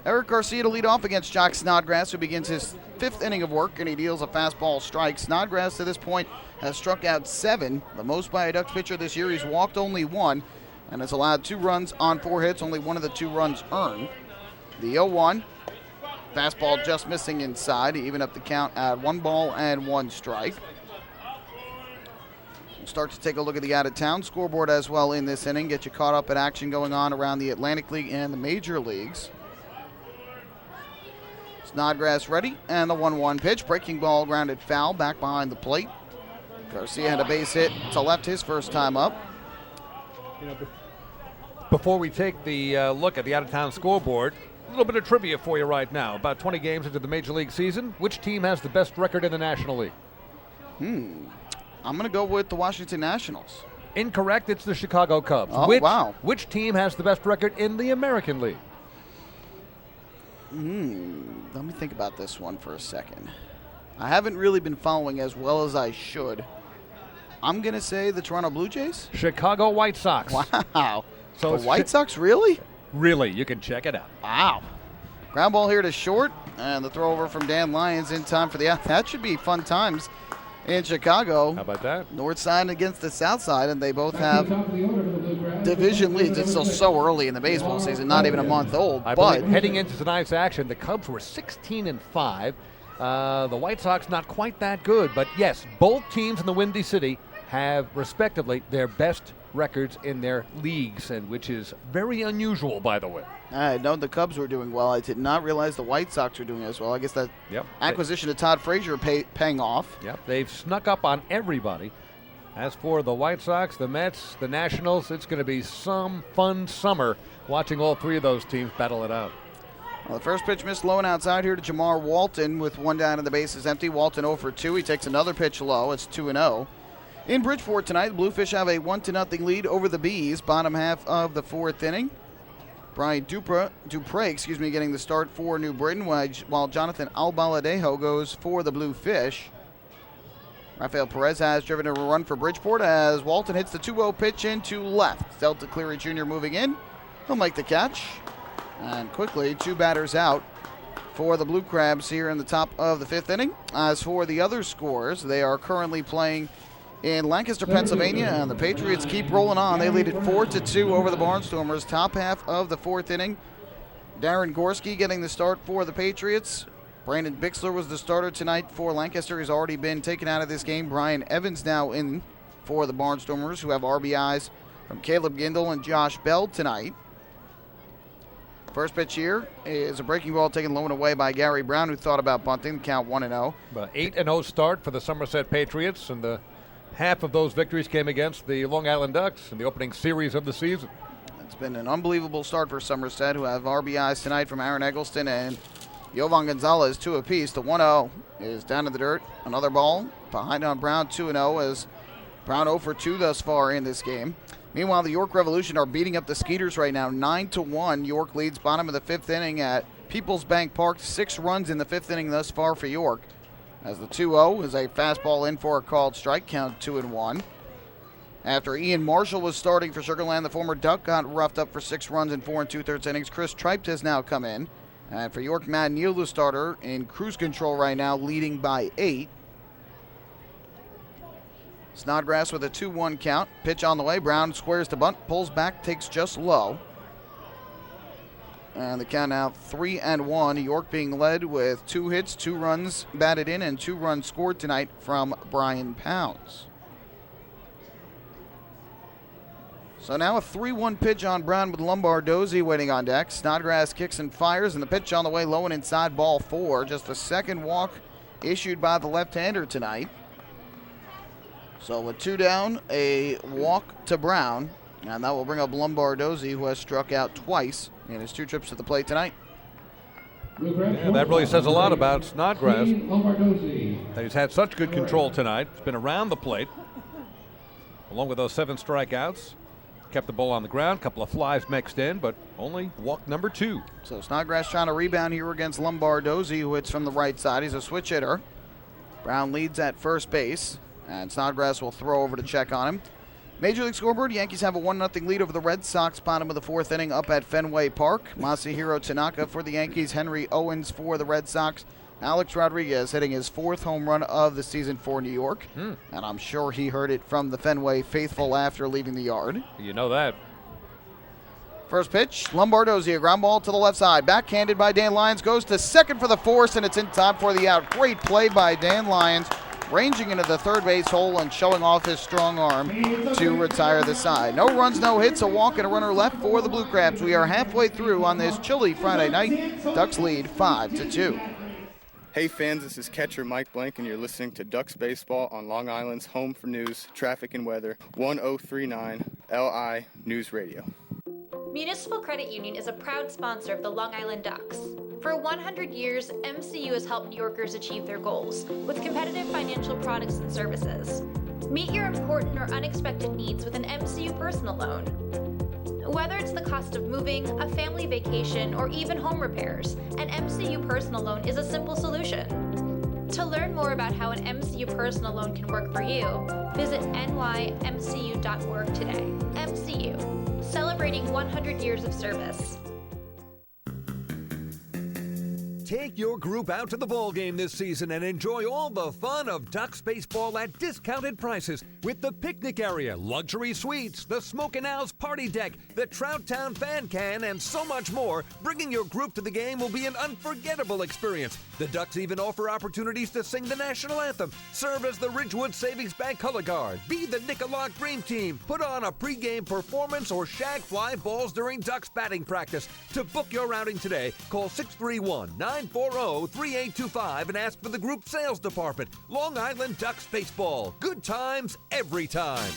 Eric Garcia to lead off against Jock Snodgrass, who begins his 5th inning of work, and he deals a fastball strike. Snodgrass to this point has struck out 7, the most by a Ducks pitcher this year. He's walked only 1 and has allowed 2 runs on 4 hits, only 1 of the 2 runs earned. The 0-1, fastball just missing inside to even up the count at 1 ball and 1 strike. We'll start to take a look at the out-of-town scoreboard as well in this inning, get you caught up at action going on around the Atlantic League and the major leagues. Snodgrass ready, and the 1-1 pitch. Breaking ball grounded foul back behind the plate. Garcia had a base hit to left his first time up. Before we take the look at the out-of-town scoreboard, a little bit of trivia for you right now. About 20 games into the Major League season, which team has the best record in the National League? I'm going to go with the Washington Nationals. Incorrect. It's the Chicago Cubs. Oh, wow. Which team has the best record in the American League? Let me think about this one for a second. I haven't really been following as well as I should. I'm going to say the Toronto Blue Jays? Chicago White Sox. Wow. So the White Sox, really? Really, you can check it out. Wow. Ground ball here to short, and the throw over from Dan Lyons in time for the out. That should be fun times in Chicago. How about that? North side against the south side, and they both have division leads. It's still so early in the baseball season, not even a month old. I but believe heading into tonight's action, the Cubs were 16-5. The White Sox not quite that good, but yes, both teams in the Windy City have, respectively, their best records in their leagues, and which is very unusual, by the way. I know the Cubs were doing well. I did not realize the White Sox were doing as well. I guess that acquisition of Todd Frazier paying off. Yep, they've snuck up on everybody. As for the White Sox, the Mets, the Nationals, it's going to be some fun summer watching all three of those teams battle it out. Well, the first pitch missed low and outside here to Jamar Walton with one down and the bases empty. Walton 0 for 2. He takes another pitch low. It's 2-0. In Bridgeport tonight, the Bluefish have a 1-0 lead over the Bees, bottom half of the fourth inning. Brian Dupre, getting the start for New Britain, while Jonathan Albaladejo goes for the Bluefish. Rafael Perez has driven a run for Bridgeport as Walton hits the 2-0 pitch into left. Delta Cleary Jr. moving in. He'll make the catch. And quickly, 2 batters out for the Blue Crabs here in the top of the fifth inning. As for the other scores, they are currently playing in Lancaster, Pennsylvania, and the Patriots keep rolling on. They lead it 4-2 over the Barnstormers. Top half of the fourth inning. Darren Gorski getting the start for the Patriots. Brandon Bixler was the starter tonight for Lancaster. He's already been taken out of this game. Brian Evans now in for the Barnstormers, who have RBIs from Caleb Gindel and Josh Bell tonight. First pitch here is a breaking ball taken low and away by Gary Brown, who thought about bunting. Count 1-0. But 8-0 start for the Somerset Patriots, and the half of those victories came against the Long Island Ducks in the opening series of the season. It's been an unbelievable start for Somerset, who have RBIs tonight from Aaron Eggleston and Jovan Gonzalez, 2 apiece. The 1-0 is down in the dirt. Another ball behind on Brown, 2-0, as Brown 0 for 2 thus far in this game. Meanwhile, the York Revolution are beating up the Skeeters right now, 9-1. York leads bottom of the fifth inning at Peoples Bank Park. 6 runs in the fifth inning thus far for York. As the 2-0 is a fastball in for a called strike, count 2-1. After Ian Marshall was starting for Sugar Land, the former Duck got roughed up for 6 runs in 4 2/3 innings. Chris Tripe has now come in. And for York, Matt Neal, the starter, in cruise control right now, leading by 8. Snodgrass with a 2-1 count. Pitch on the way. Brown squares to bunt, pulls back, takes just low. And the count now 3-1. York being led with 2 hits, 2 runs batted in, and 2 runs scored tonight from Brian Pounds. So now a 3-1 pitch on Brown with Lombardozzi waiting on deck. Snodgrass kicks and fires, and the pitch on the way low and inside, ball 4. Just the second walk issued by the left-hander tonight. So with 2 down, a walk to Brown, and that will bring up Lombardozzi, who has struck out twice in his 2 trips to the plate tonight. Yeah, that really says a lot about Snodgrass. That he's had such good control tonight. He's been around the plate, along with those 7 strikeouts. Kept the ball on the ground, couple of flies mixed in, but only walk number 2. So Snodgrass trying to rebound here against Lombardozzi, who hits from the right side. He's a switch hitter. Brown leads at first base, and Snodgrass will throw over to check on him. Major League Scoreboard, Yankees have a 1-0 lead over the Red Sox, bottom of the fourth inning up at Fenway Park. Masahiro Tanaka for the Yankees, Henry Owens for the Red Sox. Alex Rodriguez hitting his 4th home run of the season for New York. And I'm sure he heard it from the Fenway faithful after leaving the yard. You know that. First pitch, Lombardozzi, a ground ball to the left side. Backhanded by Dan Lyons, goes to second for the force, and it's in time for the out. Great play by Dan Lyons, ranging into the third base hole and showing off his strong arm to retire the side. No runs, no hits, a walk and a runner left for the Blue Crabs. We are halfway through on this chilly Friday night. Ducks lead 5-2. Hey fans, this is catcher Mike Blank, and you're listening to Ducks Baseball on Long Island's home for news, traffic, and weather, 1039 LI News Radio. Municipal Credit Union is a proud sponsor of the Long Island Ducks. For 100 years, MCU has helped New Yorkers achieve their goals with competitive financial products and services. Meet your important or unexpected needs with an MCU personal loan. Whether it's the cost of moving, a family vacation, or even home repairs, an MCU personal loan is a simple solution. To learn more about how an MCU personal loan can work for you, visit nymcu.org today. MCU, celebrating 100 years of service. Take your group out to the ball game this season and enjoy all the fun of Ducks baseball at discounted prices with the picnic area, luxury suites, the Smokin' Owls party deck, the Trout Town fan can, and so much more. Bringing your group to the game will be an unforgettable experience. The Ducks even offer opportunities to sing the national anthem, serve as the Ridgewood Savings Bank color guard, be the Nicolak Dream Team, put on a pregame performance, or shag fly balls during Ducks batting practice. To book your outing today, call 631-940-3825 and ask for the group sales department. Long Island Ducks baseball. Good times every time.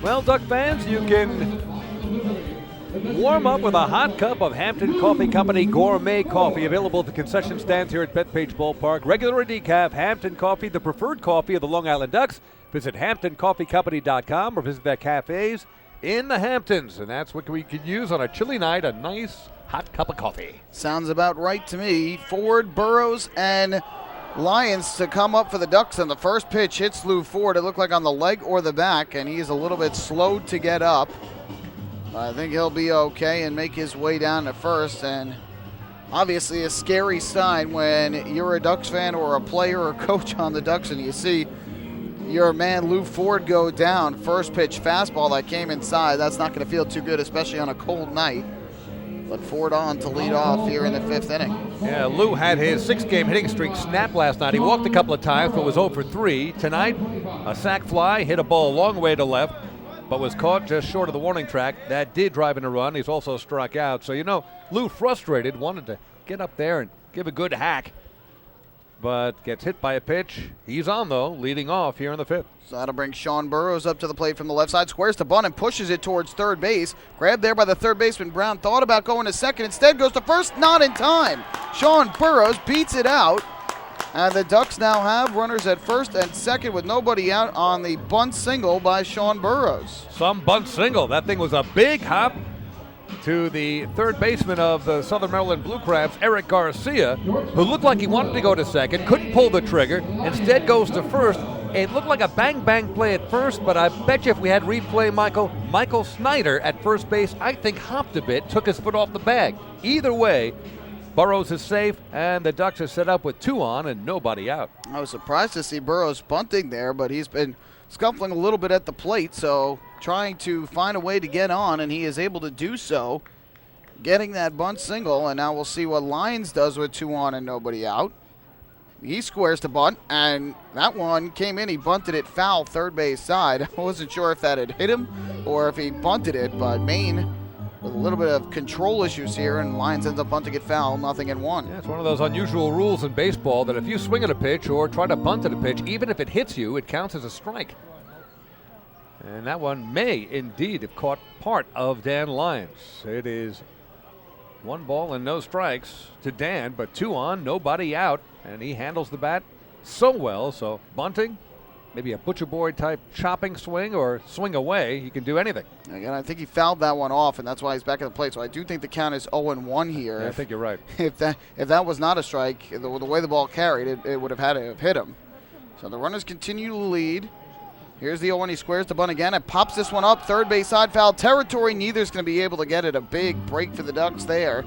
Well, Duck fans, you can warm up with a hot cup of Hampton Coffee Company gourmet coffee, available at the concession stands here at Bethpage Ballpark. Regular or decaf, Hampton Coffee, the preferred coffee of the Long Island Ducks. Visit HamptonCoffeeCompany.com or visit their cafes in the Hamptons. And that's what we could use on a chilly night, a nice hot cup of coffee. Sounds about right to me. Ford, Burrows, and Lyons to come up for the Ducks, and the first pitch hits Lou Ford. It looked like on the leg or the back, and he's a little bit slow to get up. I think he'll be okay and make his way down to first, and obviously a scary sign when you're a Ducks fan or a player or coach on the Ducks and you see your man Lou Ford go down. First pitch fastball that came inside. That's not going to feel too good, especially on a cold night. But Ford on to lead off here in the fifth inning. Yeah, Lou had his 6-game hitting streak snap last night. He walked a couple of times, but was 0 for 3. Tonight, a sac fly, hit a ball a long way to left, but was caught just short of the warning track. That did drive in a run. He's also struck out. So, Lou frustrated, wanted to get up there and give a good hack, but gets hit by a pitch. He's on, though, leading off here in the fifth. So that'll bring Sean Burrows up to the plate from the left side. Squares to bunt and pushes it towards third base. Grabbed there by the third baseman. Brown thought about going to second. Instead goes to first. Not in time. Sean Burrows beats it out. And the Ducks now have runners at first and second with nobody out on the bunt single by Sean Burrows. Some bunt single. That thing was a big hop to the third baseman of the Southern Maryland Blue Crabs, Eric Garcia, who looked like he wanted to go to second, couldn't pull the trigger, instead goes to first. It looked like a bang-bang play at first, but I bet you if we had replay, Michael Snyder at first base, I think hopped a bit, took his foot off the bag. Either way, Burrows is safe, and the Ducks are set up with 2 on and nobody out. I was surprised to see Burrows bunting there, but he's been scuffling a little bit at the plate, so trying to find a way to get on, and he is able to do so, getting that bunt single, and now we'll see what Lyons does with 2 on and nobody out. He squares to bunt, and that one came in. He bunted it foul third base side. I wasn't sure if that had hit him or if he bunted it, but Maine with a little bit of control issues here, and Lyons ends up bunting it foul, 0-1. Yeah, it's one of those unusual rules in baseball that if you swing at a pitch or try to bunt at a pitch, even if it hits you, it counts as a strike. And that one may indeed have caught part of Dan Lyons. It is 1 ball and no strikes to Dan, but 2 on, nobody out, and he handles the bat so well. So bunting, maybe a Butcher Boy type chopping swing or swing away, he can do anything. Again, I think he fouled that one off, and that's why he's back at the plate. So I do think the count is 0-1 here. Yeah, I think you're right. If that was not a strike, the way the ball carried, it would have had to have hit him. So the runners continue to lead. Here's the 0-1. He squares to bunt again and pops this one up. Third base side, foul territory. Neither's going to be able to get it. A big break for the Ducks there.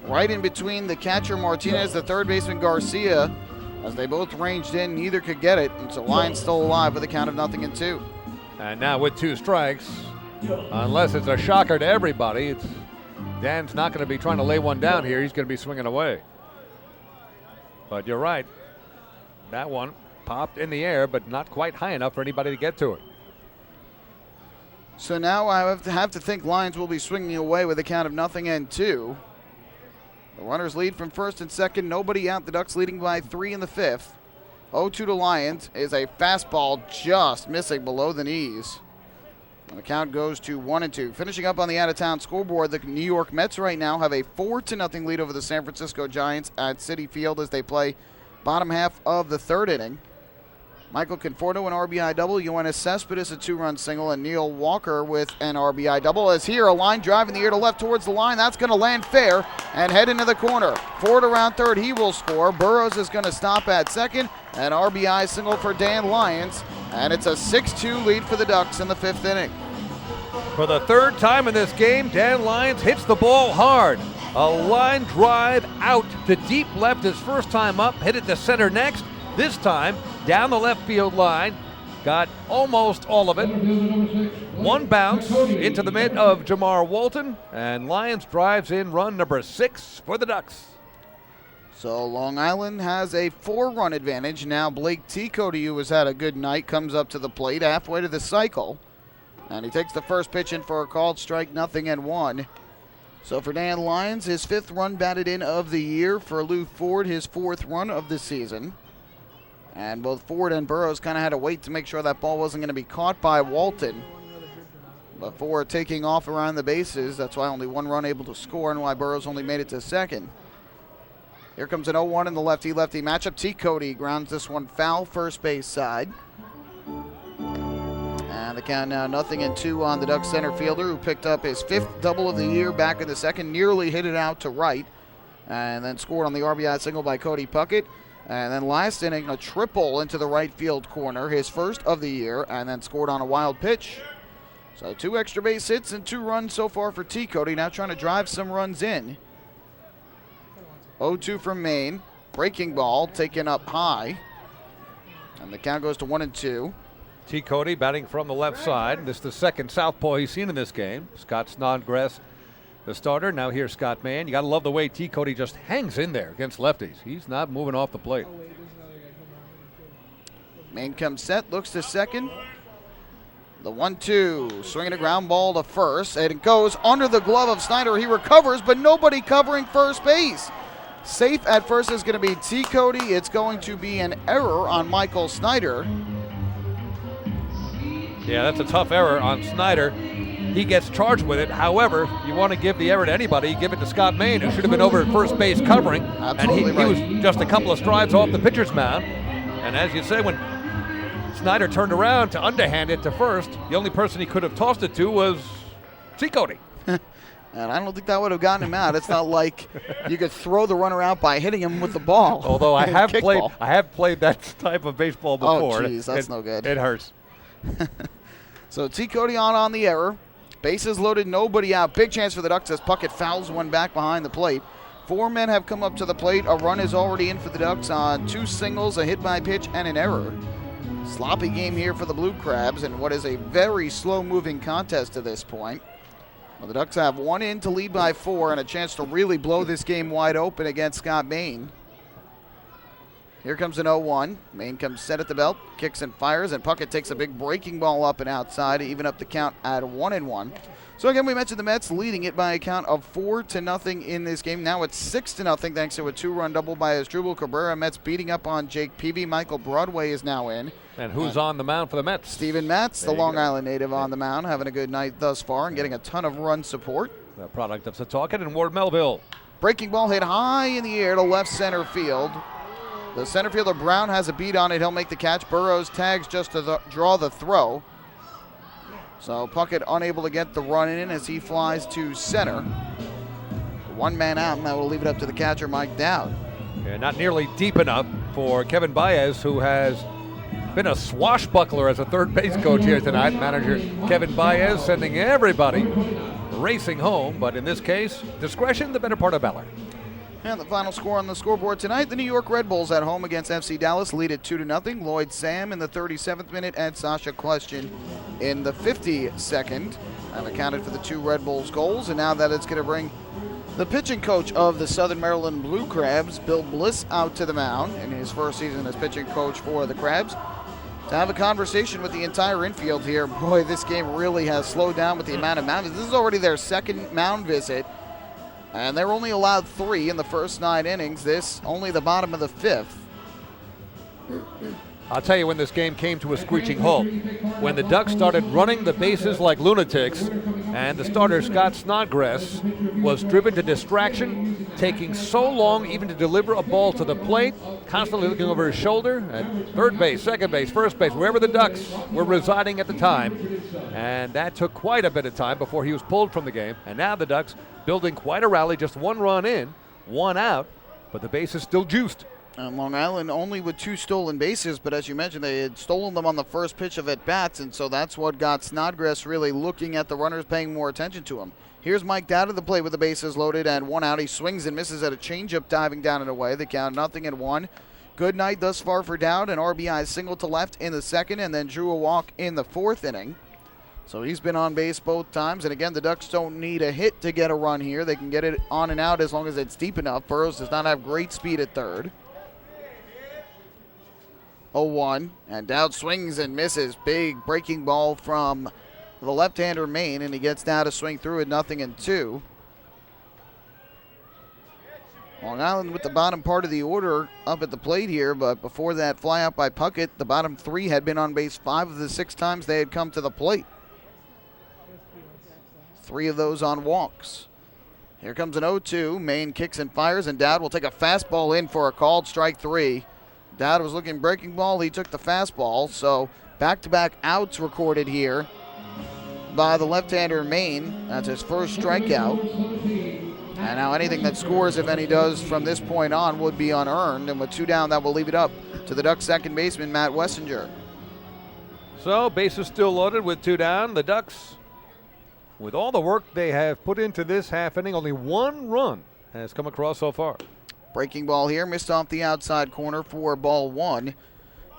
Right in between the catcher Martinez, the third baseman Garcia. As they both ranged in, neither could get it. And so Lyons still alive with a count of 0-2. And now with 2 strikes, unless it's a shocker to everybody, Dan's not going to be trying to lay one down here. He's going to be swinging away. But you're right. That one popped in the air, but not quite high enough for anybody to get to it. So now I have to think Lyons will be swinging away with a count of 0-2. The runners lead from first and second. Nobody out. The Ducks leading by 3 in the fifth. 0-2 to Lyons is a fastball just missing below the knees. And the count goes to 1-2. Finishing up on the out-of-town scoreboard, the New York Mets right now have a 4-0 lead over the San Francisco Giants at Citi Field as they play bottom half of the third inning. Michael Conforto, an RBI double. Yoenis Cespedes, a 2-run single. And Neil Walker with an RBI double. As here, a line drive in the air to left towards the line. That's going to land fair and head into the corner. Ford around third. He will score. Burrows is going to stop at second. An RBI single for Dan Lyons. And it's a 6-2 lead for the Ducks in the 5th inning. For the third time in this game, Dan Lyons hits the ball hard. A line drive out to deep left his first time up. Hit it to center next. This time, down the left field line, got almost all of it. One bounce into the mid of Jamar Walton, and Lyons drives in run number 6 for the Ducks. So Long Island has a 4-run advantage. Now Blake Ticotti, who has had a good night, comes up to the plate halfway to the cycle. And he takes the first pitch in for a called strike, 0-1. So for Dan Lyons, his 5th run batted in of the year. For Lou Ford, his 4th run of the season. And both Ford and Burrows kind of had to wait to make sure that ball wasn't going to be caught by Walton before taking off around the bases. That's why only 1 run able to score and why Burrows only made it to second. Here comes an 0-1 in the lefty-lefty matchup. Ticotti grounds this one foul first base side. And the count now 0-2 on the Ducks center fielder, who picked up his 5th double of the year back in the second, nearly hit it out to right, and then scored on the RBI single by Cody Puckett. And then last inning, a triple into the right field corner, his 1st of the year, and then scored on a wild pitch. So 2 extra base hits and 2 runs so far for Ticotti, now trying to drive some runs in. 0-2 from Maine. Breaking ball taken up high. And the count goes to 1-2. Ticotti batting from the left side. This is the second southpaw he's seen in this game. Scott Snodgrass, the starter. Now here's Scott Mann. You got to love the way Ticotti just hangs in there against lefties. He's not moving off the plate. Main comes set, looks to second. The 1-2, swinging a ground ball to first, and it goes under the glove of Snyder. He recovers, but nobody covering first base. Safe at first is going to be Ticotti. It's going to be an error on Michael Snyder. Yeah, that's a tough error on Snyder. He gets charged with it. However, you want to give the error to anybody, give it to Scott Main, who should have been over at first base covering. Absolutely and he was just a couple of strides off the pitcher's mound. And as you say, when Snyder turned around to underhand it to first, the only person he could have tossed it to was Ticotti. And I don't think that would have gotten him out. It's not like you could throw the runner out by hitting him with the ball. Although I have played that type of baseball before. Oh, jeez, that's no good. It hurts. So Ticotti on the error. Bases loaded, nobody out. Big chance for the Ducks as Puckett fouls one back behind the plate. 4 men have come up to the plate. A run is already in for the Ducks on 2 singles, a hit by pitch, and an error. Sloppy game here for the Blue Crabs in what is a very slow-moving contest to this point. Well, the Ducks have 1 in to lead by 4 and a chance to really blow this game wide open against Scott Main. Here comes an 0-1. Main comes set at the belt, kicks and fires, and Puckett takes a big breaking ball up and outside to even up the count at 1-1. So again, we mentioned the Mets leading it by a count of 4-0 in this game. Now it's 6-0 thanks to a 2-run double by Asdrubal Cabrera. Mets beating up on Jake Peavy. Michael Broadway is now in. And who's on the mound for the Mets? Steven Matz, the Long Island native, on the mound, having a good night thus far and getting a ton of run support. The product of Setauket and Ward Melville. Breaking ball hit high in the air to left center field. The center fielder Brown has a beat on it. He'll make the catch. Burrows tags just to draw the throw. So Puckett unable to get the run in as he flies to center. 1 man out, and that will leave it up to the catcher, Mike Dowd. Yeah, not nearly deep enough for Kevin Baez, who has been a swashbuckler as a third base coach here tonight. Manager Kevin Baez sending everybody racing home, but in this case, discretion, the better part of valor. And the final score on the scoreboard tonight, the New York Red Bulls at home against FC Dallas lead at 2-0. Lloyd Sam in the 37th minute and Sasha Question in the 52nd have accounted for the 2 Red Bulls goals. And now that it's going to bring the pitching coach of the Southern Maryland Blue Crabs, Bill Bliss, out to the mound in his first season as pitching coach for the Crabs to have a conversation with the entire infield here. Boy, this game really has slowed down with the amount of mound visits. This is already their 2nd mound visit. And they're only allowed 3 in the first 9 innings. This only the bottom of the 5th. I'll tell you when this game came to a screeching halt. When the Ducks started running the bases like lunatics, and the starter, Scott Snodgrass, was driven to distraction, taking so long even to deliver a ball to the plate, constantly looking over his shoulder at third base, second base, first base, wherever the Ducks were residing at the time. And that took quite a bit of time before he was pulled from the game. And now the Ducks building quite a rally, just 1 run in, 1 out, but the base is still juiced. And Long Island only with 2 stolen bases, but as you mentioned, they had stolen them on the first pitch of at-bats, and so that's what got Snodgrass really looking at the runners, paying more attention to him. Here's Mike Dowd at the plate with the bases loaded and 1 out. He swings and misses at a changeup diving down and away. The count 0-1. Good night thus far for Dowd. An RBI single to left in the second, and then drew a walk in the 4th inning. So he's been on base both times, and again, the Ducks don't need a hit to get a run here. They can get it on and out as long as it's deep enough. Burrows does not have great speed at third. 0-1, and Dowd swings and misses. Big breaking ball from the left-hander Maine, and he gets Dowd to swing through it 0-2. Long Island with the bottom part of the order up at the plate here, but before that fly out by Puckett, the bottom 3 had been on base 5 of the 6 times they had come to the plate. 3 of those on walks. Here comes an 0-2. Maine kicks and fires, and Dowd will take a fastball in for a called strike 3. Dowd was looking breaking ball. He took the fastball, so back-to-back outs recorded here by the left-hander Maine. That's his first strikeout. And now anything that scores, if any does, from this point on would be unearned. And with 2 down, that will leave it up to the Ducks' second baseman, Matt Wessinger. So bases still loaded with 2 down. The Ducks, with all the work they have put into this half inning, only 1 run has come across so far. Breaking ball here, missed off the outside corner for ball 1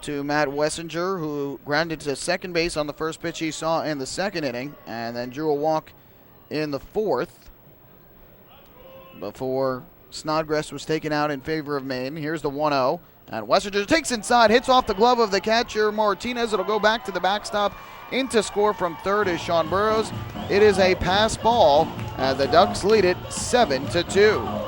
to Matt Wessinger, who grounded to second base on the first pitch he saw in the second inning, and then drew a walk in the 4th before Snodgrass was taken out in favor of Maine. Here's the 1-0, and Wessinger takes inside, hits off the glove of the catcher Martinez. It'll go back to the backstop. Into score from third is Sean Burrows. It is a pass ball, and the Ducks lead it 7-2.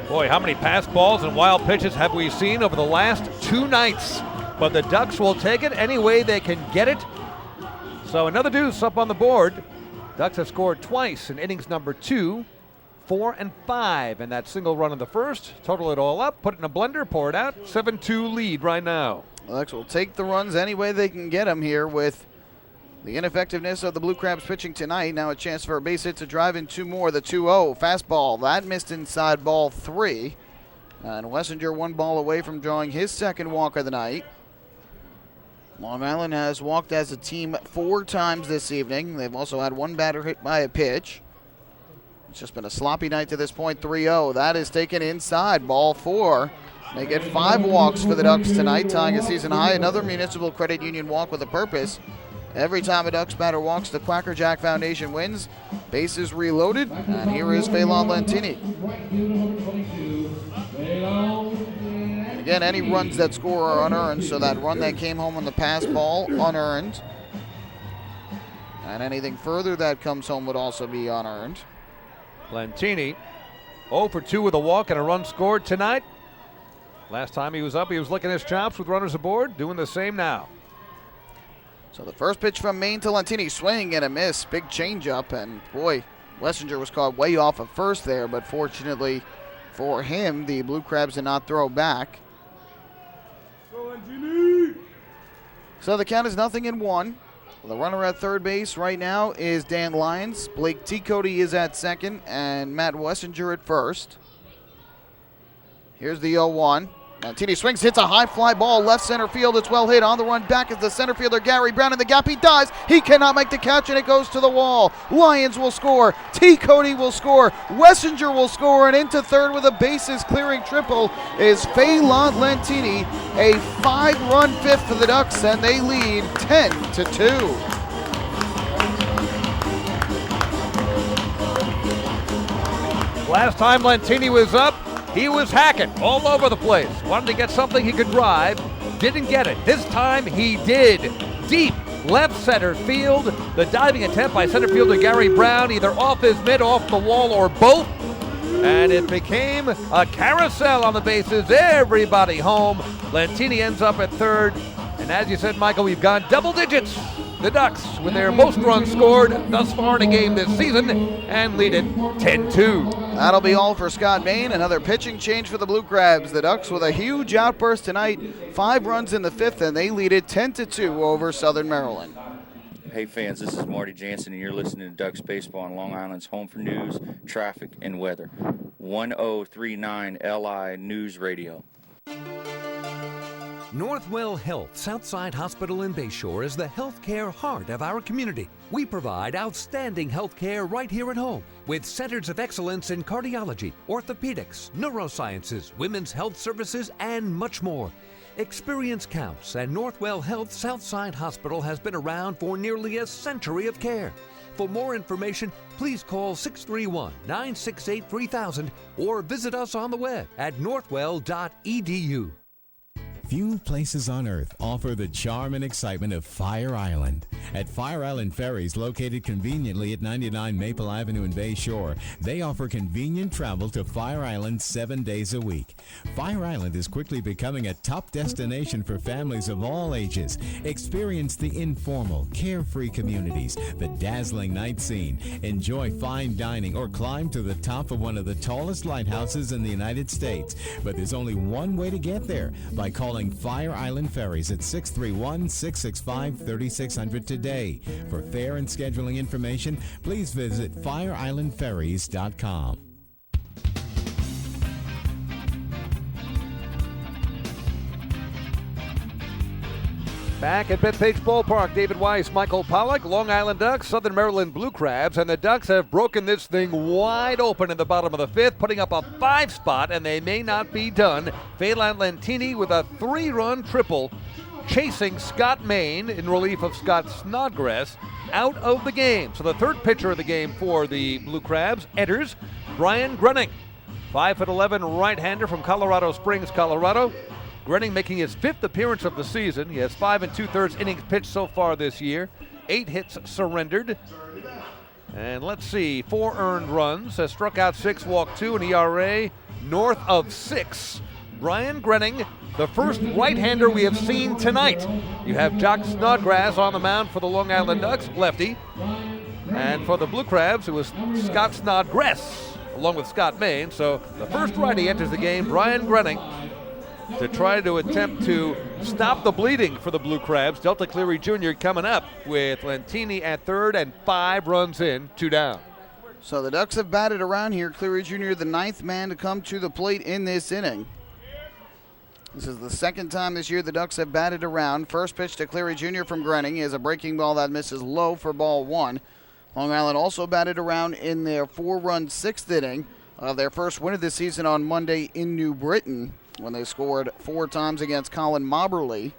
Boy, how many pass balls and wild pitches have we seen over the last 2 nights? But the Ducks will take it any way they can get it. So another deuce up on the board. Ducks have scored twice in innings number 2, 4, and 5. And that single run in the first. Total it all up, put it in a blender, pour it out. 7-2 lead right now. The Ducks will take the runs any way they can get them here with the ineffectiveness of the Blue Crabs pitching tonight. Now a chance for a base hit to drive in 2 more. The 2-0 fastball. That missed inside ball 3. And Wessinger 1 ball away from drawing his second walk of the night. Long Island has walked as a team 4 times this evening. They've also had 1 batter hit by a pitch. It's just been a sloppy night to this point. 3-0. That is taken inside ball 4. They get 5 walks for the Ducks tonight, tying a season high. Another Municipal Credit Union walk with a purpose. Every time a Ducks batter walks, the Quacker Jack Foundation wins. Bases reloaded, and here is Phelan Lentini. Again, any runs that score are unearned, so that run that came home on the pass ball, unearned. And anything further that comes home would also be unearned. Lentini 0 for 2 with a walk and a run scored tonight. Last time he was up, he was licking his chops with runners aboard, doing the same now. So the first pitch from Maine to Lentini, swing and a miss. Big changeup, and boy, Wessinger was caught way off at first there, but fortunately for him, the Blue Crabs did not throw back. So the count is 0-1. The runner at third base right now is Dan Lyons. Blake T. Cody is at second, and Matt Wessinger at first. Here's the 0-1. Lentini swings, hits a high fly ball, left center field. It's well hit. On the run back is the center fielder, Gary Brown, in the gap. He dives. He cannot make the catch, and it goes to the wall. Lyons will score. T. Cody will score. Wessinger will score, and into third with a bases-clearing triple is Phelan Lentini. A 5-run fifth for the Ducks, and they lead 10-2. Last time Lentini was up, he was hacking all over the place. Wanted to get something he could drive. Didn't get it. This time he did. Deep left center field. The diving attempt by center fielder Gary Brown, either off his mitt, off the wall, or both. And it became a carousel on the bases. Everybody home. Lentini ends up at third. And as you said, Michael, we've gone double digits. The Ducks, with their most runs scored thus far in a game this season, and lead it 10-2. That'll be all for Scott Main. Another pitching change for the Blue Crabs. The Ducks with a huge outburst tonight. 5 runs in the 5th, and they lead it 10-2 over Southern Maryland. Hey fans, this is Marty Jansen, and you're listening to Ducks Baseball on Long Island's home for news, traffic, and weather. 1039 LI News Radio. Northwell Health Southside Hospital in Bayshore is the healthcare heart of our community. We provide outstanding healthcare right here at home with centers of excellence in cardiology, orthopedics, neurosciences, women's health services, and much more. Experience counts, and Northwell Health Southside Hospital has been around for nearly a century of care. For more information, please call 631-968-3000 or visit us on the web at northwell.edu. Few places on Earth offer the charm and excitement of Fire Island. At Fire Island Ferries, located conveniently at 99 Maple Avenue in Bayshore, they offer convenient travel to Fire Island 7 days a week. Fire Island is quickly becoming a top destination for families of all ages. Experience the informal, carefree communities, the dazzling night scene, enjoy fine dining, or climb to the top of one of the tallest lighthouses in the United States. But there's only one way to get there, by calling Fire Island Ferries at 631-665-3600 today. For fare and scheduling information, please visit fireislandferries.com. Back at Bethpage Ballpark, David Weiss, Michael Pollack, Long Island Ducks, Southern Maryland Blue Crabs, and the Ducks have broken this thing wide open in the bottom of the 5th, putting up a 5 spot, and they may not be done. Phelan Lentini with a 3-run triple, chasing Scott Main in relief of Scott Snodgrass out of the game. So the third pitcher of the game for the Blue Crabs enters Brian Grunning, 5'11" right-hander from Colorado Springs, Colorado. Grunning making his 5th appearance of the season. He has 5 2/3 innings pitched so far this year. 8 hits surrendered. And let's see, 4 earned runs. Has struck out 6, walked 2, an ERA north of 6. Brian Grunning, the first right-hander we have seen tonight. You have Jock Snodgrass on the mound for the Long Island Ducks, lefty. And for the Blue Crabs, it was Scott Snodgrass, along with Scott Main. So the first righty enters the game, Brian Grunning, to try to attempt to stop the bleeding for the Blue Crabs. Delta Cleary Jr. coming up with Lentini at third and 5 runs in, 2 down. So the Ducks have batted around here. Cleary Jr., the 9th man to come to the plate in this inning. This is the 2nd time this year the Ducks have batted around. First pitch to Cleary Jr. from Grunning is a breaking ball that misses low for ball 1. Long Island also batted around in their 4-run 6th inning of their first win of the season on Monday in New Britain, when they scored 4 times against Colin Mobberly.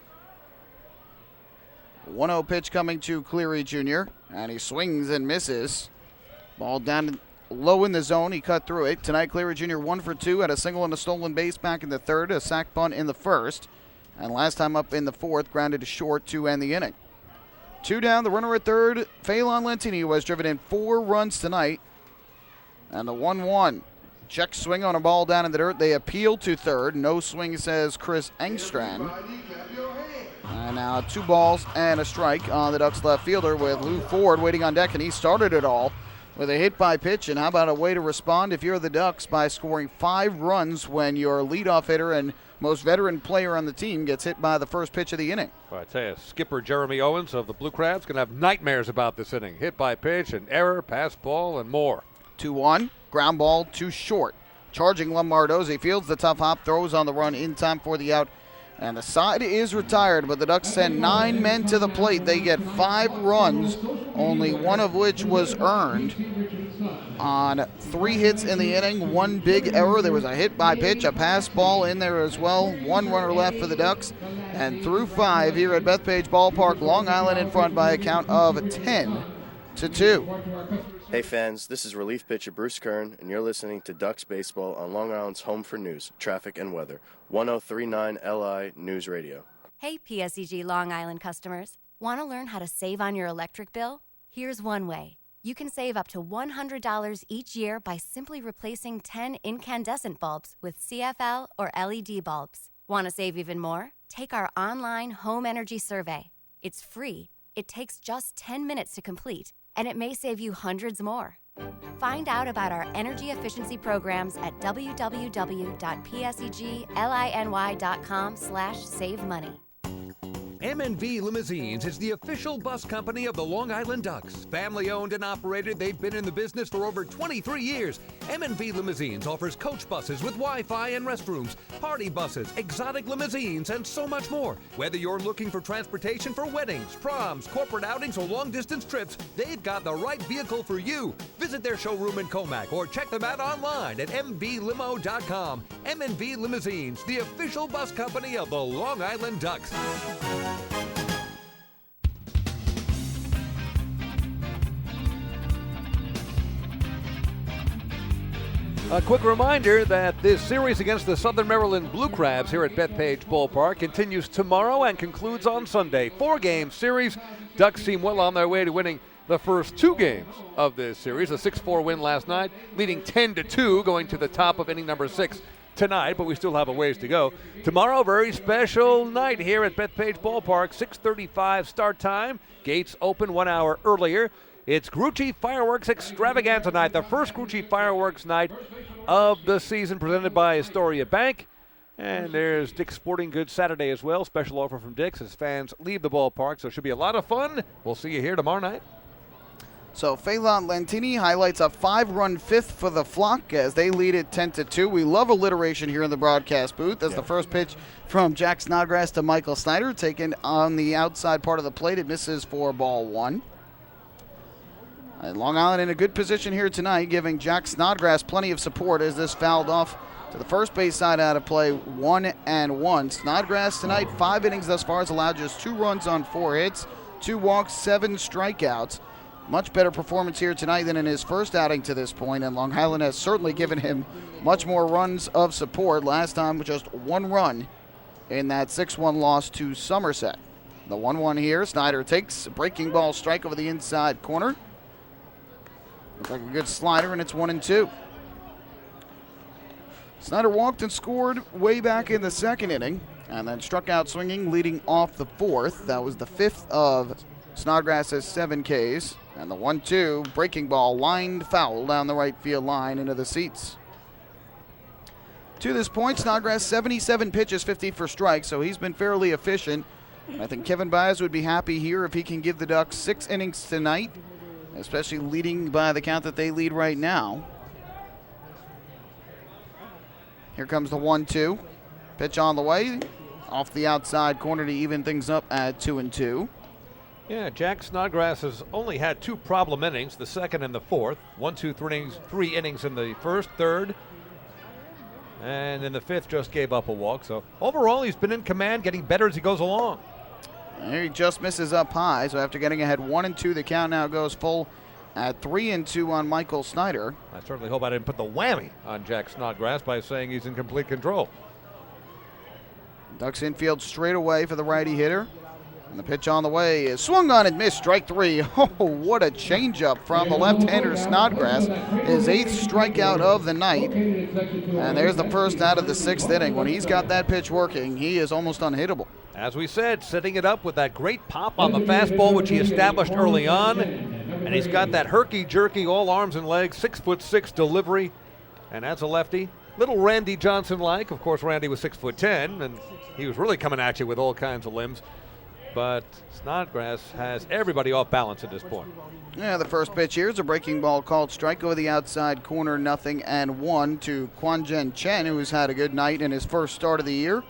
1-0 pitch coming to Cleary Jr., and he swings and misses. Ball down low in the zone. He cut through it. Tonight, Cleary Jr. 1 for 2, had a single and a stolen base back in the 3rd, a sac bunt in the 1st, and last time up in the 4th, grounded to short to end the inning. 2 down, the runner at 3rd, Phelan Lentini, who has driven in 4 runs tonight, and the 1-1. Check swing on a ball down in the dirt. They appeal to 3rd. No swing, says Chris Engstrand. And now 2 balls and a strike on the Ducks left fielder with Lou Ford waiting on deck, and he started it all with a hit by pitch. And how about a way to respond if you're the Ducks by scoring 5 runs when your leadoff hitter and most veteran player on the team gets hit by the first pitch of the inning? Well, I tell you, skipper Jeremy Owens of the Blue Crabs going to have nightmares about this inning. Hit by pitch, an error, pass ball, and more. 2-1, ground ball to short. Charging Lombardozzi fields the tough hop, throws on the run in time for the out, and the side is retired, but the Ducks send 9 men to the plate. They get 5 runs, only 1 of which was earned on 3 hits in the inning, 1 big error. There was a hit by pitch, a pass ball in there as well, 1 runner left for the Ducks, and through 5 here at Bethpage Ballpark, Long Island in front by a count of 10-2. Hey fans, this is relief pitcher Bruce Kern, and you're listening to Ducks Baseball on Long Island's home for news, traffic, and weather, 1039 LI News Radio. Hey PSEG Long Island customers, want to learn how to save on your electric bill? Here's one way. You can save up to $100 each year by simply replacing 10 incandescent bulbs with CFL or LED bulbs. Want to save even more? Take our online home energy survey. It's free, it takes just 10 minutes to complete, and it may save you hundreds more. Find out about our energy efficiency programs at www.pseglyny.com/save-money. M&V Limousines is the official bus company of the Long Island Ducks. Family owned and operated, they've been in the business for over 23 years. M&V Limousines offers coach buses with Wi-Fi and restrooms, party buses, exotic limousines, and so much more. Whether you're looking for transportation for weddings, proms, corporate outings, or long-distance trips, they've got the right vehicle for you. Visit their showroom in Comac or check them out online at mvlimo.com. M&V Limousines, the official bus company of the Long Island Ducks. A quick reminder that this series against the Southern Maryland Blue Crabs here at Bethpage Ballpark continues tomorrow and concludes on Sunday. 4-game series. Ducks seem well on their way to winning the first 2 games of this series. A 6-4 win last night, leading 10-2 going to the top of inning number 6 tonight, but we still have a ways to go. Tomorrow, very special night here at Bethpage Ballpark. 6:35 start time. Gates open 1 hour earlier. It's Grucci Fireworks Extravaganza night, the first Grucci Fireworks night of the season, presented by Astoria Bank. And there's Dick's Sporting Goods Saturday as well. Special offer from Dick's as fans leave the ballpark, so it should be a lot of fun. We'll see you here tomorrow night. So Phelan Lantini highlights a 5-run fifth for the Flock as they lead it 10-2. We love alliteration here in the broadcast booth as the first pitch from Jack Snodgrass to Michael Snyder, taken on the outside part of the plate. It misses for ball 1. And Long Island in a good position here tonight, giving Jack Snodgrass plenty of support as this fouled off to the first base side out of play, 1-1. Snodgrass tonight, 5 innings thus far, has allowed just 2 runs on 4 hits, 2 walks, 7 strikeouts. Much better performance here tonight than in his first outing to this point, and Long Island has certainly given him much more runs of support. Last time with just 1 run in that 6-1 loss to Somerset. The 1-1 here, Snyder takes a breaking ball strike over the inside corner. Looks like a good slider, and it's 1-2. Snyder walked and scored way back in the 2nd inning, and then struck out swinging, leading off the 4th. That was the 5th of Snodgrass's 7 Ks. And the 1-2 breaking ball lined foul down the right field line into the seats. To this point, Snodgrass 77 pitches, 50 for strikes, so he's been fairly efficient. I think Kevin Baez would be happy here if he can give the Ducks 6 innings tonight, especially leading by the count that they lead right now. Here comes the 1-2. Pitch on the way, off the outside corner to even things up at 2-2. Yeah, Jack Snodgrass has only had 2 problem innings, the 2nd and the 4th. 1, 2, 3 innings in the 1st, 3rd. And in the 5th just gave up a walk. So overall, he's been in command, getting better as he goes along. There he just misses up high. So after getting ahead 1-2, the count now goes full at 3-2 on Michael Snyder. I certainly hope I didn't put the whammy on Jack Snodgrass by saying he's in complete control. Ducks infield straight away for the righty hitter. And the pitch on the way is swung on and missed, strike 3. Oh, what a changeup from the left-hander Snodgrass. His 8th strikeout of the night. And there's the first out of the 6th inning. When he's got that pitch working, he is almost unhittable. As we said, setting it up with that great pop on the fastball, which he established early on. And he's got that herky-jerky, all arms and legs, 6'6" delivery. And that's a lefty. Little Randy Johnson-like. Of course, Randy was 6'10", and he was really coming at you with all kinds of limbs. But Snodgrass has everybody off balance at this point. Yeah, the first pitch here is a breaking ball called strike over the outside corner, 0-1 to Kwan-Jen Chen, who has had a good night in his first start of the year.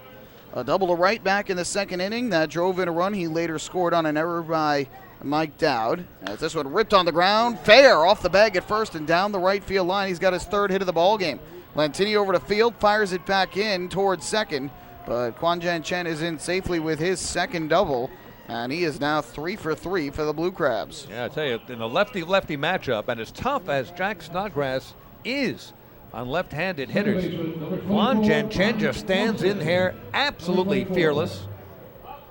A double to right back in the 2nd inning that drove in a run. He later scored on an error by Mike Dowd. As this one ripped on the ground, fair off the bag at first and down the right field line. He's got his 3rd hit of the ball game. Lantini over the field, fires it back in towards second. But Kwan-Jen Chen is in safely with his 2nd double, and he is now 3 for 3 for the Blue Crabs. Yeah, I tell you, in a lefty-lefty matchup, and as tough as Jack Snodgrass is on left-handed hitters, Kwan-Jen Chen just stands in here absolutely fearless.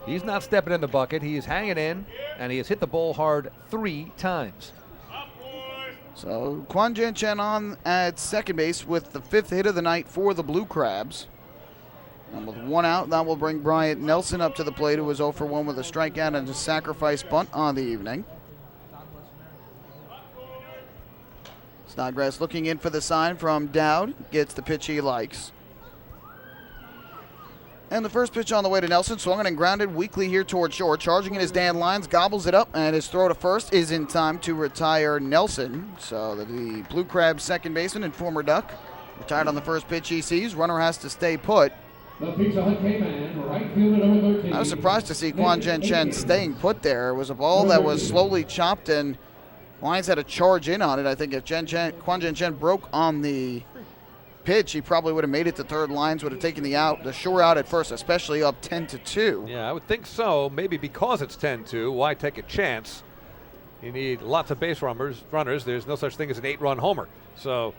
He's not stepping in the bucket. He is hanging in, and he has hit the ball hard 3 times. So Kwan-Jen Chen on at second base with the 5th hit of the night for the Blue Crabs. And with one out, that will bring Bryant Nelson up to the plate, who was 0 for 1 with a strikeout and a sacrifice bunt on the evening. Snodgrass looking in for the sign from Dowd. Gets the pitch he likes. And the first pitch on the way to Nelson, swung and grounded weakly here toward short. Charging in his Dan Lyons, gobbles it up, and his throw to first is in time to retire Nelson. So the Blue Crabs second baseman and former Duck retired on the first pitch he sees. Runner has to stay put. The Pizza Hut K-Man, right field at number 13. I was surprised to see Kwan Jen Chen staying put there. It was a ball that was slowly chopped, and Lyons had to charge in on it. I think if Kwan Jen Chen broke on the pitch, he probably would have made it to third. Lyons would have taken the shore out at first, especially up 10-2. Yeah, I would think so. Maybe because it's 10-2, why take a chance? You need lots of base runners. There's no such thing as an 8-run homer. So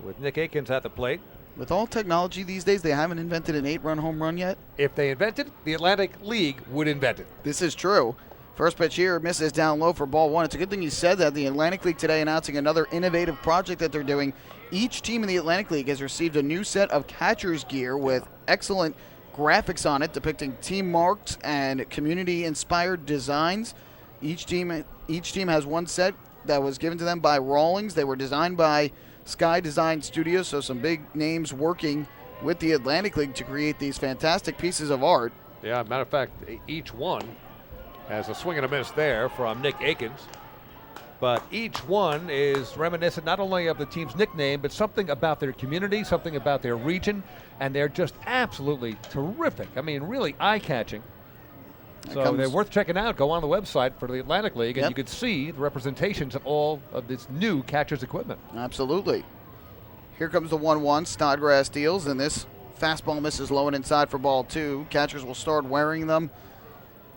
with Nick Akins at the plate. With all technology these days, they haven't invented an 8-run home run yet. If they invented, the Atlantic League would invent it. This is true. First pitch here, misses down low for ball one. It's a good thing you said that. The Atlantic League today announcing another innovative project that they're doing. Each team in the Atlantic League has received a new set of catcher's gear with excellent graphics on it depicting team marks and community-inspired designs. Each team has one set that was given to them by Rawlings. They were designed by Sky Design Studios, so some big names working with the Atlantic League to create these fantastic pieces of art. Yeah, matter of fact, each one has a swing and a miss there from Nick Akins. But each one is reminiscent not only of the team's nickname, but something about their community, something about their region, and they're just absolutely terrific. I mean, really eye-catching. So they're worth checking out. Go on the website for the Atlantic League, and you can see the representations of all of this new catcher's equipment. Absolutely. Here comes the 1-1. Snodgrass deals, and this fastball misses low and inside for ball two. Catchers will start wearing them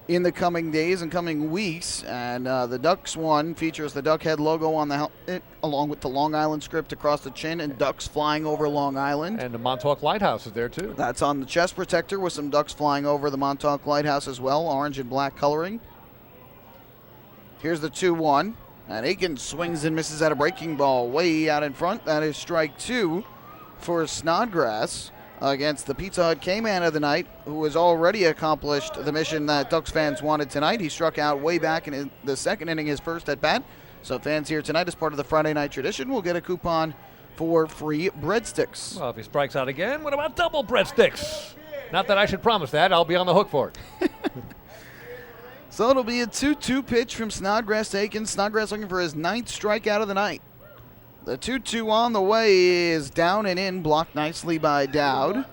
in the coming days and coming weeks. And the Ducks one features the Duck Head logo on the helmet, along with the Long Island script across the chin, and ducks flying over Long Island. And the Montauk Lighthouse is there, too. That's on the chest protector with some ducks flying over the Montauk Lighthouse as well, orange and black coloring. Here's the 2-1. And Akins swings and misses at a breaking ball way out in front. That is strike two for Snodgrass against the Pizza Hut K-Man of the night, who has already accomplished the mission that Ducks fans wanted tonight. He struck out way back in the second inning, his first at bat. So fans here tonight, as part of the Friday night tradition, will get a coupon for free breadsticks. Well, if he strikes out again, what about double breadsticks? Not that I should promise that. I'll be on the hook for it. So it'll be a 2-2 pitch from Snodgrass to Akins. Snodgrass looking for his 9th strikeout of the night. The 2-2 on the way is down and in, blocked nicely by Dowd.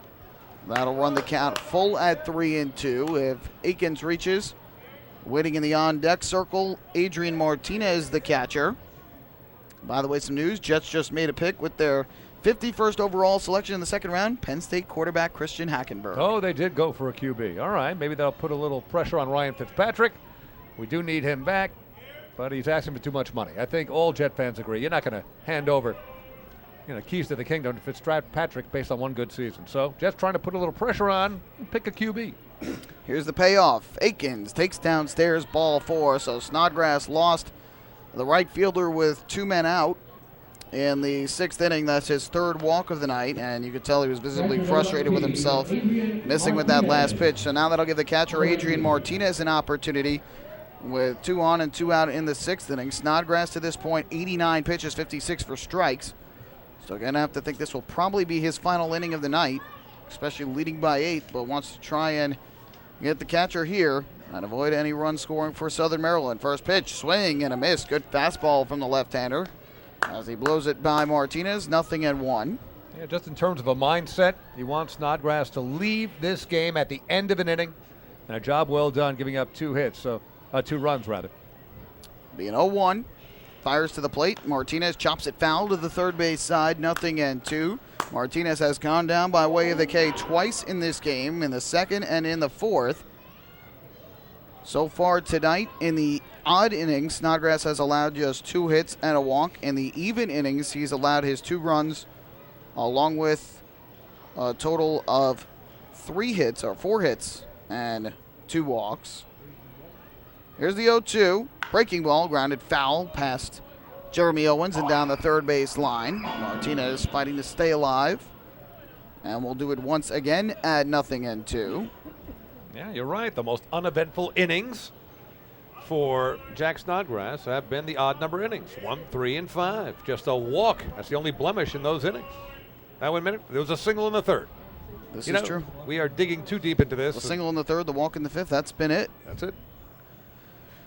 That'll run the count full at 3-2. If Akins reaches, waiting in the on-deck circle, Adrian Martinez, the catcher. By the way, some news. Jets just made a pick with their 51st overall selection in the second round, Penn State quarterback Christian Hackenberg. Oh, they did go for a QB. All right, maybe that'll put a little pressure on Ryan Fitzpatrick. We do need him back, but he's asking for too much money. I think all Jet fans agree. You're not going to hand over keys to the kingdom to Fitzpatrick based on one good season. So Jets trying to put a little pressure on and pick a QB. Here's the payoff. Akins takes downstairs, ball four. So Snodgrass lost the right fielder with two men out in the sixth inning. That's his third walk of the night, and you could tell he was visibly frustrated with himself, missing with that last pitch. So now that'll give the catcher Adrian Martinez an opportunity with 2 on and 2 out in the sixth inning. Snodgrass to this point, 89 pitches, 56 for strikes. So going to have to think this will probably be his final inning of the night, especially leading by 8, but wants to try and get the catcher here and avoid any run scoring for Southern Maryland. First pitch, swing and a miss. Good fastball from the left-hander as he blows it by Martinez, 0-1. Yeah, just in terms of a mindset, he wants Snodgrass to leave this game at the end of an inning, and a job well done giving up 2 runs rather. Being 0-1, fires to the plate. Martinez chops it foul to the third base side, 0-2. Martinez has gone down by way of the K twice in this game, in the second and in the fourth. So far tonight, in the odd innings, Snodgrass has allowed just 2 hits and a walk. In the even innings, he's allowed his 2 runs, along with a total of 4 hits and 2 walks. Here's the 0-2. Breaking ball, grounded foul past Jeremy Owens and down the third base line. Martinez fighting to stay alive. And we'll do it once again at 0-2. Yeah, you're right. The most uneventful innings for Jack Snodgrass have been the odd number innings, 1, 3, and 5. Just a walk. That's the only blemish in those innings. Now, wait a minute. There was a single in the third. This is true. We are digging too deep into this. The single in the third, the walk in the fifth. That's been it. That's it.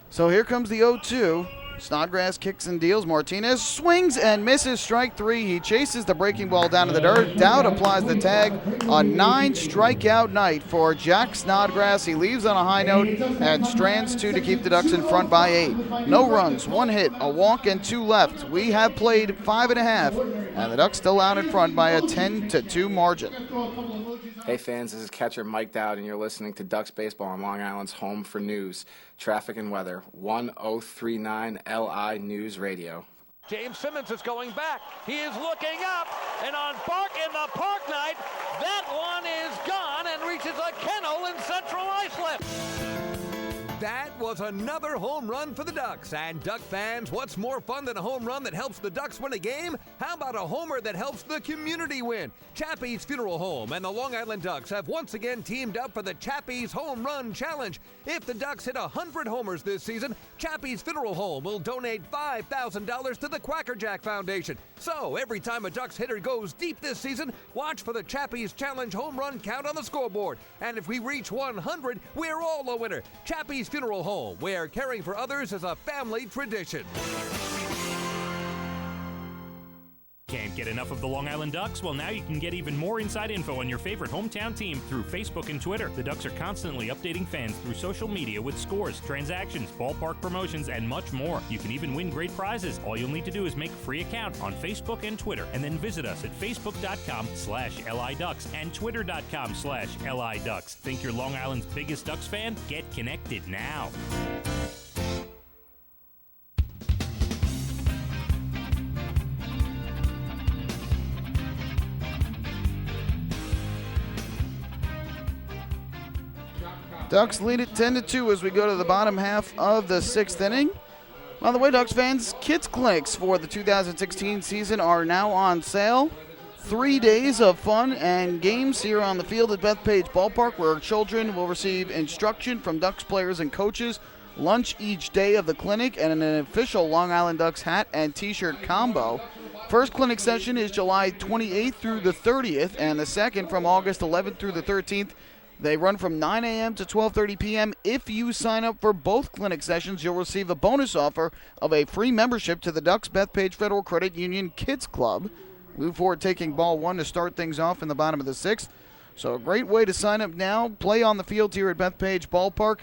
So here comes the 0-2. Snodgrass kicks and deals. Martinez swings and misses strike 3. He chases the breaking ball down to the dirt. Dowd applies the tag. A 9-strikeout night for Jack Snodgrass. He leaves on a high note and strands 2 to keep the Ducks in front by 8. No runs, 1 hit, a walk, and 2 left. We have played 5.5, and the Ducks still out in front by a 10-2 margin. Hey fans, this is catcher Mike Dowd, and you're listening to Ducks Baseball on Long Island's home for news, traffic, and weather, 1039 LI News Radio. James Simmons is going back. He is looking up, and on Bark in the Park Night, that one is gone and reaches a kennel in Central Islip. That was another home run for the Ducks. And Duck fans, what's more fun than a home run that helps the Ducks win a game? How about a homer that helps the community win? Chappie's Funeral Home and the Long Island Ducks have once again teamed up for the Chappie's Home Run Challenge. If the Ducks hit 100 homers this season, Chappie's Funeral Home will donate $5,000 to the Quacker Jack Foundation. So every time a Ducks hitter goes deep this season, watch for the Chappie's Challenge home run count on the scoreboard. And if we reach 100, we're all a winner. Chappie's Funeral Home, where caring for others is a family tradition. Can't get enough of the Long Island Ducks? Well, now you can get even more inside info on your favorite hometown team through Facebook and Twitter. The Ducks are constantly updating fans through social media with scores, transactions, ballpark promotions, and much more. You can even win great prizes. All you'll need to do is make a free account on Facebook and Twitter, and then visit us at facebook.com/LIDucks and twitter.com/LIDucks. Think you're Long Island's biggest Ducks fan? Get connected now. Ducks lead it 10-2 as we go to the bottom half of the 6th inning. By the way, Ducks fans, kids clinics for the 2016 season are now on sale. 3 days of fun and games here on the field at Bethpage Ballpark, where children will receive instruction from Ducks players and coaches, lunch each day of the clinic, and an official Long Island Ducks hat and t-shirt combo. First clinic session is July 28th through the 30th, and the second from August 11th through the 13th. They run from 9 a.m. to 12:30 p.m. If you sign up for both clinic sessions, you'll receive a bonus offer of a free membership to the Ducks Bethpage Federal Credit Union Kids Club. Move forward taking ball 1 to start things off in the bottom of the 6th. So a great way to sign up now, play on the field here at Bethpage Ballpark,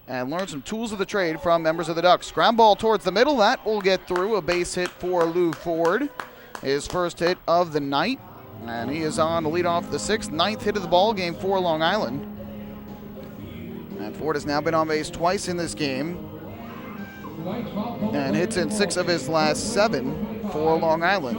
and learn some tools of the trade from members of the Ducks. Ground ball towards the middle. That will get through. A base hit for Lou Ford. His first hit of the night. And he is on to lead off the 6th, 9th hit of the ball game for Long Island. And Ford has now been on base twice in this game and hits in 6 of his last 7 for Long Island.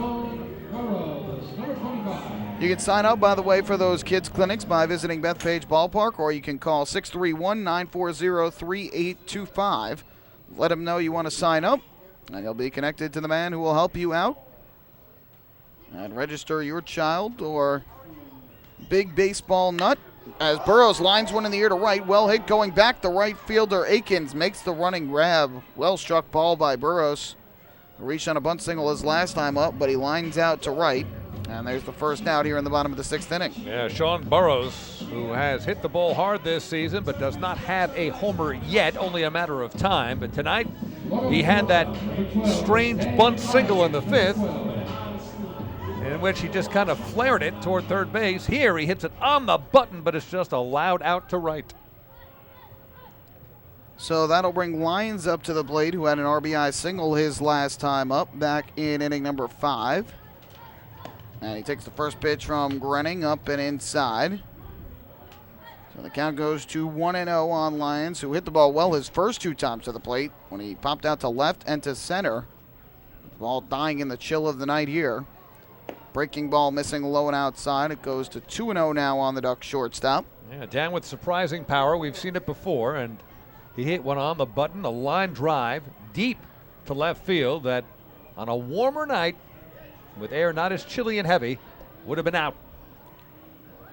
You can sign up, by the way, for those kids clinics by visiting Bethpage Ballpark, or you can call 631-940-3825. Let them know you want to sign up, and you'll be connected to the man who will help you out and register your child or big baseball nut. As Burrows lines one in the air to right, well hit going back. The right fielder Akins makes the running grab. Well struck ball by Burrows. Reached on a bunt single his last time up, but he lines out to right. And there's the first out here in the bottom of the 6th inning. Yeah, Sean Burrows, who has hit the ball hard this season, but does not have a homer yet, only a matter of time. But tonight, he had that strange bunt single in the 5th, in which he just kind of flared it toward third base. Here he hits it on the button, but it's just allowed out to right. So that'll bring Lyons up to the plate, who had an RBI single his last time up, back in inning number 5. And he takes the first pitch from Grenning up and inside. So the count goes to 1-0 on Lyons, who hit the ball well his first 2 times to the plate when he popped out to left and to center. The ball dying in the chill of the night here. Breaking ball missing low and outside. It goes to 2-0 now on the Ducks shortstop. Yeah, down with surprising power. We've seen it before, and he hit one on the button, a line drive deep to left field that on a warmer night with air not as chilly and heavy would have been out.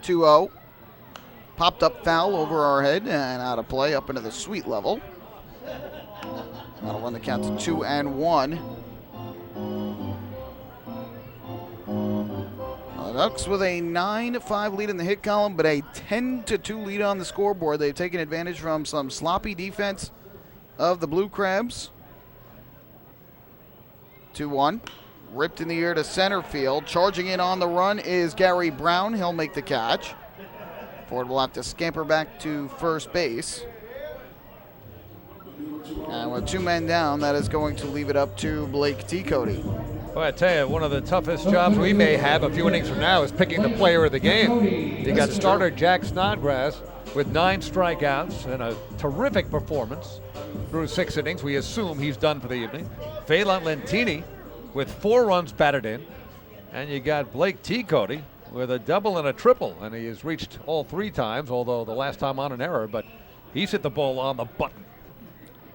2-0. Popped up foul over our head and out of play up into the sweet level. That'll run the count to 2-1. The Ducks with a 9-5 lead in the hit column, but a 10-2 lead on the scoreboard. They've taken advantage from some sloppy defense of the Blue Crabs. 2-1. Ripped in the air to center field. Charging in on the run is Gary Brown. He'll make the catch. Ford will have to scamper back to first base. And with 2 men down, that is going to leave it up to Blake T-Cody. Well, I tell you, one of the toughest jobs we may have a few innings from now is picking the player of the game. You got starter Jack Snodgrass with 9 strikeouts and a terrific performance through 6 innings. We assume he's done for the evening. Phelan Lentini with 4 runs batted in. And you got Blake T-Cody with a double and a triple. And he has reached all 3 times, although the last time on an error, but he's hit the ball on the button.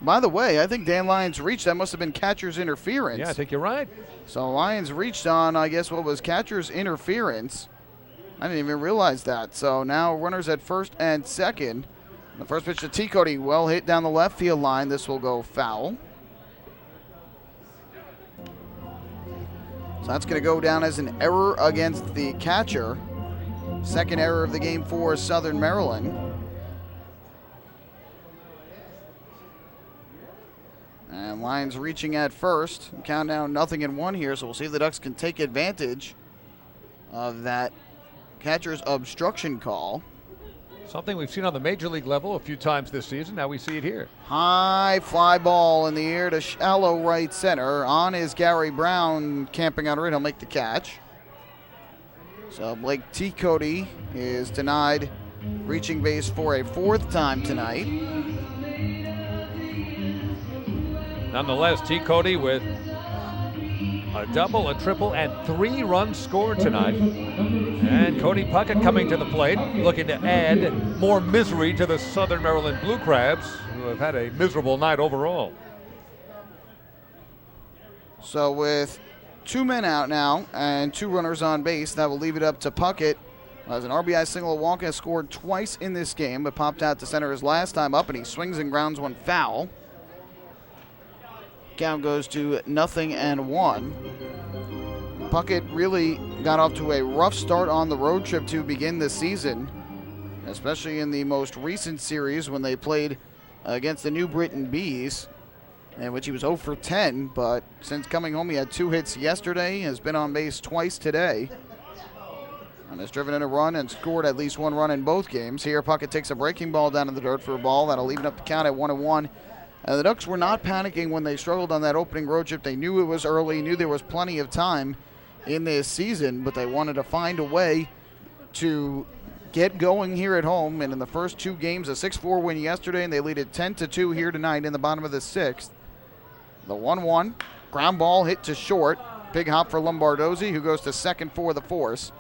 By the way, I think Dan Lyons reached. That must have been catcher's interference. Yeah, I think you're right. So Lyons reached on, I guess, what was catcher's interference. I didn't even realize that. So now runners at first and second. The first pitch to T-Cody, well hit down the left field line. This will go foul. So that's going to go down as an error against the catcher. Second error of the game for Southern Maryland. And Lyons reaching at first. Countdown 0-1 here, so we'll see if the Ducks can take advantage of that catcher's obstruction call. Something we've seen on the major league level a few times this season. Now we see it here. High fly ball in the air to shallow right center. On is Gary Brown camping under it. He'll make the catch. So Blake T-Cody is denied reaching base for a 4th time tonight. Nonetheless, T-Cody with a double, a triple, and 3 runs scored tonight. And Cody Puckett coming to the plate, looking to add more misery to the Southern Maryland Blue Crabs, who have had a miserable night overall. So with 2 men out now and 2 runners on base, that will leave it up to Puckett. As an RBI single, Wonka has scored twice in this game, but popped out to center his last time up, and he swings and grounds one foul. Count goes to 0-1. Puckett really got off to a rough start on the road trip to begin this season, especially in the most recent series when they played against the New Britain Bees, in which he was 0 for 10, but since coming home he had 2 hits yesterday, has been on base twice today, and has driven in a run and scored at least 1 run in both games. Here Puckett takes a breaking ball down in the dirt for a ball. That'll leave it up the count at 1-1. The Ducks were not panicking when they struggled on that opening road trip. They knew it was early, knew there was plenty of time in this season, but they wanted to find a way to get going here at home. And in the first 2 games, a 6-4 win yesterday, and they lead it 10-2 here tonight in the bottom of the 6th. The 1-1, ground ball hit to short. Big hop for Lombardozzi, who goes to second for the force.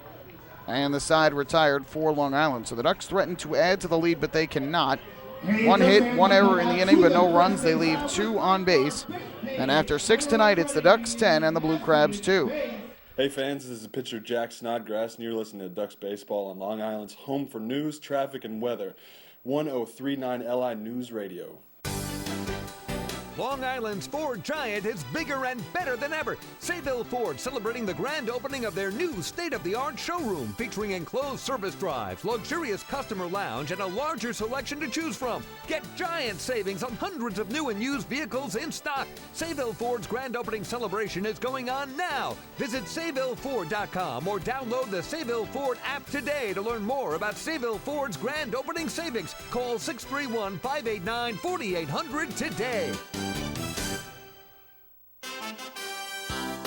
And the side retired for Long Island. So the Ducks threaten to add to the lead, but they cannot. 1 hit, 1 error in the inning, but no runs. They leave 2 on base. And after 6 tonight, it's the Ducks 10 and the Blue Crabs 2. Hey fans, this is pitcher Jack Snodgrass, and you're listening to Ducks Baseball on Long Island's home for news, traffic, and weather. 1039 LI News Radio. Long Island's Ford Giant is bigger and better than ever. Sayville Ford celebrating the grand opening of their new state-of-the-art showroom featuring enclosed service drives, luxurious customer lounge, and a larger selection to choose from. Get giant savings on hundreds of new and used vehicles in stock. Sayville Ford's grand opening celebration is going on now. Visit SayvilleFord.com or download the Sayville Ford app today to learn more about Sayville Ford's grand opening savings. Call 631-589-4800 today.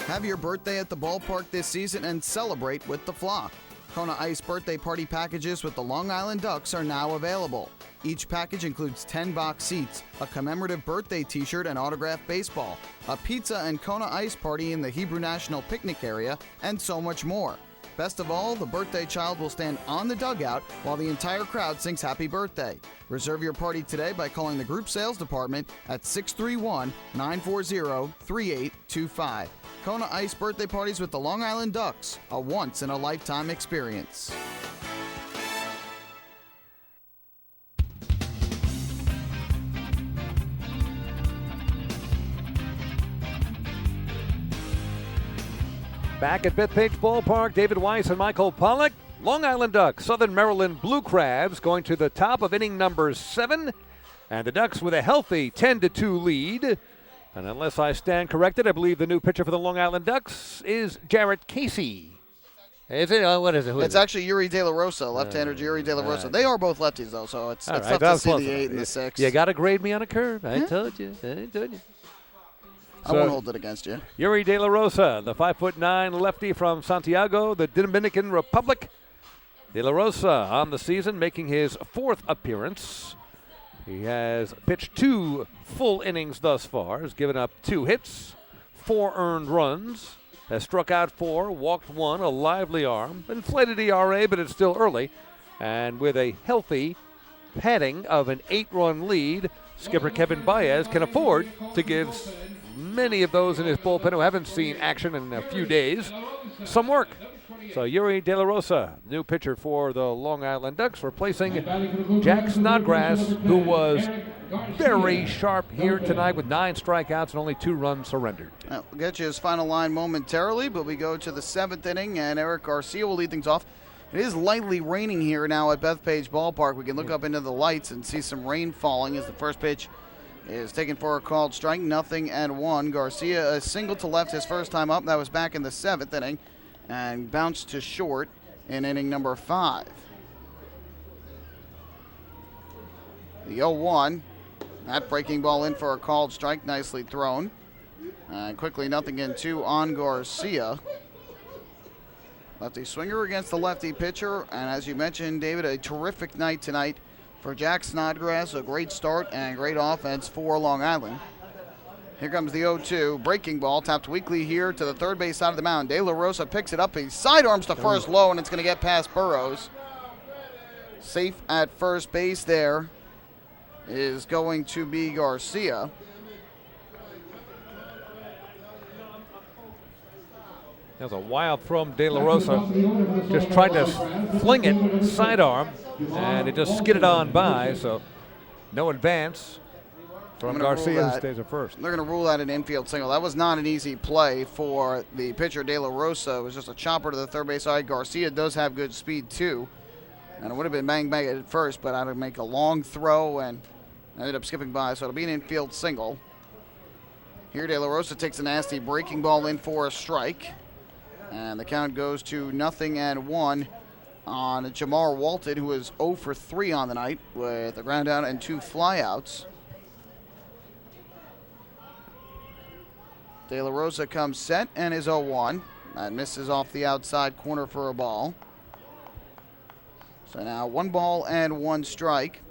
Have your birthday at the ballpark this season and celebrate with the Flock. Kona Ice birthday party packages with the Long Island Ducks are now available. Each package includes 10 box seats, a commemorative birthday t-shirt and autographed baseball, a pizza and Kona Ice party in the Hebrew National Picnic area, and so much more. Best of all, the birthday child will stand on the dugout while the entire crowd sings happy birthday. Reserve your party today by calling the group sales department at 631-940-3825. Kona Ice birthday parties with the Long Island Ducks, a once-in-a-lifetime experience. Back at Bethpage Ballpark, David Weiss and Michael Pollock. Long Island Ducks, Southern Maryland Blue Crabs going to the top of inning number 7. And the Ducks with a healthy 10-2 lead. And unless I stand corrected, I believe the new pitcher for the Long Island Ducks is Jarrett Casey. Is it? What is it? It's actually Yuri De La Rosa, left-hander Yuri De La Rosa. They are both lefties, though, so it's tough to see the 8 and the 6. You got to grade me on a curve. I told you. I won't hold it against you. Yuri De La Rosa, the 5'9" lefty from Santiago, the Dominican Republic. De La Rosa on the season, making his 4th appearance. He has pitched 2 full innings thus far, has given up 2 hits, 4 earned runs, has struck out 4, walked 1, a lively arm, inflated ERA, but it's still early. And with a healthy padding of an 8-run lead, skipper Kevin Baez can afford to give many of those in his bullpen who haven't seen action in a few days some work. So Yuri De La Rosa, new pitcher for the Long Island Ducks, replacing Jack Snodgrass, who was very sharp here tonight with 9 strikeouts and only 2 runs surrendered. We'll get you his final line momentarily, but we go to the 7th inning, and Eric Garcia will lead things off. It is lightly raining here now at Bethpage Ballpark. We can look up into the lights and see some rain falling as the first pitch is taken for a called strike, 0-1. Garcia a single to left his first time up. That was back in the 7th inning, and bounced to short in inning number 5. The 0-1, that breaking ball in for a called strike, nicely thrown. And quickly 0-2 on Garcia. Lefty swinger against the lefty pitcher, and as you mentioned, David, a terrific night tonight for Jack Snodgrass. A great start and great offense for Long Island. Here comes the 0-2. Breaking ball tapped weakly here to the third base side of the mound. De La Rosa picks it up. He sidearms to first low, and it's going to get past Burrows. Safe at first base there is going to be Garcia. That was a wild throw from De La Rosa. Just tried to fling it sidearm, and it just skidded on by, so no advance from Garcia, who stays at first. They're going to rule that an infield single. That was not an easy play for the pitcher, De La Rosa. It was just a chopper to the third base side. Garcia does have good speed, too. And it would have been bang at first, but had to make a long throw and ended up skipping by, so it'll be an infield single. Here, De La Rosa takes a nasty breaking ball in for a strike. And the count goes to 0-1 on Jamar Walton, who is 0 for 3 on the night with a ground out and 2 flyouts. De La Rosa comes set and is 0-1. And misses off the outside corner for a ball. So now 1 ball and 1 strike.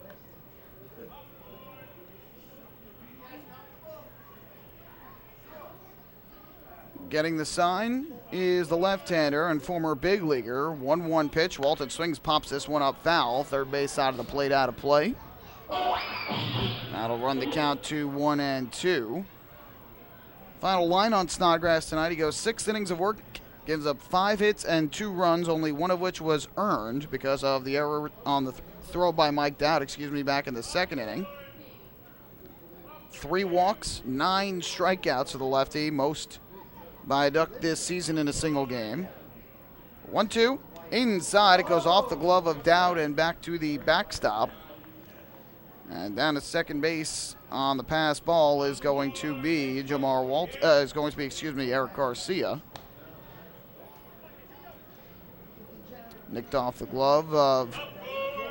Getting the sign is the left-hander and former big leaguer. 1-1 pitch. Walton swings, pops this one up foul. Third base side of the plate out of play. That'll run the count to 1-2. Final line on Snodgrass tonight. He goes 6 innings of work, gives up 5 hits and 2 runs, only one of which was earned because of the error on the throw by Mike Dowd, back in the 2nd inning. 3 walks, 9 strikeouts for the lefty, most by a Duck this season in a single game. 1-2, inside. It goes off the glove of Dowd and back to the backstop. And down to second base on the pass ball is going to be Eric Garcia. Nicked off the glove of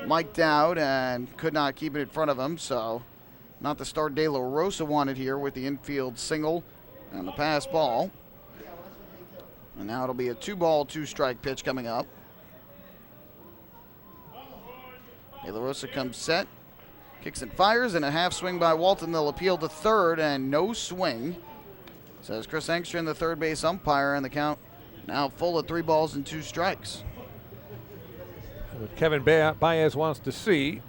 Mike Dowd and could not keep it in front of him, so not the start De La Rosa wanted here with the infield single and the pass ball. And now it'll be a 2-ball, 2-strike pitch coming up. De La Rosa comes set. Kicks and fires, and a half swing by Walton. They'll appeal to third, and no swing. Says Chris Engstrom, the third base umpire, and the count now full of 3 balls and 2 strikes. What Kevin Baez wants to see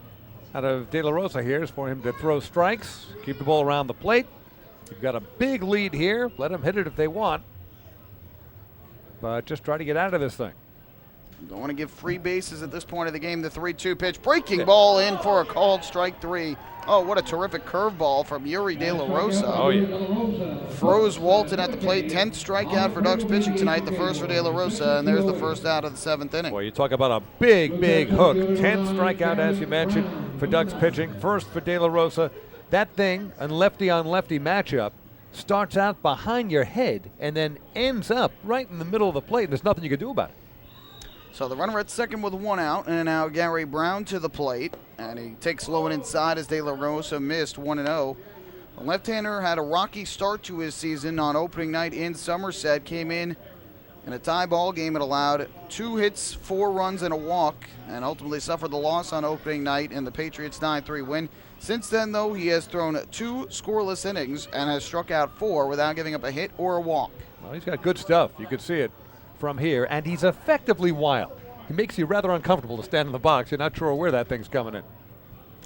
out of De La Rosa here is for him to throw strikes, keep the ball around the plate. You've got a big lead here. Let them hit it if they want. But just try to get out of this thing. Don't want to give free bases at this point of the game. The 3-2 pitch. Breaking ball in for a called strike 3 Oh, what a terrific curveball from Yuri De La Rosa. Oh, yeah. Froze Walton at the plate. 10th strikeout for Ducks pitching tonight, the first for De La Rosa, and there's the first out of the 7th inning. Boy, you talk about a big, big hook. 10th strikeout, as you mentioned, for Ducks pitching. First for De La Rosa. That thing, a lefty-on-lefty matchup, starts out behind your head and then ends up right in the middle of the plate. There's nothing you can do about it. So the runner at second with 1 out, and now Gary Brown to the plate, and he takes low and inside as De La Rosa missed 1-0. The left-hander had a rocky start to his season on opening night in Somerset, came in a tie ball game. It allowed 2 hits, 4 runs, and a walk, and ultimately suffered the loss on opening night in the Patriots' 9-3 win. Since then, though, he has thrown 2 scoreless innings and has struck out 4 without giving up a hit or a walk. Well, he's got good stuff. You can see it from here, and he's effectively wild. He makes you rather uncomfortable to stand in the box. You're not sure where that thing's coming in.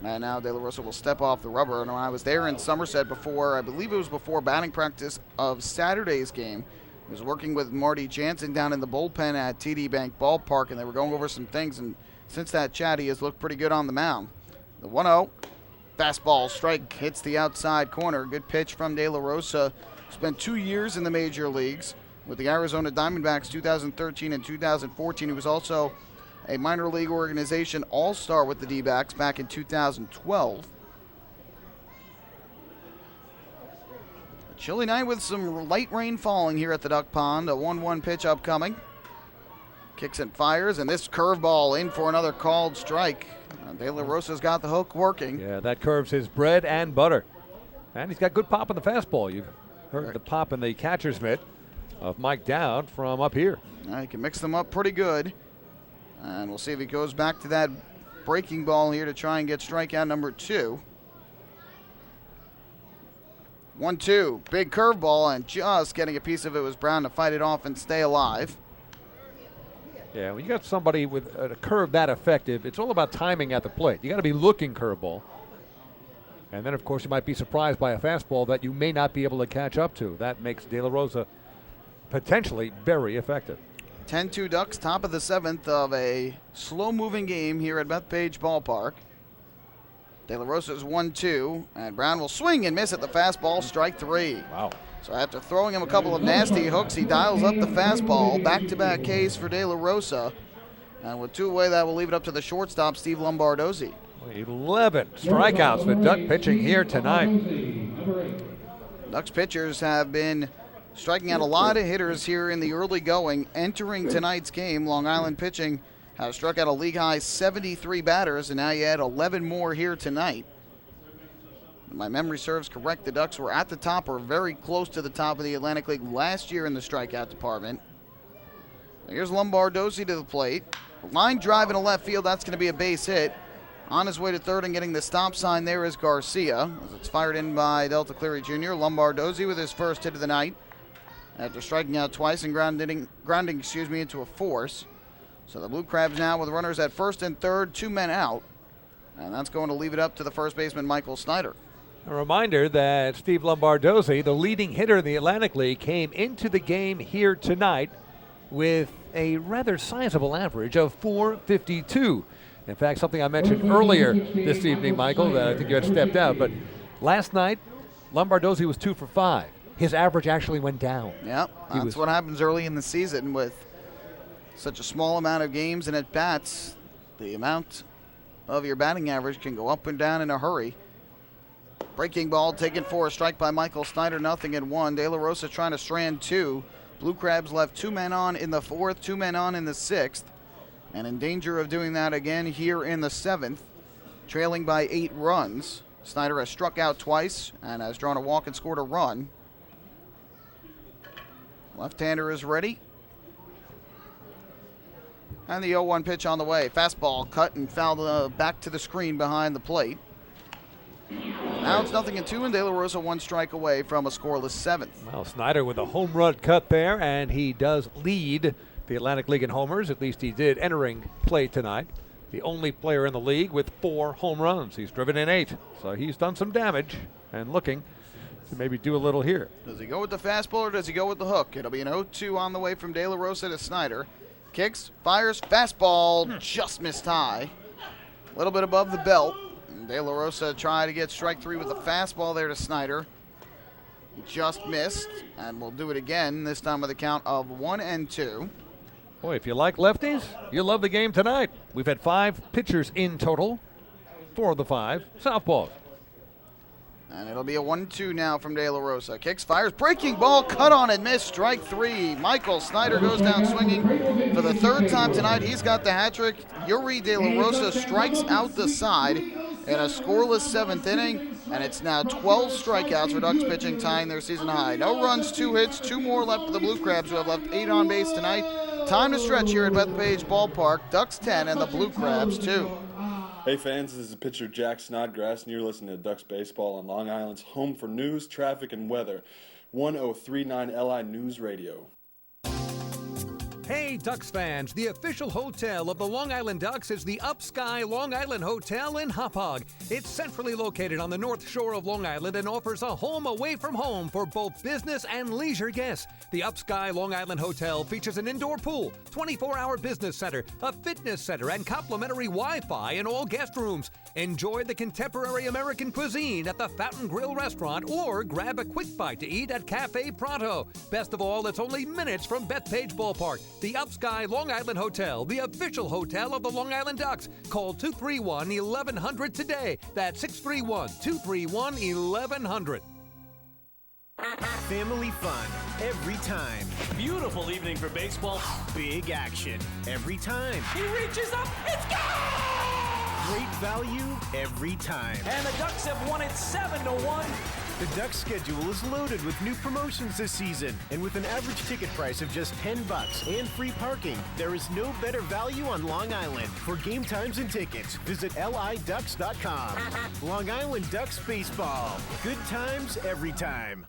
And now De La Rosa will step off the rubber. And when I was there in Somerset before, I believe it was before batting practice of Saturday's game, I was working with Marty Jansen down in the bullpen at TD Bank Ballpark, and they were going over some things. And since that chat, he has looked pretty good on the mound. The 1-0, fastball strike hits the outside corner. Good pitch from De La Rosa. Spent 2 years in the major leagues with the Arizona Diamondbacks 2013 and 2014. He was also a minor league organization all-star with the D-backs back in 2012. A chilly night with some light rain falling here at the Duck Pond. A 1-1 pitch upcoming. Kicks and fires, and this curveball in for another called strike. De La Rosa's got the hook working. Yeah, that curves his bread and butter. And he's got good pop in the fastball. You've heard the pop in the catcher's mitt of Mike Dowd from up here. He can mix them up pretty good. And we'll see if he goes back to that breaking ball here to try and get strikeout number 2. 1-2, big curveball, and just getting a piece of it was Brown to fight it off and stay alive. Yeah, when you got somebody with a curve that effective, it's all about timing at the plate. You got to be looking curveball. And then, of course, you might be surprised by a fastball that you may not be able to catch up to. That makes De La Rosa potentially very effective. 10-2 Ducks, top of the 7th of a slow-moving game here at Bethpage Ballpark. De La Rosa's 1-2, and Brown will swing and miss at the fastball, strike 3. Wow. So after throwing him a couple of nasty hooks, he dials up the fastball. Back-to-back Ks for De La Rosa. And with 2 away, that will leave it up to the shortstop, Steve Lombardozzi. 11 strikeouts for Duck pitching here tonight. Ducks pitchers have been striking out a lot of hitters here in the early going. Entering tonight's game, Long Island pitching has struck out a league-high 73 batters, and now you add 11 more here tonight. If my memory serves correct, the Ducks were at the top or very close to the top of the Atlantic League last year in the strikeout department. Here's Lombardozzi to the plate. Line drive into left field, that's going to be a base hit. On his way to third and getting the stop sign there is Garcia, as it's fired in by Delta Cleary Jr. Lombardozzi with his first hit of the night after striking out twice and grounding into a force. So the Blue Crabs now with runners at first and third, 2 men out. And that's going to leave it up to the first baseman, Michael Snyder. A reminder that Steve Lombardozzi, the leading hitter in the Atlantic League, came into the game here tonight with a rather sizable average of .452. In fact, something I mentioned earlier this evening, Michael, that I think you had stepped out, but last night, Lombardozzi was 2 for 5. His average actually went down. Yep, that's what happens early in the season with such a small amount of games and at-bats. The amount of your batting average can go up and down in a hurry. Breaking ball taken for a strike by Michael Snyder, 0-1. De La Rosa trying to strand 2. Blue Crabs left 2 men on in the 4th, 2 men on in the 6th, and in danger of doing that again here in the 7th, trailing by 8 runs. Snyder has struck out twice and has drawn a walk and scored a run. Left-hander is ready. And the 0-1 pitch on the way. Fastball cut and fouled back to the screen behind the plate. Now it's 0-2, and De La Rosa 1 strike away from a scoreless 7th. Well, Snyder with a home run cut there, and he does lead the Atlantic League in homers. At least he did entering play tonight. The only player in the league with 4 home runs. He's driven in 8, so he's done some damage and looking to maybe do a little here. Does he go with the fastball or does he go with the hook? It'll be an 0-2 on the way from De La Rosa to Snyder. Kicks, fires, fastball, just missed high. A little bit above the belt. De La Rosa tried to get strike three with a fastball there to Snyder. Just missed, and we'll do it again, this time with a count of 1-2. Boy, if you like lefties, you'll love the game tonight. We've had 5 pitchers in total. 4 of the 5 southpaws. And it'll be a 1-2 now from De La Rosa. Kicks, fires, breaking ball, cut on and missed, strike 3. Michael Snyder goes down swinging for the 3rd time tonight. He's got the hat trick. Yuri De La Rosa strikes out the side in a scoreless 7th inning, and it's now 12 strikeouts for Ducks pitching, tying their season high. No runs, 2 hits, 2 more left for the Blue Crabs, who have left 8 on base tonight. Time to stretch here at Bethpage Ballpark. Ducks 10 and the Blue Crabs 2. Hey fans, this is pitcher Jack Snodgrass, and you're listening to Ducks Baseball on Long Island's home for news, traffic, and weather. 1039 LI News Radio. Hey, Ducks fans, the official hotel of the Long Island Ducks is the Upsky Long Island Hotel in Hauppauge. It's centrally located on the north shore of Long Island and offers a home away from home for both business and leisure guests. The Upsky Long Island Hotel features an indoor pool, 24-hour business center, a fitness center, and complimentary Wi-Fi in all guest rooms. Enjoy the contemporary American cuisine at the Fountain Grill restaurant or grab a quick bite to eat at Cafe Pronto. Best of all, it's only minutes from Bethpage Ballpark. The Upsky Long Island Hotel, the official hotel of the Long Island Ducks. Call 231-1100 today. That's 631-231-1100. Family fun every time. Beautiful evening for baseball. Big action every time. He reaches up. It's gone! Great value every time. And the Ducks have won it 7-1. The Ducks schedule is loaded with new promotions this season, and with an average ticket price of just $10 and free parking, there is no better value on Long Island. For game times and tickets, visit liducks.com. Long Island Ducks Baseball. Good times every time.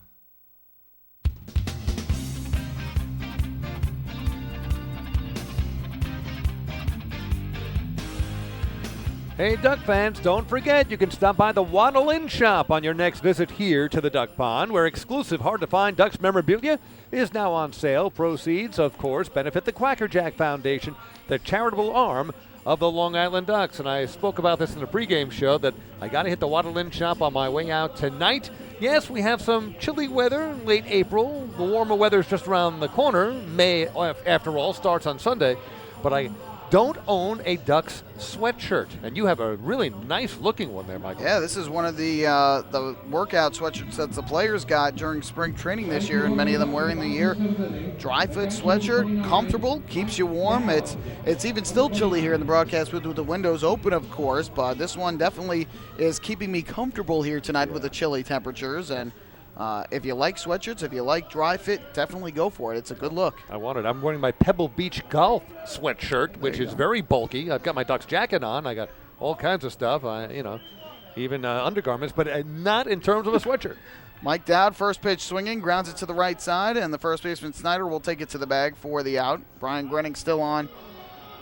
Hey, Duck fans, don't forget you can stop by the Waddle Inn Shop on your next visit here to the Duck Pond, where exclusive, hard-to-find Ducks memorabilia is now on sale. Proceeds, of course, benefit the Quacker Jack Foundation, the charitable arm of the Long Island Ducks. And I spoke about this in the pregame show that I got to hit the Waddle Inn Shop on my way out tonight. Yes, we have some chilly weather, late April. The warmer weather is just around the corner. May, after all, starts on Sunday. But I don't own a Ducks sweatshirt, and you have a really nice-looking one there, Michael. Yeah, this is one of the workout sweatshirts that the players got during spring training this year, and many of them wearing the year. Dry-fit sweatshirt, comfortable, keeps you warm. It's even still chilly here in the broadcast booth with the windows open, of course, but this one definitely is keeping me comfortable here tonight with the chilly temperatures. And if you like sweatshirts, if you like dry fit, definitely go for it. It's a good look. I want it. I'm wearing my Pebble Beach golf sweatshirt, which is very bulky. I've got my Ducks jacket on. I got all kinds of stuff, even undergarments, but not in terms of a sweatshirt. Mike Dowd, first pitch swinging, grounds it to the right side, and the first baseman Snyder will take it to the bag for the out. Brian Grenning still on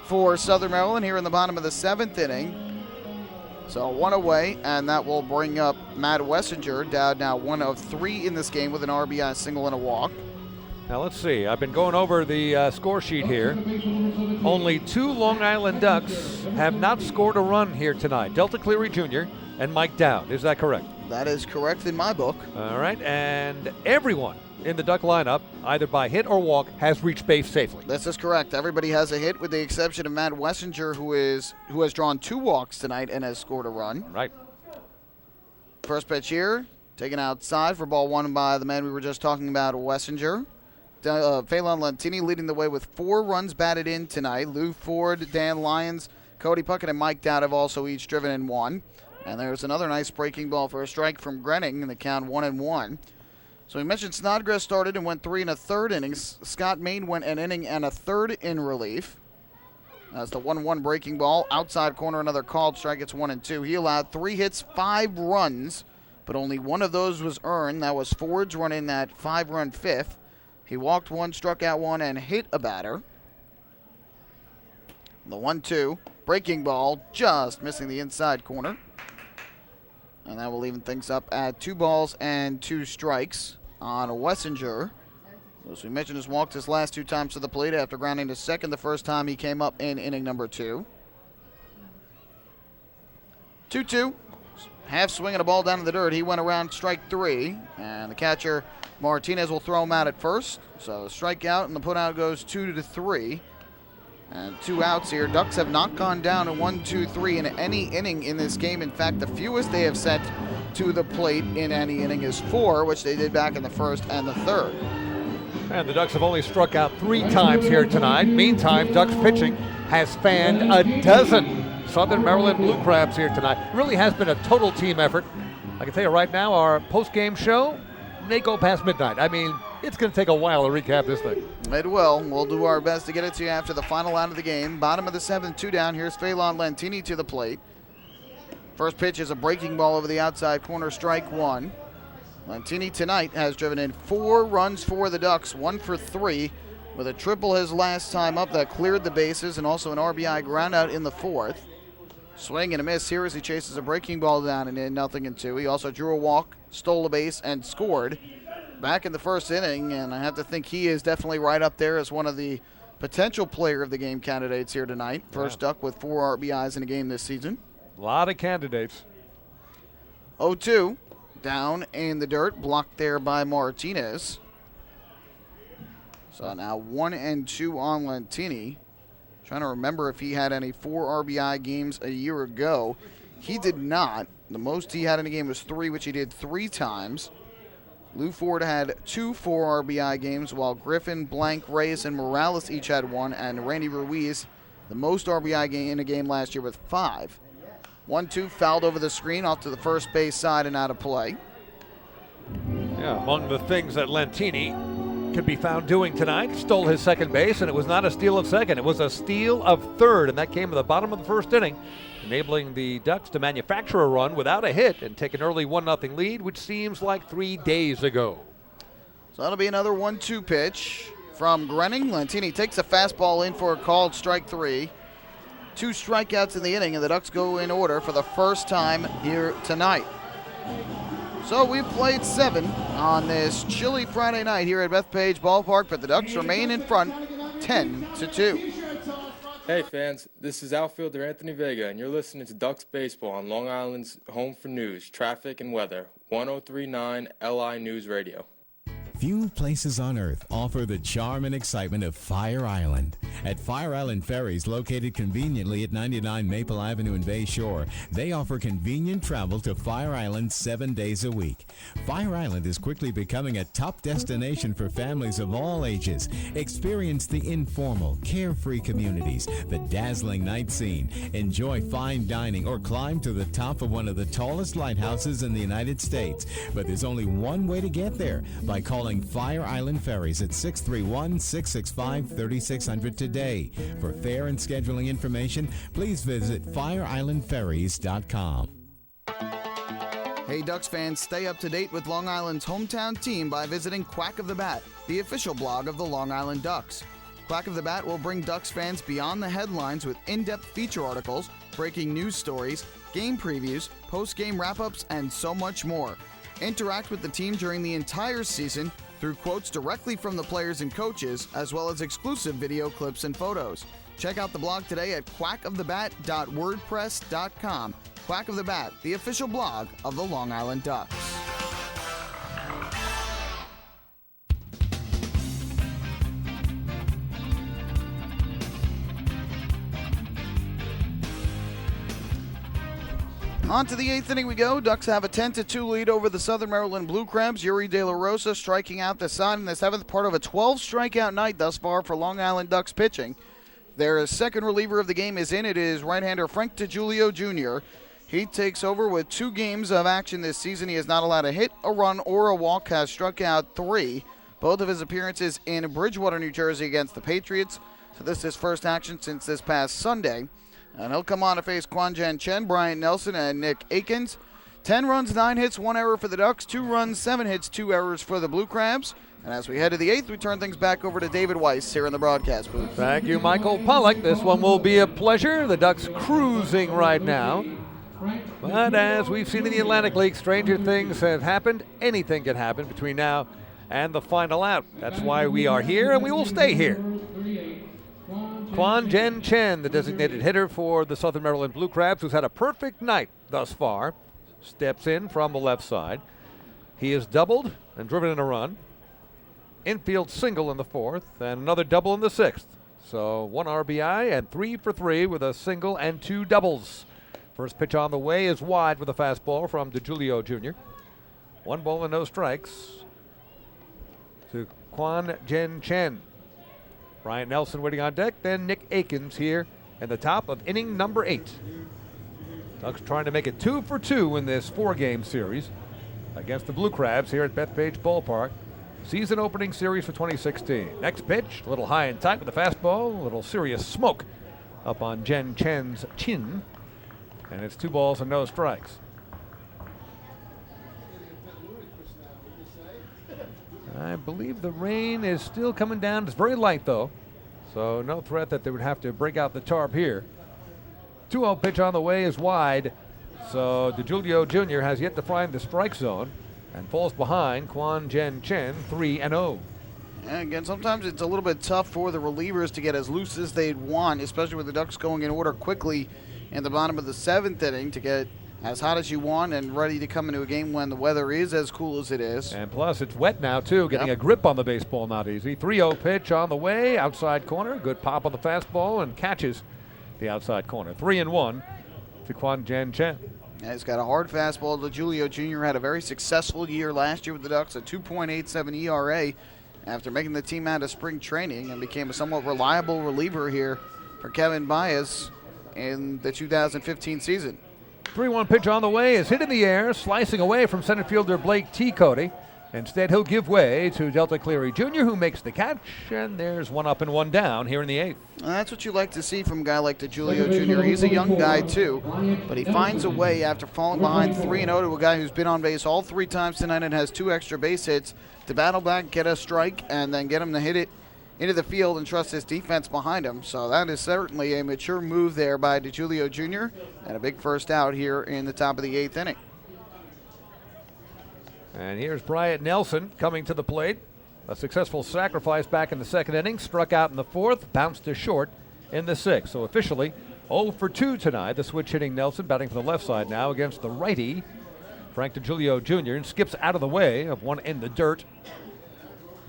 for Southern Maryland here in the bottom of the 7th inning. So 1 away, and that will bring up Matt Wessinger. Dowd now 1 of 3 in this game with an RBI single and a walk. Now let's see. I've been going over the score sheet here. Only 2 Long Island Ducks have not scored a run here tonight. Delta Cleary Jr. and Mike Dowd. Is that correct? That is correct in my book. All right, and everyone in the Duck lineup, either by hit or walk, has reached base safely. This is correct. Everybody has a hit with the exception of Matt Wessinger, who has drawn 2 walks tonight and has scored a run. Right. First pitch here, taken outside for ball 1 by the man we were just talking about, Wessinger. Phelan Lentini leading the way with 4 runs batted in tonight. Lou Ford, Dan Lyons, Cody Puckett, and Mike Dowd have also each driven in 1. And there's another nice breaking ball for a strike from Grenning in the count 1-1. So we mentioned Snodgrass started and went 3 1/3 innings. Scott Main went an inning and a third in relief. That's the 1-1 breaking ball. Outside corner, another called strike. It's 1-2. He allowed 3 hits, 5 runs, but only one of those was earned. That was Ford's run in that 5-run 5th. He walked 1, struck out 1, and hit a batter. The 1-2 breaking ball, just missing the inside corner. And that will even things up at 2 balls and 2 strikes on Wessinger. As we mentioned, has walked his last 2 times to the plate after grounding to second the first time he came up in inning number 2. 2-2. half swinging a ball down in the dirt. He went around strike 3, and the catcher Martinez will throw him out at first. So strikeout, and the putout goes 2-3. And 2 outs here. Ducks have not gone down in 1, 2, 3 in any inning in this game. In fact, the fewest they have sent to the plate in any inning is 4, which they did back in the first and the third. And the Ducks have only struck out 3 times here tonight. Meantime, Ducks pitching has fanned a dozen Southern Maryland Blue Crabs here tonight. It really has been a total team effort. I can tell you right now, our post-game show may go past midnight. I mean, it's going to take a while to recap this thing. It will. We'll do our best to get it to you after the final out of the game. Bottom of the 7th, 2 down. Here's Phelan Lentini to the plate. First pitch is a breaking ball over the outside corner, strike 1. Lentini tonight has driven in 4 runs for the Ducks, 1 for 3, with a triple his last time up that cleared the bases, and also an RBI groundout in the 4th. Swing and a miss here as he chases a breaking ball down and in, 0-2. He also drew a walk, stole a base, and scored back in the first inning, and I have to think he is definitely right up there as one of the potential player of the game candidates here tonight. First Duck with 4 RBIs in a game this season. A lot of candidates. 0-2, down in the dirt, blocked there by Martinez. So now 1-2 on Lentini. Trying to remember if he had any 4 RBI games a year ago. He did not. The most he had in a game was 3, which he did 3 times. Lou Ford had 2 4 RBI games, while Griffin, Blank, Reyes, and Morales each had 1, and Randy Ruiz, the most RBI in a game last year, with 5. 1-2 fouled over the screen off to the first base side and out of play. Yeah, among the things that Lentini could be found doing tonight, stole his second base, and it was not a steal of second. It was a steal of third, and that came at the bottom of the first inning, enabling the Ducks to manufacture a run without a hit and take an early 1-0 lead, which seems like 3 days ago. So that'll be another 1-2 pitch from Grenning. Lentini takes a fastball in for a called strike 3. 2 strikeouts in the inning, and the Ducks go in order for the first time here tonight. So we've played 7 on this chilly Friday night here at Bethpage Ballpark, but the Ducks remain in front 10-2. Hey fans, this is outfielder Anthony Vega, and you're listening to Ducks Baseball on Long Island's home for news, traffic, and weather, 1039 LI News Radio. Few places on earth offer the charm and excitement of Fire Island. At Fire Island Ferries, located conveniently at 99 Maple Avenue in Bay Shore, they offer convenient travel to Fire Island 7 days a week. Fire Island is quickly becoming a top destination for families of all ages. Experience the informal, carefree communities, the dazzling night scene, enjoy fine dining, or climb to the top of one of the tallest lighthouses in the United States. But there's only one way to get there, by calling Fire Island Ferries at 631-665-3600 today. For fare and scheduling information, please visit fireislandferries.com. Hey Ducks fans, stay up to date with Long Island's hometown team by visiting Quack of the Bat, the official blog of the Long Island Ducks. Quack of the Bat will bring Ducks fans beyond the headlines with in-depth feature articles, breaking news stories, game previews, post-game wrap-ups, and so much more. Interact with the team during the entire season through quotes directly from the players and coaches, as well as exclusive video clips and photos. Check out the blog today at quackofthebat.wordpress.com. Quack of the Bat, the official blog of the Long Island Ducks. On to the 8th inning we go. Ducks have a 10-2 lead over the Southern Maryland Blue Crabs. Yuri De La Rosa striking out the side in the 7th, part of a 12-strikeout night thus far for Long Island Ducks pitching. Their second reliever of the game is in. It is right-hander Frank DiGiulio Jr. He takes over with 2 games of action this season. He has not allowed a hit, a run, or a walk, has struck out 3. Both of his appearances in Bridgewater, New Jersey against the Patriots. So this is his first action since this past Sunday. And he'll come on to face Kwan-Jen Chen, Brian Nelson, and Nick Akins. 10 runs, 9 hits, 1 error for the Ducks. 2 runs, 7 hits, 2 errors for the Blue Crabs. And as we head to the 8th, we turn things back over to David Weiss here in the broadcast booth. Thank you, Michael Pollack. This one will be a pleasure. The Ducks cruising right now. But as we've seen in the Atlantic League, stranger things have happened. Anything can happen between now and the final out. That's why we are here, and we will stay here. Kwan-Jen Chen, the designated hitter for the Southern Maryland Blue Crabs, who's had a perfect night thus far. steps in from the left side. He is doubled and driven in a run. Infield single in the 4th and another double in the 6th. So 1 RBI and 3 for 3 with a single and 2 doubles. First pitch on the way is wide with a fastball from DeJulio Jr. 1 ball and no strikes to Quan Jen Chen. Bryant Nelson waiting on deck, then Nick Akins here in the top of inning number 8. Ducks trying to make it 2 for 2 in this 4-game series against the Blue Crabs here at Bethpage Ballpark. Season opening series for 2016. Next pitch, a little high and tight with a fastball, a little serious smoke up on Jen Chen's chin. And it's 2 balls and no strikes. I believe the rain is still coming down. It's very light, though, so no threat that they would have to break out the tarp here. 2-0 pitch on the way is wide, so DeJulio Jr. has yet to find the strike zone and falls behind Quan Jen Chen 3-0. And again, sometimes it's a little bit tough for the relievers to get as loose as they'd want, especially with the Ducks going in order quickly in the bottom of the 7th inning to get as hot as you want and ready to come into a game when the weather is as cool as it is. And plus, it's wet now, too. Getting a grip on the baseball, not easy. 3-0 pitch on the way, outside corner. Good pop on the fastball and catches the outside corner. 3-1 to Quan Jen Chen. Yeah, he's got a hard fastball. DeJulio Jr. had a very successful year last year with the Ducks, a 2.87 ERA after making the team out of spring training, and became a somewhat reliable reliever here for Kevin Baez in the 2015 season. 3-1 pitch on the way is hit in the air, slicing away from center fielder Blake T. Cody. Instead, he'll give way to Delta Cleary Jr., who makes the catch, and there's 1 up and 1 down here in the 8th. And that's what you like to see from a guy like DeJulio Jr. He's a young guy, too, but he finds a way after falling behind 3-0 to a guy who's been on base all 3 times tonight and has 2 extra base hits to battle back, get a strike, and then get him to hit it into the field and trust his defense behind him. So that is certainly a mature move there by DeJulio Jr. and a big first out here in the top of the 8th inning. And here's Bryant Nelson coming to the plate. A successful sacrifice back in the 2nd inning, struck out in the 4th, bounced to short in the 6th. So officially 0 for 2 tonight. The switch hitting Nelson, batting for the left side now against the righty, Frank DeJulio Jr., and skips out of the way of one in the dirt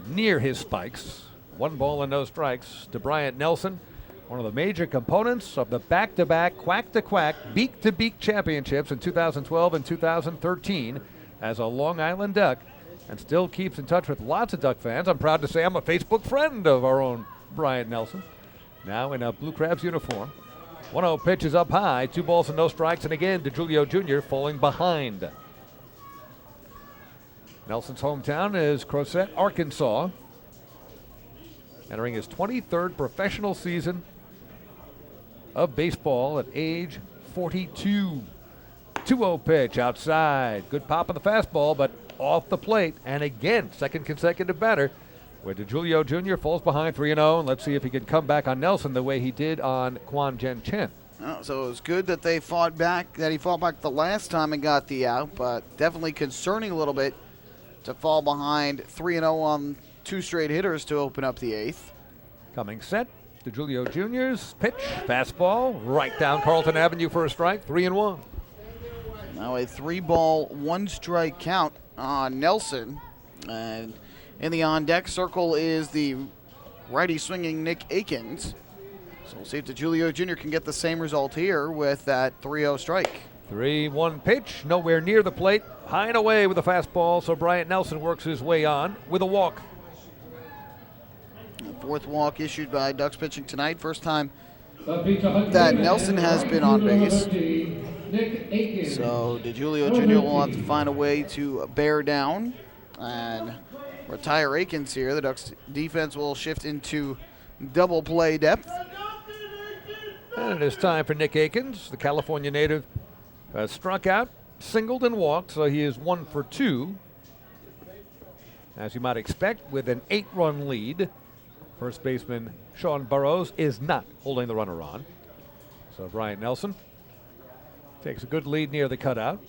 near his spikes. 1 ball and no strikes to Bryant Nelson, one of the major components of the back-to-back, quack-to-quack, beak-to-beak championships in 2012 and 2013 as a Long Island Duck, and still keeps in touch with lots of Duck fans. I'm proud to say I'm a Facebook friend of our own Bryant Nelson, now in a Blue Crabs uniform. 1-0 pitch is up high, 2 balls and no strikes, and again, DeJulio Jr. falling behind. Nelson's hometown is Crozet, Arkansas, entering his 23rd professional season of baseball at age 42. 2-0 pitch outside. Good pop on the fastball, but off the plate. And again, 2nd consecutive batter where DeJulio Jr. falls behind 3-0. And let's see if he can come back on Nelson the way he did on Quan Jen Chen. Oh, so it was good that he fought back the last time and got the out, but definitely concerning a little bit to fall behind 3-0 on 2 straight hitters to open up the 8th. Coming set, DeJulio Jr.'s pitch, fastball, right down Carlton Avenue for a strike, 3-1. Now a 3-ball, 1-strike count on Nelson. And in the on-deck circle is the righty swinging Nick Akins. So we'll see if DeJulio Jr. can get the same result here with that 3-0 strike. 3-1 pitch, nowhere near the plate, high and away with a fastball, so Bryant Nelson works his way on with a walk. The 4th walk issued by Ducks pitching tonight. First time that Nelson has been on base. So DeJulio Jr. will have to find a way to bear down and retire Akins here. The Ducks defense will shift into double play depth. And it is time for Nick Akins, the California native, struck out, singled and walked, so he is 1 for 2. As you might expect, with an 8-run lead, first baseman Sean Burrows is not holding the runner on. So Bryant Nelson takes a good lead near the cutout.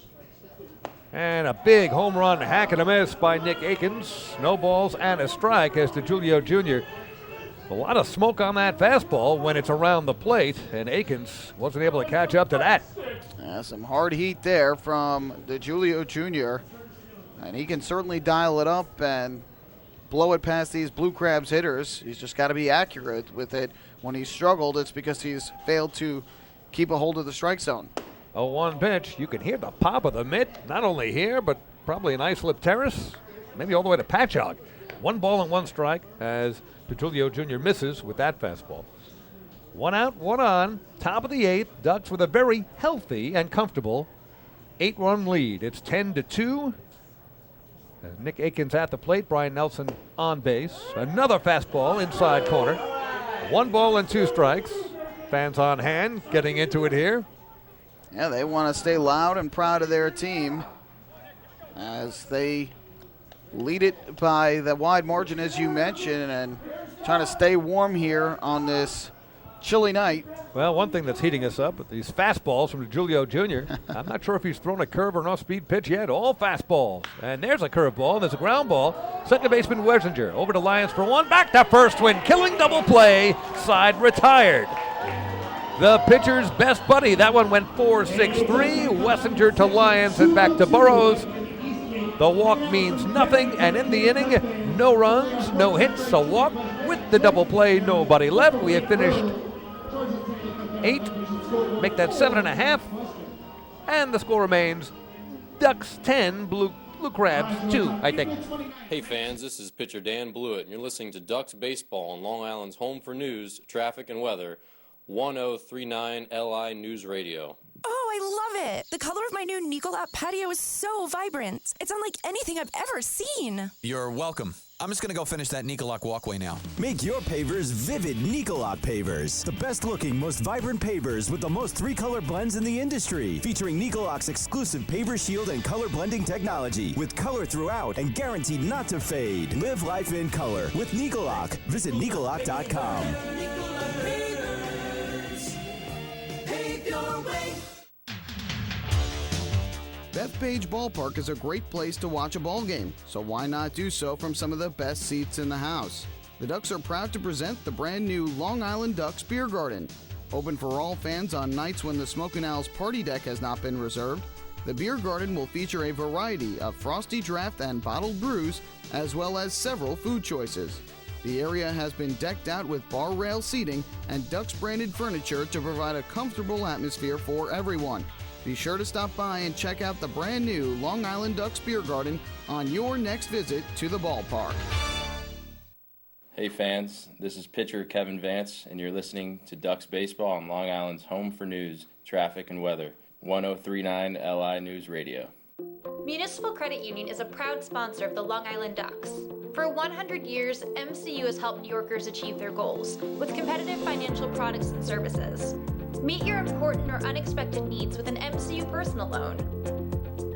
And a big home run, hack and a miss by Nick Akins. No balls and a strike as DeJulio Jr. A lot of smoke on that fastball when it's around the plate, and Akins wasn't able to catch up to that. Some hard heat there from DeJulio Jr., and he can certainly dial it up and blow it past these Blue Crabs hitters. He's just got to be accurate with it. When he's struggled, it's because he's failed to keep a hold of the strike zone. 0-1 pitch. You can hear the pop of the mitt, not only here, but probably in Islip Terrace, maybe all the way to Patchogue. 1 ball and 1 strike as DeJulio Jr. misses with that fastball. 1 out, 1 on, top of the 8th. Ducks with a very healthy and comfortable 8-run lead. It's 10-2. Nick Akins at the plate, Brian Nelson on base. Another fastball inside corner. 1 ball and 2 strikes. Fans on hand, getting into it here. Yeah, they want to stay loud and proud of their team as they lead it by the wide margin, as you mentioned, and trying to stay warm here on this chilly night. Well, one thing that's heating us up with these fastballs from Julio Jr. I'm not sure if he's thrown a curve or an off-speed pitch yet. All fastballs. And there's a curveball, and there's a ground ball. Second baseman Wersinger over to Lyons for 1. Back to first when killing double play. Side retired. The pitcher's best buddy. That one went 4-6-3. Wersinger to Lyons and back to Burrows. The walk means nothing, and in the inning, no runs, no hits, a walk with the double play, nobody left. We have finished 8, make that 7.5, and the score remains Ducks 10, Blue Crabs 2, I think. Hey fans, this is pitcher Dan Blewett, and you're listening to Ducks Baseball on Long Island's home for news, traffic, and weather, 1039 LI News Radio. Oh, I love it. The color of my new Nicolat patio is so vibrant. It's unlike anything I've ever seen. You're welcome. I'm just going to go finish that Nicolak walkway now. Make your pavers vivid Nicolak pavers. The best looking, most vibrant pavers with the most 3-color blends in the industry. Featuring Nicolak's exclusive paver shield and color blending technology. With color throughout and guaranteed not to fade. Live life in color with Nicolak. Visit Nicolak.com. Bethpage Ballpark is a great place to watch a ball game, so why not do so from some of the best seats in the house? The Ducks are proud to present the brand new Long Island Ducks Beer Garden. Open for all fans on nights when the Smokin' Owls party deck has not been reserved, the Beer Garden will feature a variety of frosty draft and bottled brews, as well as several food choices. The area has been decked out with bar rail seating and Ducks branded furniture to provide a comfortable atmosphere for everyone. Be sure to stop by and check out the brand new Long Island Ducks Beer Garden on your next visit to the ballpark. Hey fans, this is pitcher Kevin Vance, and you're listening to Ducks Baseball on Long Island's home for news, traffic, and weather, 1039 LI News Radio. Municipal Credit Union is a proud sponsor of the Long Island Ducks. For 100 years, MCU has helped New Yorkers achieve their goals with competitive financial products and services. Meet your important or unexpected needs with an MCU personal loan.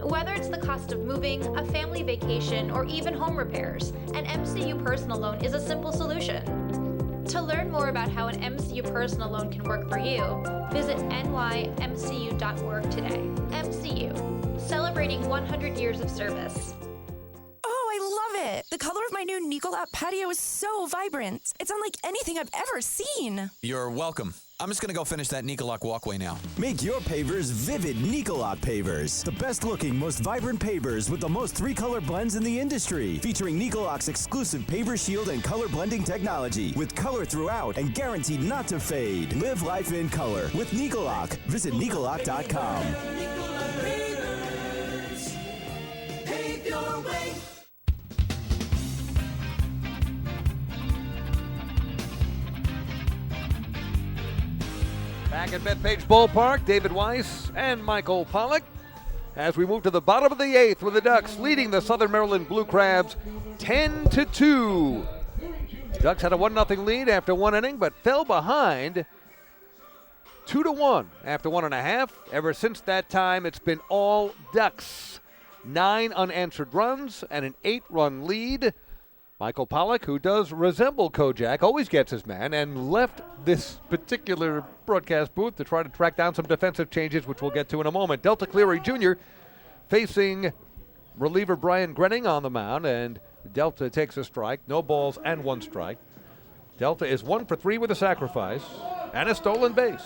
Whether it's the cost of moving, a family vacation, or even home repairs, an MCU personal loan is a simple solution. To learn more about how an MCU personal loan can work for you, visit nymcu.org today. MCU, celebrating 100 years of service. I love it. The color of my new Nicolat patio is so vibrant. It's unlike anything I've ever seen. You're welcome. I'm just going to go finish that Nicolak walkway now. Make your pavers vivid Nicolak pavers. The best looking, most vibrant pavers with the most 3-color blends in the industry. Featuring Nicolak's exclusive paver shield and color blending technology. With color throughout and guaranteed not to fade. Live life in color with Nicolak. Visit Nicolak.com. Pave your way. Back at Bethpage Ballpark, David Weiss and Michael Pollock as we move to the bottom of the 8th with the Ducks leading the Southern Maryland Blue Crabs 10-2. Ducks had a 1-0 lead after 1 inning, but fell behind 2-1 after 1.5. Ever since that time, it's been all Ducks. 9 unanswered runs and an 8-run lead. Michael Pollock, who does resemble Kojak, always gets his man, and left this particular broadcast booth to try to track down some defensive changes, which we'll get to in a moment. Delta Cleary Jr. facing reliever Brian Grenning on the mound, and Delta takes a strike. No balls and 1 strike. Delta is 1 for 3 with a sacrifice and a stolen base.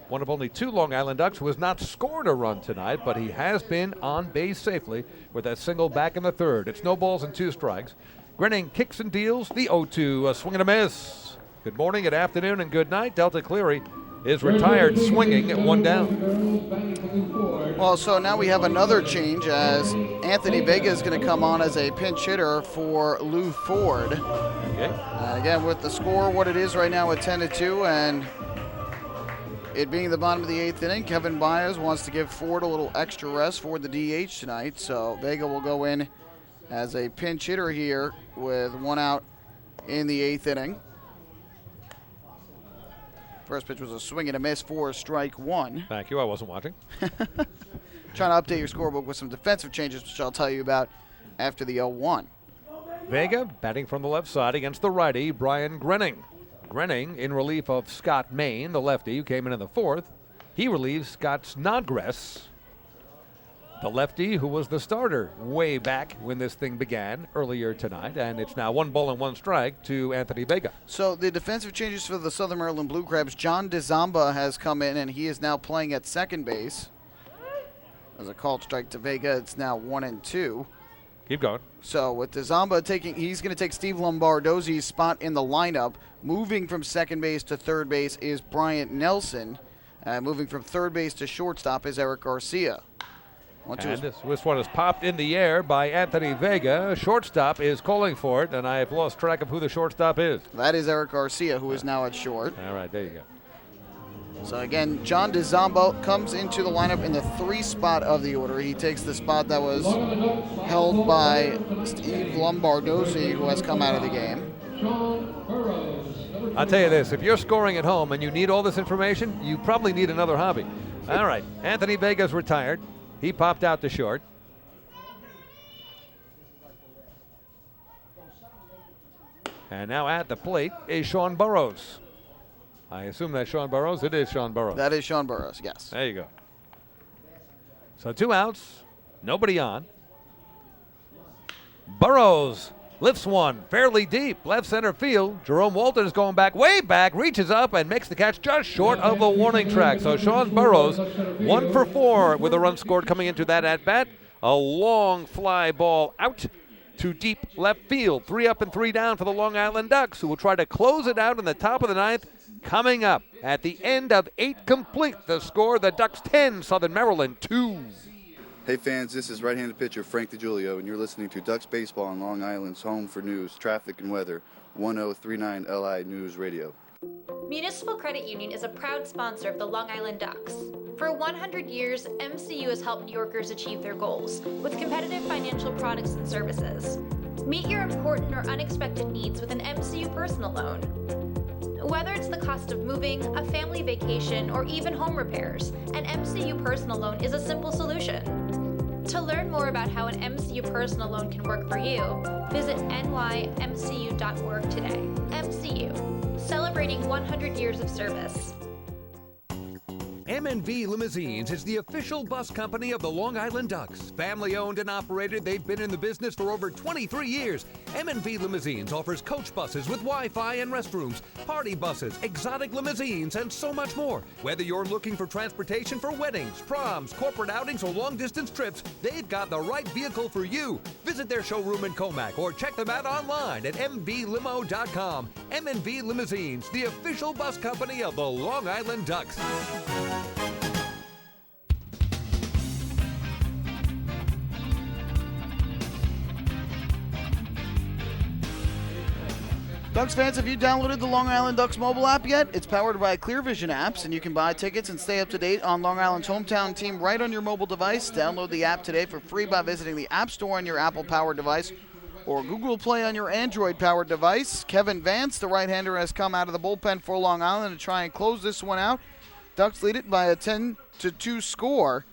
One of only 2 Long Island Ducks who has not scored a run tonight, but he has been on base safely with that single back in the third. It's no balls and 2 strikes. Grinning kicks and deals the 0-2, a swing and a miss. Good morning, good afternoon, and good night. Delta Cleary is retired swinging at 1 down. Well, so now we have another change as Anthony Vega is going to come on as a pinch hitter for Lou Ford. Okay. Again, with the score, what it is right now at 10-2, and it being the bottom of the 8th inning, Kevin Baez wants to give Ford a little extra rest for the DH tonight, so Vega will go in as a pinch hitter here with 1 out in the 8th inning. First pitch was a swing and a miss for strike 1. Thank you, I wasn't watching. Trying to update your scorebook with some defensive changes, which I'll tell you about after the 0-1. Vega batting from the left side against the righty, Brian Grinning. Grinning in relief of Scott Main, the lefty who came in the 4th. He relieves Scott Snodgrass, the lefty who was the starter way back when this thing began earlier tonight, and it's now 1 ball and 1 strike to Anthony Vega. So the defensive changes for the Southern Maryland Blue Crabs, John DeZamba has come in, and he is now playing at second base. As a called strike to Vega, it's now 1-2. Keep going. So with DeZamba he's going to take Steve Lombardozzi's spot in the lineup. Moving from second base to third base is Bryant Nelson. Moving from third base to shortstop is Eric Garcia. And this one is popped in the air by Anthony Vega. Shortstop is calling for it, and I have lost track of who the shortstop is. That is Eric Garcia, who is now at short. All right, there you go. So again, John DeZamba comes into the lineup in the 3 spot of the order. He takes the spot that was held by Steve Lombardozzi, who has come out of the game. I'll tell you this, if you're scoring at home and you need all this information, you probably need another hobby. All right, Anthony Vega's retired. He popped out to short. And now at the plate is Sean Burrows. I assume that's Sean Burrows. It is Sean Burrows. That is Sean Burrows, yes. There you go. So 2 outs, nobody on. Burrows lifts one fairly deep, left center field. Jerome Walton is going back, way back, reaches up and makes the catch just short of the warning track. So Sean Burrows, 1 for 4 with a run scored coming into that at-bat. A long fly ball out to deep left field. 3 up and 3 down for the Long Island Ducks, who will try to close it out in the top of the 9th. Coming up at the end of 8 complete, the score, the Ducks 10, Southern Maryland 2. Hey fans, this is right-handed pitcher Frank DiGiulio, and you're listening to Ducks Baseball on Long Island's home for news, traffic, and weather, 1039 LI News Radio. Municipal Credit Union is a proud sponsor of the Long Island Ducks. For 100 years, MCU has helped New Yorkers achieve their goals with competitive financial products and services. Meet your important or unexpected needs with an MCU personal loan. Whether it's the cost of moving, a family vacation, or even home repairs, an MCU personal loan is a simple solution. To learn more about how an MCU personal loan can work for you, visit nymcu.org today. MCU, celebrating 100 years of service. M&V Limousines is the official bus company of the Long Island Ducks. Family owned and operated, they've been in the business for over 23 years. M&V Limousines offers coach buses with Wi-Fi and restrooms, party buses, exotic limousines, and so much more. Whether you're looking for transportation for weddings, proms, corporate outings, or long-distance trips, they've got the right vehicle for you. Visit their showroom in Comac or check them out online at mvlimo.com. M&V Limousines, the official bus company of the Long Island Ducks. Ducks fans, have you downloaded the Long Island Ducks mobile app yet? It's powered by Clear Vision apps, and you can buy tickets and stay up to date on Long Island's hometown team right on your mobile device. Download the app today for free by visiting the App Store on your Apple-powered device or Google Play on your Android-powered device. Kevin Vance, the right-hander, has come out of the bullpen for Long Island to try and close this one out. Ducks lead it by a 10-2 score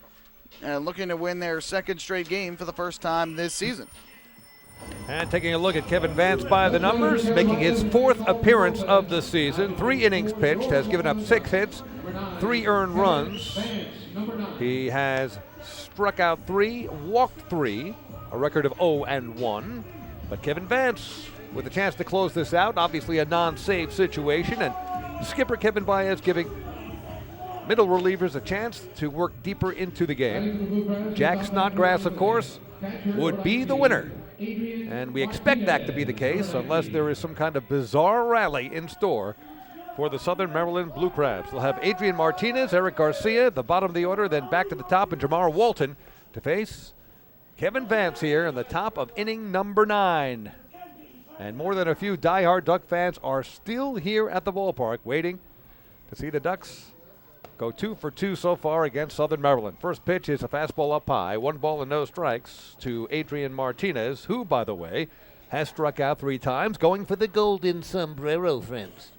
and looking to win their second straight game for the first time this season. And taking a look at Kevin Vance by the numbers, making his 4th appearance of the season. 3 innings pitched, has given up 6 hits, 3 earned runs. He has struck out 3, walked 3, a record of 0-1. But Kevin Vance with a chance to close this out. Obviously a non-save situation, and skipper Kevin Baez giving middle relievers a chance to work deeper into the game. Jack Snodgrass, of course, would be the winner. And we expect that to be the case unless there is some kind of bizarre rally in store for the Southern Maryland Blue Crabs. They'll have Adrian Martinez, Eric Garcia at the bottom of the order, then back to the top, and Jamar Walton to face Kevin Vance here in the top of inning number 9. And more than a few diehard Duck fans are still here at the ballpark waiting to see the Ducks go 2 for 2 so far against Southern Maryland. First pitch is a fastball up high, 1 ball and no strikes to Adrian Martinez, who, by the way, has struck out 3 times, going for the golden sombrero, friends.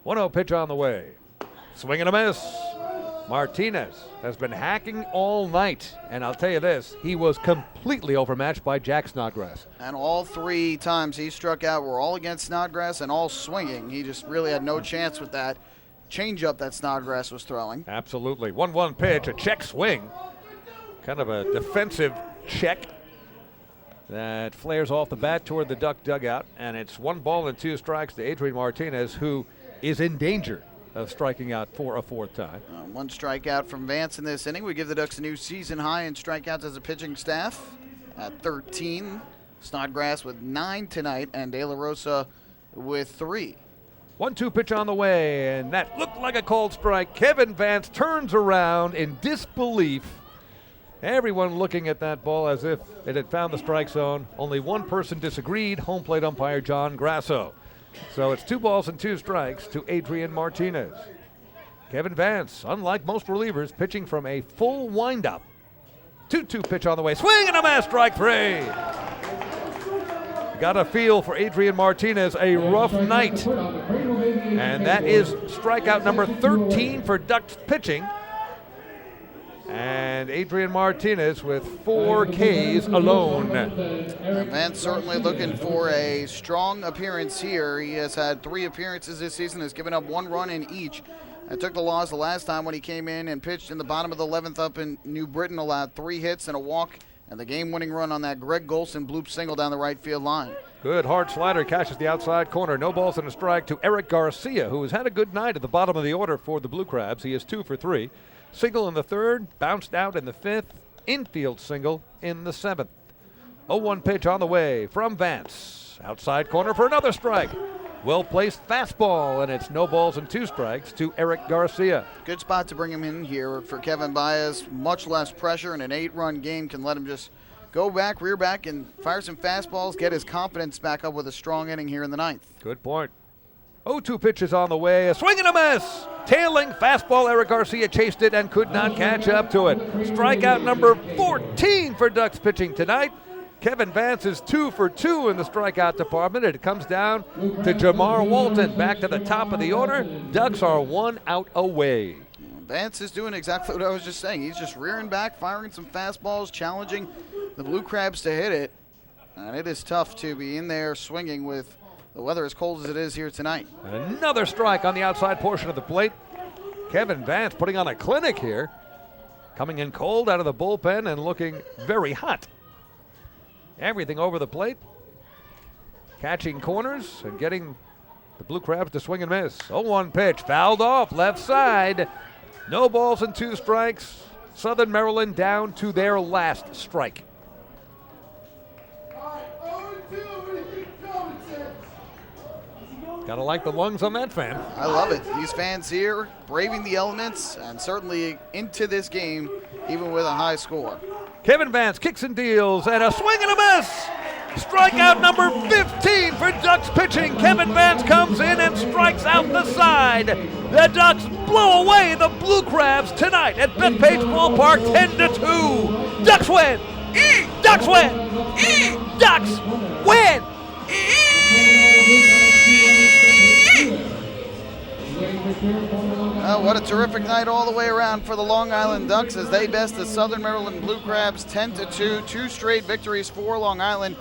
1-0 pitch on the way. Swing and a miss. Martinez has been hacking all night, and I'll tell you this, he was completely overmatched by Jack Snodgrass. And all 3 times he struck out were all against Snodgrass and all swinging. He just really had no chance with that changeup that Snodgrass was throwing. Absolutely. 1-1 pitch, a check swing. Kind of a defensive check that flares off the bat toward the Duck dugout, and it's 1 ball and 2 strikes to Adrian Martinez, who is in danger of striking out for a 4th time. 1 strikeout from Vance in this inning. We give the Ducks a new season high in strikeouts as a pitching staff at 13. Snodgrass with 9 tonight, and De La Rosa with 3. 1-2 pitch on the way, and that looked like a called strike. Kevin Vance turns around in disbelief. Everyone looking at that ball as if it had found the strike zone. Only one person disagreed, home plate umpire John Grasso. So it's 2 balls and 2 strikes to Adrian Martinez. Kevin Vance, unlike most relievers, pitching from a full windup. 2-2 pitch on the way. Swing and a miss, strike 3. Got a feel for Adrian Martinez, a rough night. And that is strikeout number 13 for Ducks pitching. And Adrian Martinez with 4 Ks alone. Vance certainly looking for a strong appearance here. He has had 3 appearances this season, has given up 1 run in each. I took the loss the last time when he came in and pitched in the bottom of the 11th up in New Britain, allowed 3 hits and a walk, and the game-winning run on that Greg Golson bloop single down the right field line. Good hard slider catches the outside corner. No balls and a strike to Eric Garcia, who has had a good night at the bottom of the order for the Blue Crabs. He is 2 for 3. Single in the 3rd, bounced out in the 5th, infield single in the 7th. 0-1 pitch on the way from Vance. Outside corner for another strike. Well-placed fastball, and it's no balls and 2 strikes to Eric Garcia. Good spot to bring him in here for Kevin Baez. Much less pressure, and an 8-run game can let him just go back, rear back, and fire some fastballs, get his confidence back up with a strong inning here in the 9th. Good point. 0-2 pitches on the way. A swing and a miss. Tailing fastball. Eric Garcia chased it and could not catch up to it. Strikeout number 14 for Ducks pitching tonight. Kevin Vance is 2 for 2 in the strikeout department. It comes down to Jamar Walton back to the top of the order. Ducks are 1 out away. Vance is doing exactly what I was just saying. He's just rearing back, firing some fastballs, challenging the Blue Crabs to hit it. And it is tough to be in there swinging with the weather as cold as it is here tonight. Another strike on the outside portion of the plate. Kevin Vance putting on a clinic here. Coming in cold out of the bullpen and looking very hot. Everything over the plate. Catching corners and getting the Blue Crabs to swing and miss. 0-1 pitch, fouled off left side. No balls and 2 strikes. Southern Maryland down to their last strike. Gotta like the lungs on that fan. I love it. These fans here braving the elements and certainly into this game, even with a high score. Kevin Vance kicks and deals, and a swing and a miss. Strikeout number 15 for Ducks pitching. Kevin Vance comes in and strikes out the side. The Ducks blow away the Blue Crabs tonight at Bethpage Ballpark 10-2. Ducks win. Ducks win. Ducks win. What a terrific night all the way around for the Long Island Ducks as they best the Southern Maryland Blue Crabs 10-2. 2 straight victories for Long Island.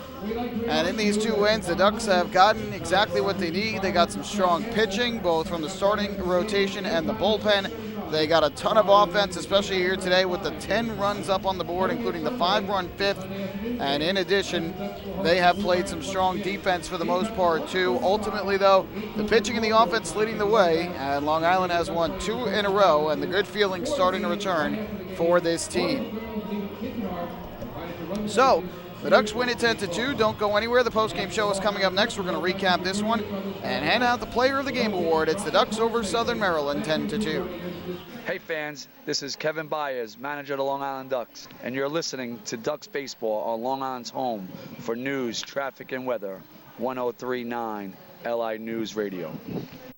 And in these 2 wins, the Ducks have gotten exactly what they need. They got some strong pitching, both from the starting rotation and the bullpen. They got a ton of offense, especially here today with the 10 runs up on the board, including the 5-run fifth. And in addition, they have played some strong defense for the most part, too. Ultimately, though, the pitching and the offense leading the way, and Long Island has won 2 in a row, and the good feelings starting to return for this team. So, the Ducks win it 10-2. Don't go anywhere. The postgame show is coming up next. We're going to recap this one and hand out the Player of the Game award. It's the Ducks over Southern Maryland, 10-2. Hey fans, this is Kevin Byers, manager of the Long Island Ducks, and you're listening to Ducks Baseball on Long Island's home for news, traffic, and weather, 103.9 LI News Radio.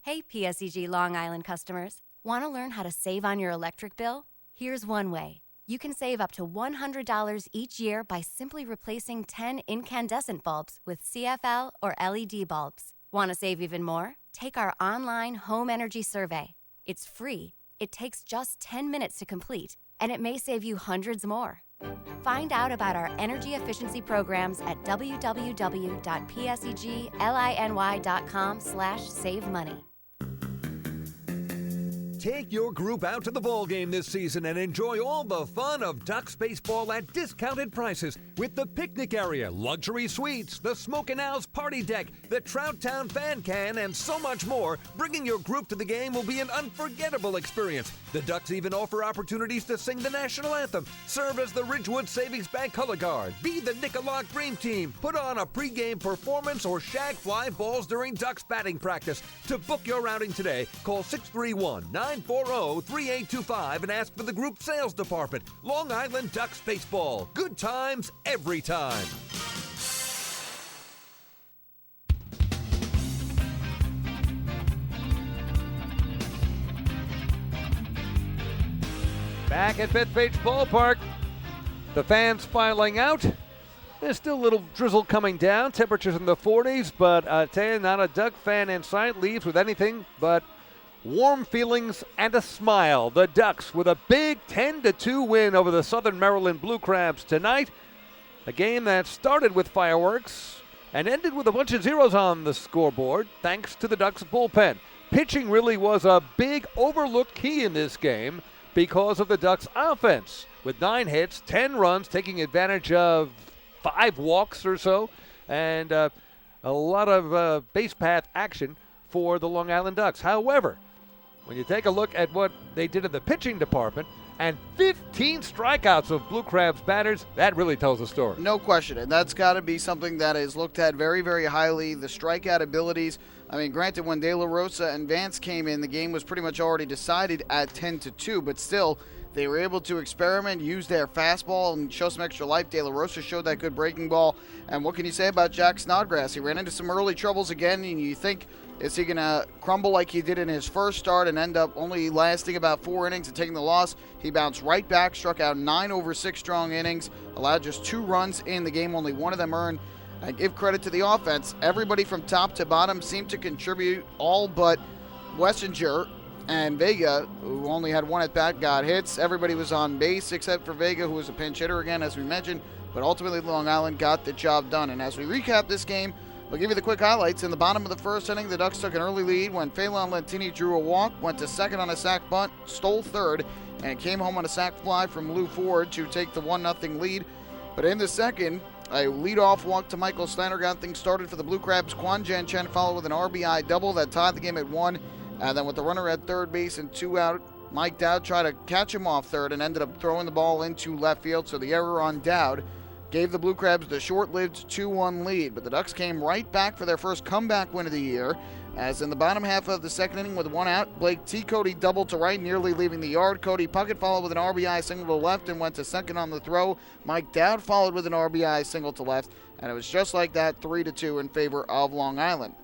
Hey PSEG Long Island customers, want to learn how to save on your electric bill? Here's one way. You can save up to $100 each year by simply replacing 10 incandescent bulbs with CFL or LED bulbs. Want to save even more? Take our online home energy survey. It's free. It takes just 10 minutes to complete, and it may save you hundreds more. Find out about our energy efficiency programs at www.psegliny.com/savemoney. Take your group out to the ball game this season and enjoy all the fun of Ducks baseball at discounted prices with the picnic area, luxury suites, the Smokin' Owls party deck, the Trout Town fan can, and so much more. Bringing your group to the game will be an unforgettable experience. The Ducks even offer opportunities to sing the national anthem, serve as the Ridgewood Savings Bank color guard, be the Nick-a-Lock Dream Team, put on a pregame performance, or shag fly balls during Ducks batting practice. To book your outing today, call 631-940-3825 and ask for the group sales department. Long Island Ducks baseball. Good times every time. Back at Bethpage Ballpark, the fans filing out. There's still a little drizzle coming down. Temperatures in the 40s, but I tell you, not a Duck fan in sight leaves with anything but warm feelings and a smile. The Ducks with a big 10-2 win over the Southern Maryland Blue Crabs tonight. A game that started with fireworks and ended with a bunch of zeros on the scoreboard, thanks to the Ducks bullpen. Pitching really was a big overlooked key in this game because of the Ducks offense. With 9 hits, 10 runs, taking advantage of 5 walks or so, and a lot of base path action for the Long Island Ducks. However, when you take a look at what they did in the pitching department, and 15 strikeouts of Blue Crabs batters, that really tells a story. No question, and that's got to be something that is looked at very, very highly. The strikeout abilities, I mean, granted, when De La Rosa and Vance came in, the game was pretty much already decided at 10-2, but still, they were able to experiment, use their fastball, and show some extra life. De La Rosa showed that good breaking ball, and what can you say about Jack Snodgrass? He ran into some early troubles again, and you think, is he going to crumble like he did in his first start and end up only lasting about 4 innings and taking the loss? He bounced right back, struck out 9 over 6 strong innings, allowed just 2 runs in the game, only 1 of them earned. I give credit to the offense. Everybody from top to bottom seemed to contribute, all but Wessinger and Vega, who only had 1 at bat, got hits. Everybody was on base except for Vega, who was a pinch hitter again, as we mentioned. But ultimately, Long Island got the job done. And as we recap this game, we'll give you the quick highlights. In the bottom of the first inning, the Ducks took an early lead when Phelan Lentini drew a walk, went to second on a sac bunt, stole third, and came home on a sac fly from Lou Ford to take the 1-0 lead. But in the second, a leadoff walk to Michael Steiner got things started for the Blue Crabs. Quan Jan Chen followed with an RBI double that tied the game at 1. And then with the runner at third base and 2 out, Mike Dowd tried to catch him off third and ended up throwing the ball into left field. So the error on Dowd gave the Blue Crabs the short-lived 2-1 lead. But the Ducks came right back for their first comeback win of the year, as in the bottom half of the second inning with 1 out, Blake T. Cody doubled to right, nearly leaving the yard. Cody Puckett followed with an RBI single to left and went to second on the throw. Mike Dowd followed with an RBI single to left, and it was just like that, 3-2 in favor of Long Island.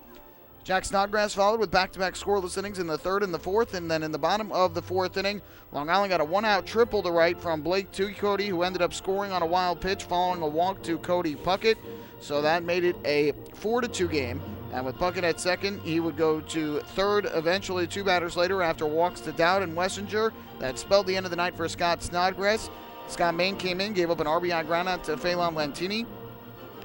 Jack Snodgrass followed with back-to-back scoreless innings in the third and the fourth, and then in the bottom of the fourth inning, Long Island got a 1-out triple to right from Blake T. Cody, who ended up scoring on a wild pitch following a walk to Cody Puckett. So that made it a 4-2 game. And with Puckett at second, he would go to third eventually 2 batters later after walks to Dowd and Wessinger. That spelled the end of the night for Scott Snodgrass. Scott Main came in, gave up an RBI groundout to Phelan Lentini.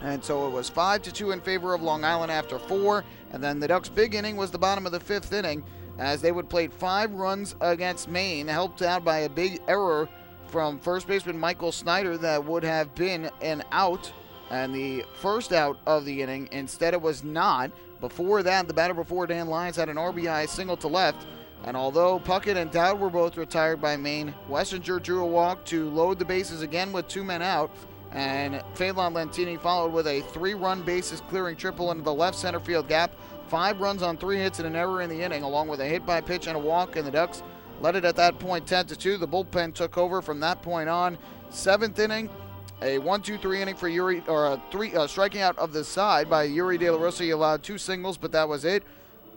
And so it was 5-2 in favor of Long Island after 4. And then the Ducks' big inning was the bottom of the 5th inning, as they would play 5 runs against Maine, helped out by a big error from first baseman Michael Snyder that would have been an out and the first out of the inning. Instead, it was not. Before that, the batter before Dan Lyons had an RBI single to left. And although Puckett and Dowd were both retired by Maine, Wessinger drew a walk to load the bases again with 2 men out. And Phelan Lentini followed with a 3-run bases clearing triple into the left center field gap. 5 runs on 3 hits and an error in the inning, along with a hit by pitch and a walk, and the Ducks led it at that point 10-2. The bullpen took over from that point on. 7th inning, a 1-2-3 inning for Yuri, or striking out of the side by Yuri De La Rosa. He allowed 2 singles, but that was it.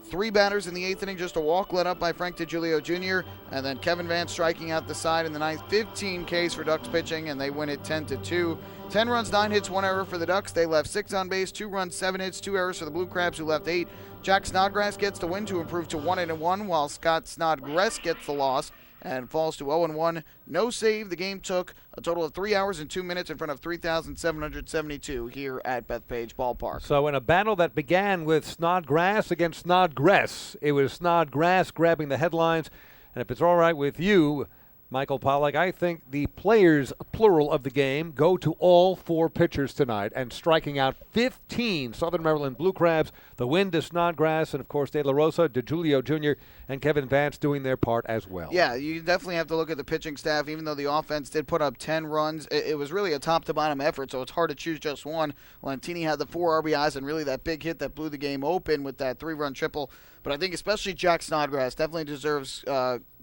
3 batters in the 8th inning, just a walk led up by Frank DiGiulio Jr., and then Kevin Vance striking out the side in the 9th. 15 Ks for Ducks pitching, and they win it 10-2. 10 runs, 9 hits, 1 error for the Ducks. They left 6 on base, 2 runs, 7 hits, 2 errors for the Blue Crabs, who left 8. Jack Snodgrass gets the win to improve to 1-1, while Scott Snodgrass gets the loss and falls to 0-1. No save. The game took a total of 3 hours and 2 minutes in front of 3,772 here at Bethpage Ballpark. So in a battle that began with Snodgrass against Snodgrass, it was Snodgrass grabbing the headlines. And if it's all right with you, Michael Pollack, I think the players, plural of the game, go to all 4 pitchers tonight and striking out 15 Southern Maryland Blue Crabs. The win to Snodgrass and, of course, De La Rosa, DiGiulio Jr., and Kevin Vance doing their part as well. Yeah, you definitely have to look at the pitching staff. Even though the offense did put up 10 runs, it was really a top-to-bottom effort, so it's hard to choose just one. Lentini had the 4 RBIs and really that big hit that blew the game open with that 3-run triple. But I think especially Jack Snodgrass definitely deserves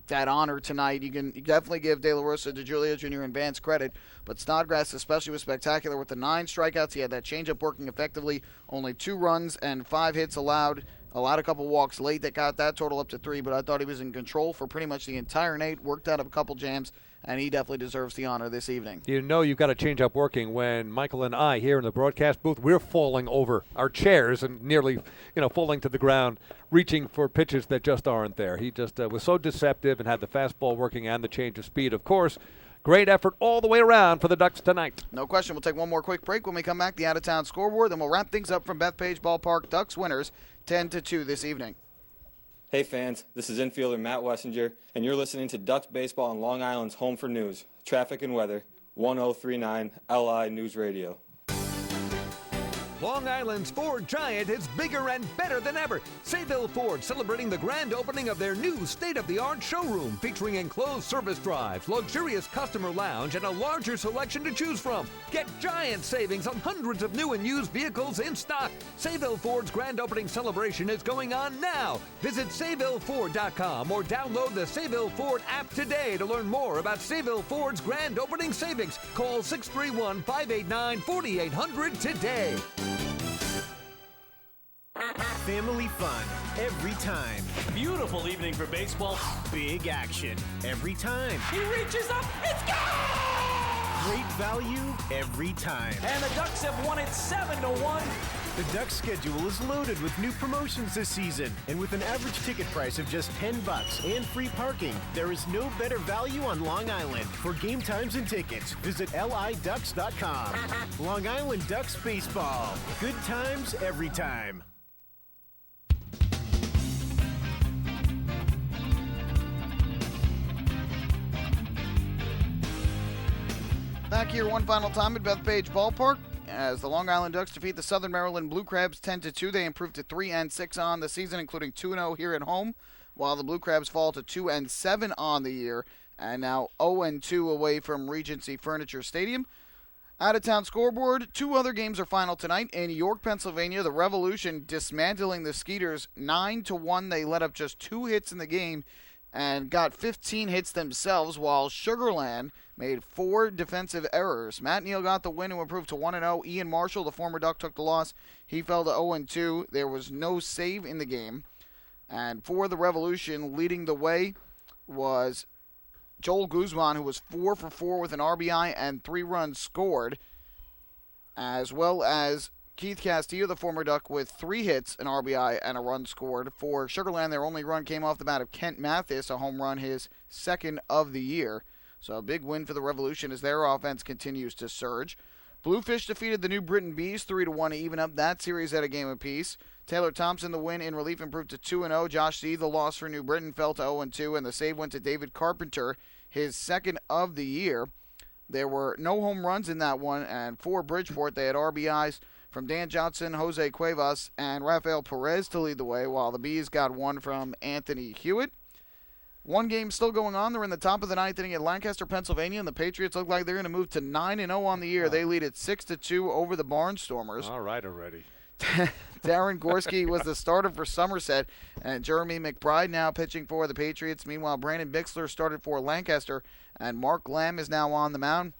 that honor tonight. You can definitely give De La Rosa, DiGiulio Jr., and Vance credit, but Snodgrass especially was spectacular with the 9 strikeouts. He had that changeup working effectively, only 2 runs and 5 hits allowed a couple walks late that got that total up to 3, but I thought he was in control for pretty much the entire night, worked out of a couple jams, and he definitely deserves the honor this evening. You know you've got a change-up working when Michael and I here in the broadcast booth, we're falling over our chairs and nearly, falling to the ground, reaching for pitches that just aren't there. He just was so deceptive and had the fastball working and the change of speed. Of course, great effort all the way around for the Ducks tonight. No question. We'll take one more quick break. When we come back, the out-of-town scoreboard, then we'll wrap things up from Bethpage Ballpark. Ducks winners 10-2 this evening. Hey fans, this is infielder Matt Wessinger, and you're listening to Ducks Baseball on Long Island's Home for News, Traffic and Weather, 1039 LI News Radio. Long Island's Ford Giant is bigger and better than ever. Sayville Ford celebrating the grand opening of their new state-of-the-art showroom featuring enclosed service drives, luxurious customer lounge, and a larger selection to choose from. Get giant savings on hundreds of new and used vehicles in stock. Sayville Ford's grand opening celebration is going on now. Visit SayvilleFord.com or download the Sayville Ford app today to learn more about Sayville Ford's grand opening savings. Call 631-589-4800 today. Family fun every time. Beautiful evening for baseball. Big action every time. He reaches up, it's gone! Great value every time. And the Ducks have won it 7-1. The Ducks schedule is loaded with new promotions this season, and with an average ticket price of just $10 and free parking, there is no better value on Long Island. For game times and tickets, visit liducks.com. Long Island Ducks baseball. Good times every time. Back here one final time at Bethpage Ballpark as the Long Island Ducks defeat the Southern Maryland Blue Crabs 10-2. They improved to 3-6 on the season, including 2-0 here at home, while the Blue Crabs fall to 2-7 on the year and now 0-2 away from Regency Furniture Stadium. Out-of-town scoreboard, 2 other games are final tonight. In York, Pennsylvania, the Revolution dismantling the Skeeters 9-1. They let up just 2 hits in the game and got 15 hits themselves, while Sugarland made 4 defensive errors. Matt Neal got the win to improve to 1-0. Ian Marshall, the former Duck, took the loss. He fell to 0-2. There was no save in the game. And for the Revolution, leading the way was Joel Guzman, who was 4 for 4 with an RBI and 3 runs scored, as well as Keith Castillo, the former Duck, with 3 hits, an RBI, and a run scored. For Sugarland, their only run came off the bat of Kent Mathis, a home run, his second of the year. So a big win for the Revolution as their offense continues to surge. Bluefish defeated the New Britain Bees 3-1 to even up that series at a game apiece. Taylor Thompson, the win in relief, improved to 2-0. Josh C., the loss for New Britain, fell to 0-2, and the save went to David Carpenter, his second of the year. There were no home runs in that one, and for Bridgeport, they had RBIs from Dan Johnson, Jose Cuevas, and Rafael Perez to lead the way, while the Bees got one from Anthony Hewitt. One game still going on. They're in the top of the ninth inning at Lancaster, Pennsylvania, and the Patriots look like they're going to move to 9-0 on the year. They lead it 6-2 over the Barnstormers. All right already. Darren Gorski was the starter for Somerset, and Jeremy McBride now pitching for the Patriots. Meanwhile, Brandon Bixler started for Lancaster, and Mark Lamb is now on the mound.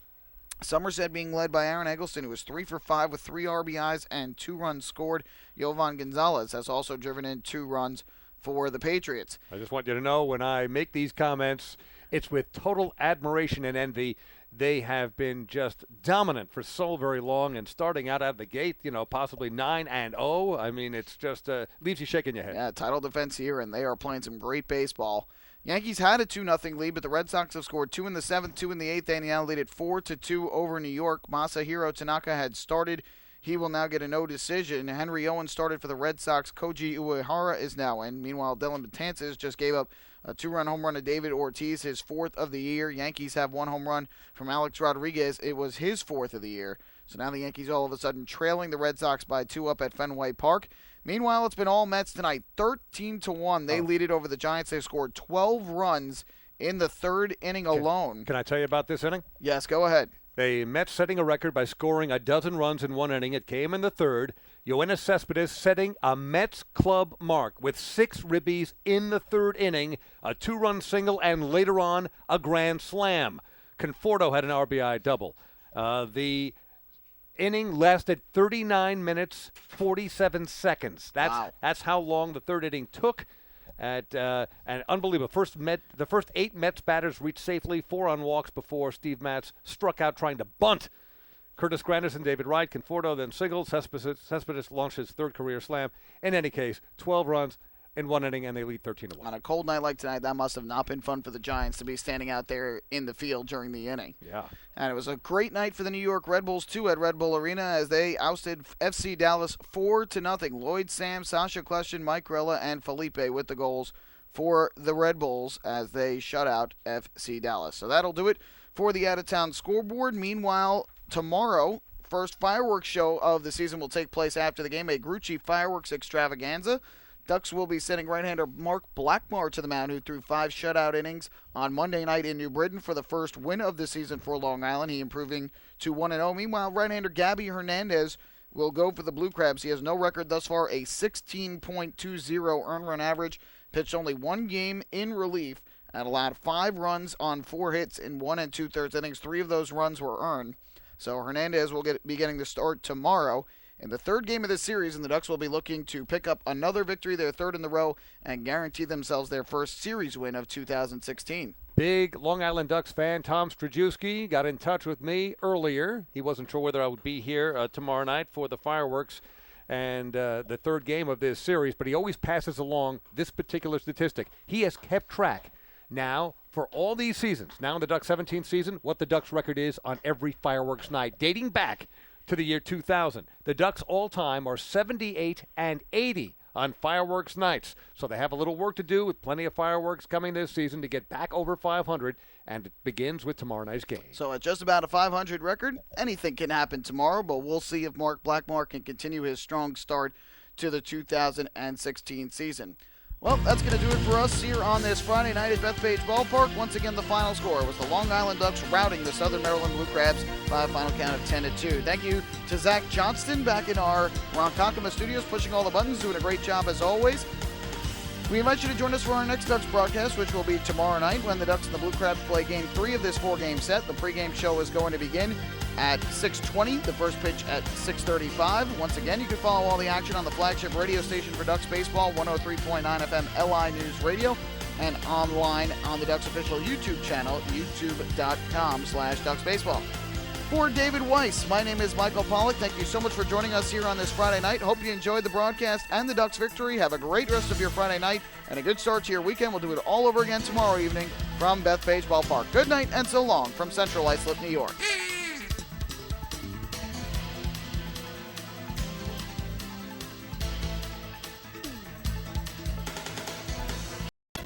Somerset being led by Aaron Eggleston, who was 3 for 5 with 3 RBIs and 2 runs scored. Jovan Gonzalez has also driven in 2 runs for the Patriots. I just want you to know, when I make these comments, it's with total admiration and envy. They have been just dominant for so very long, and starting out of the gate, possibly 9-0. I mean, it's just leaves you shaking your head. Yeah, title defense here, and they are playing some great baseball. Yankees had a 2-0 lead, but the Red Sox have scored 2 in the 7th, 2 in the 8th. They now lead it 4-2 over New York. Masahiro Tanaka had started. He will now get a no decision. Henry Owen started for the Red Sox. Koji Uehara is now in. Meanwhile, Dylan Betances just gave up a 2-run home run to David Ortiz, his 4th of the year. Yankees have 1 home run from Alex Rodriguez. It was his 4th of the year. So now the Yankees all of a sudden trailing the Red Sox by 2 up at Fenway Park. Meanwhile, it's been all Mets tonight, 13-1. They lead it over the Giants. They scored 12 runs in the 3rd inning alone. Can I tell you about this inning? Yes, go ahead. The Mets setting a record by scoring a dozen runs in 1 inning. It came in the 3rd. Yoenis Cespedes setting a Mets club mark with 6 ribbies in the 3rd inning, a 2-run single, and later on a grand slam. Conforto had an RBI double. The inning lasted 39 minutes, 47 seconds. That's how long the 3rd inning took. And unbelievable. The first 8 Mets batters reached safely, 4 on walks before Steve Matz struck out trying to bunt. Curtis Granderson, David Wright, Conforto then singled. Cespedes launched his 3rd career slam. In any case, 12 runs in 1 inning, and they lead 13-1. On a cold night like tonight, that must have not been fun for the Giants to be standing out there in the field during the inning. Yeah. And it was a great night for the New York Red Bulls, too, at Red Bull Arena as they ousted FC Dallas 4-0. Lloyd Sam, Sasha Kleshin, Mike Rella, and Felipe with the goals for the Red Bulls as they shut out FC Dallas. So that'll do it for the out-of-town scoreboard. Meanwhile, tomorrow, first fireworks show of the season will take place after the game, a Grucci fireworks extravaganza. Ducks will be sending right-hander Mark Blackmar to the mound, who threw 5 shutout innings on Monday night in New Britain for the first win of the season for Long Island. He improving to 1-0. Meanwhile, right-hander Gabby Hernandez will go for the Blue Crabs. He has no record thus far, a 16.20 earned run average. Pitched only 1 game in relief and allowed 5 runs on 4 hits in 1 2/3 innings. 3 of those runs were earned. So Hernandez will be getting the start tomorrow in the 3rd game of this series, and the Ducks will be looking to pick up another victory, their 3rd in the row, and guarantee themselves their first series win of 2016. Big Long Island Ducks fan Tom Strajewski got in touch with me earlier. He wasn't sure whether I would be here tomorrow night for the fireworks and the 3rd game of this series, but he always passes along this particular statistic. He has kept track now for all these seasons, now in the Ducks 17th season, what the Ducks record is on every fireworks night, dating back to the year 2000. The Ducks all-time are 78-80 on fireworks nights. So they have a little work to do with plenty of fireworks coming this season to get back over 500, and it begins with tomorrow night's game. So at just about a 500 record, anything can happen tomorrow, but we'll see if Mark Blackmar can continue his strong start to the 2016 season. Well, that's going to do it for us here on this Friday night at Bethpage Ballpark. Once again, the final score was the Long Island Ducks routing the Southern Maryland Blue Crabs by a final count of 10-2. Thank you to Zach Johnston back in our Ronkonkoma studios, pushing all the buttons, doing a great job as always. We invite you to join us for our next Ducks broadcast, which will be tomorrow night when the Ducks and the Blue Crabs play Game 3 of this 4-game set. The pregame show is going to begin at 6:20, the first pitch at 6:35. Once again, you can follow all the action on the flagship radio station for Ducks Baseball, 103.9 FM LI News Radio, and online on the Ducks official YouTube channel, youtube.com/Ducks Baseball. For David Weiss, my name is Michael Pollack. Thank you so much for joining us here on this Friday night. Hope you enjoyed the broadcast and the Ducks victory. Have a great rest of your Friday night and a good start to your weekend. We'll do it all over again tomorrow evening from Bethpage Ballpark. Good night and so long from Central Islip, New York.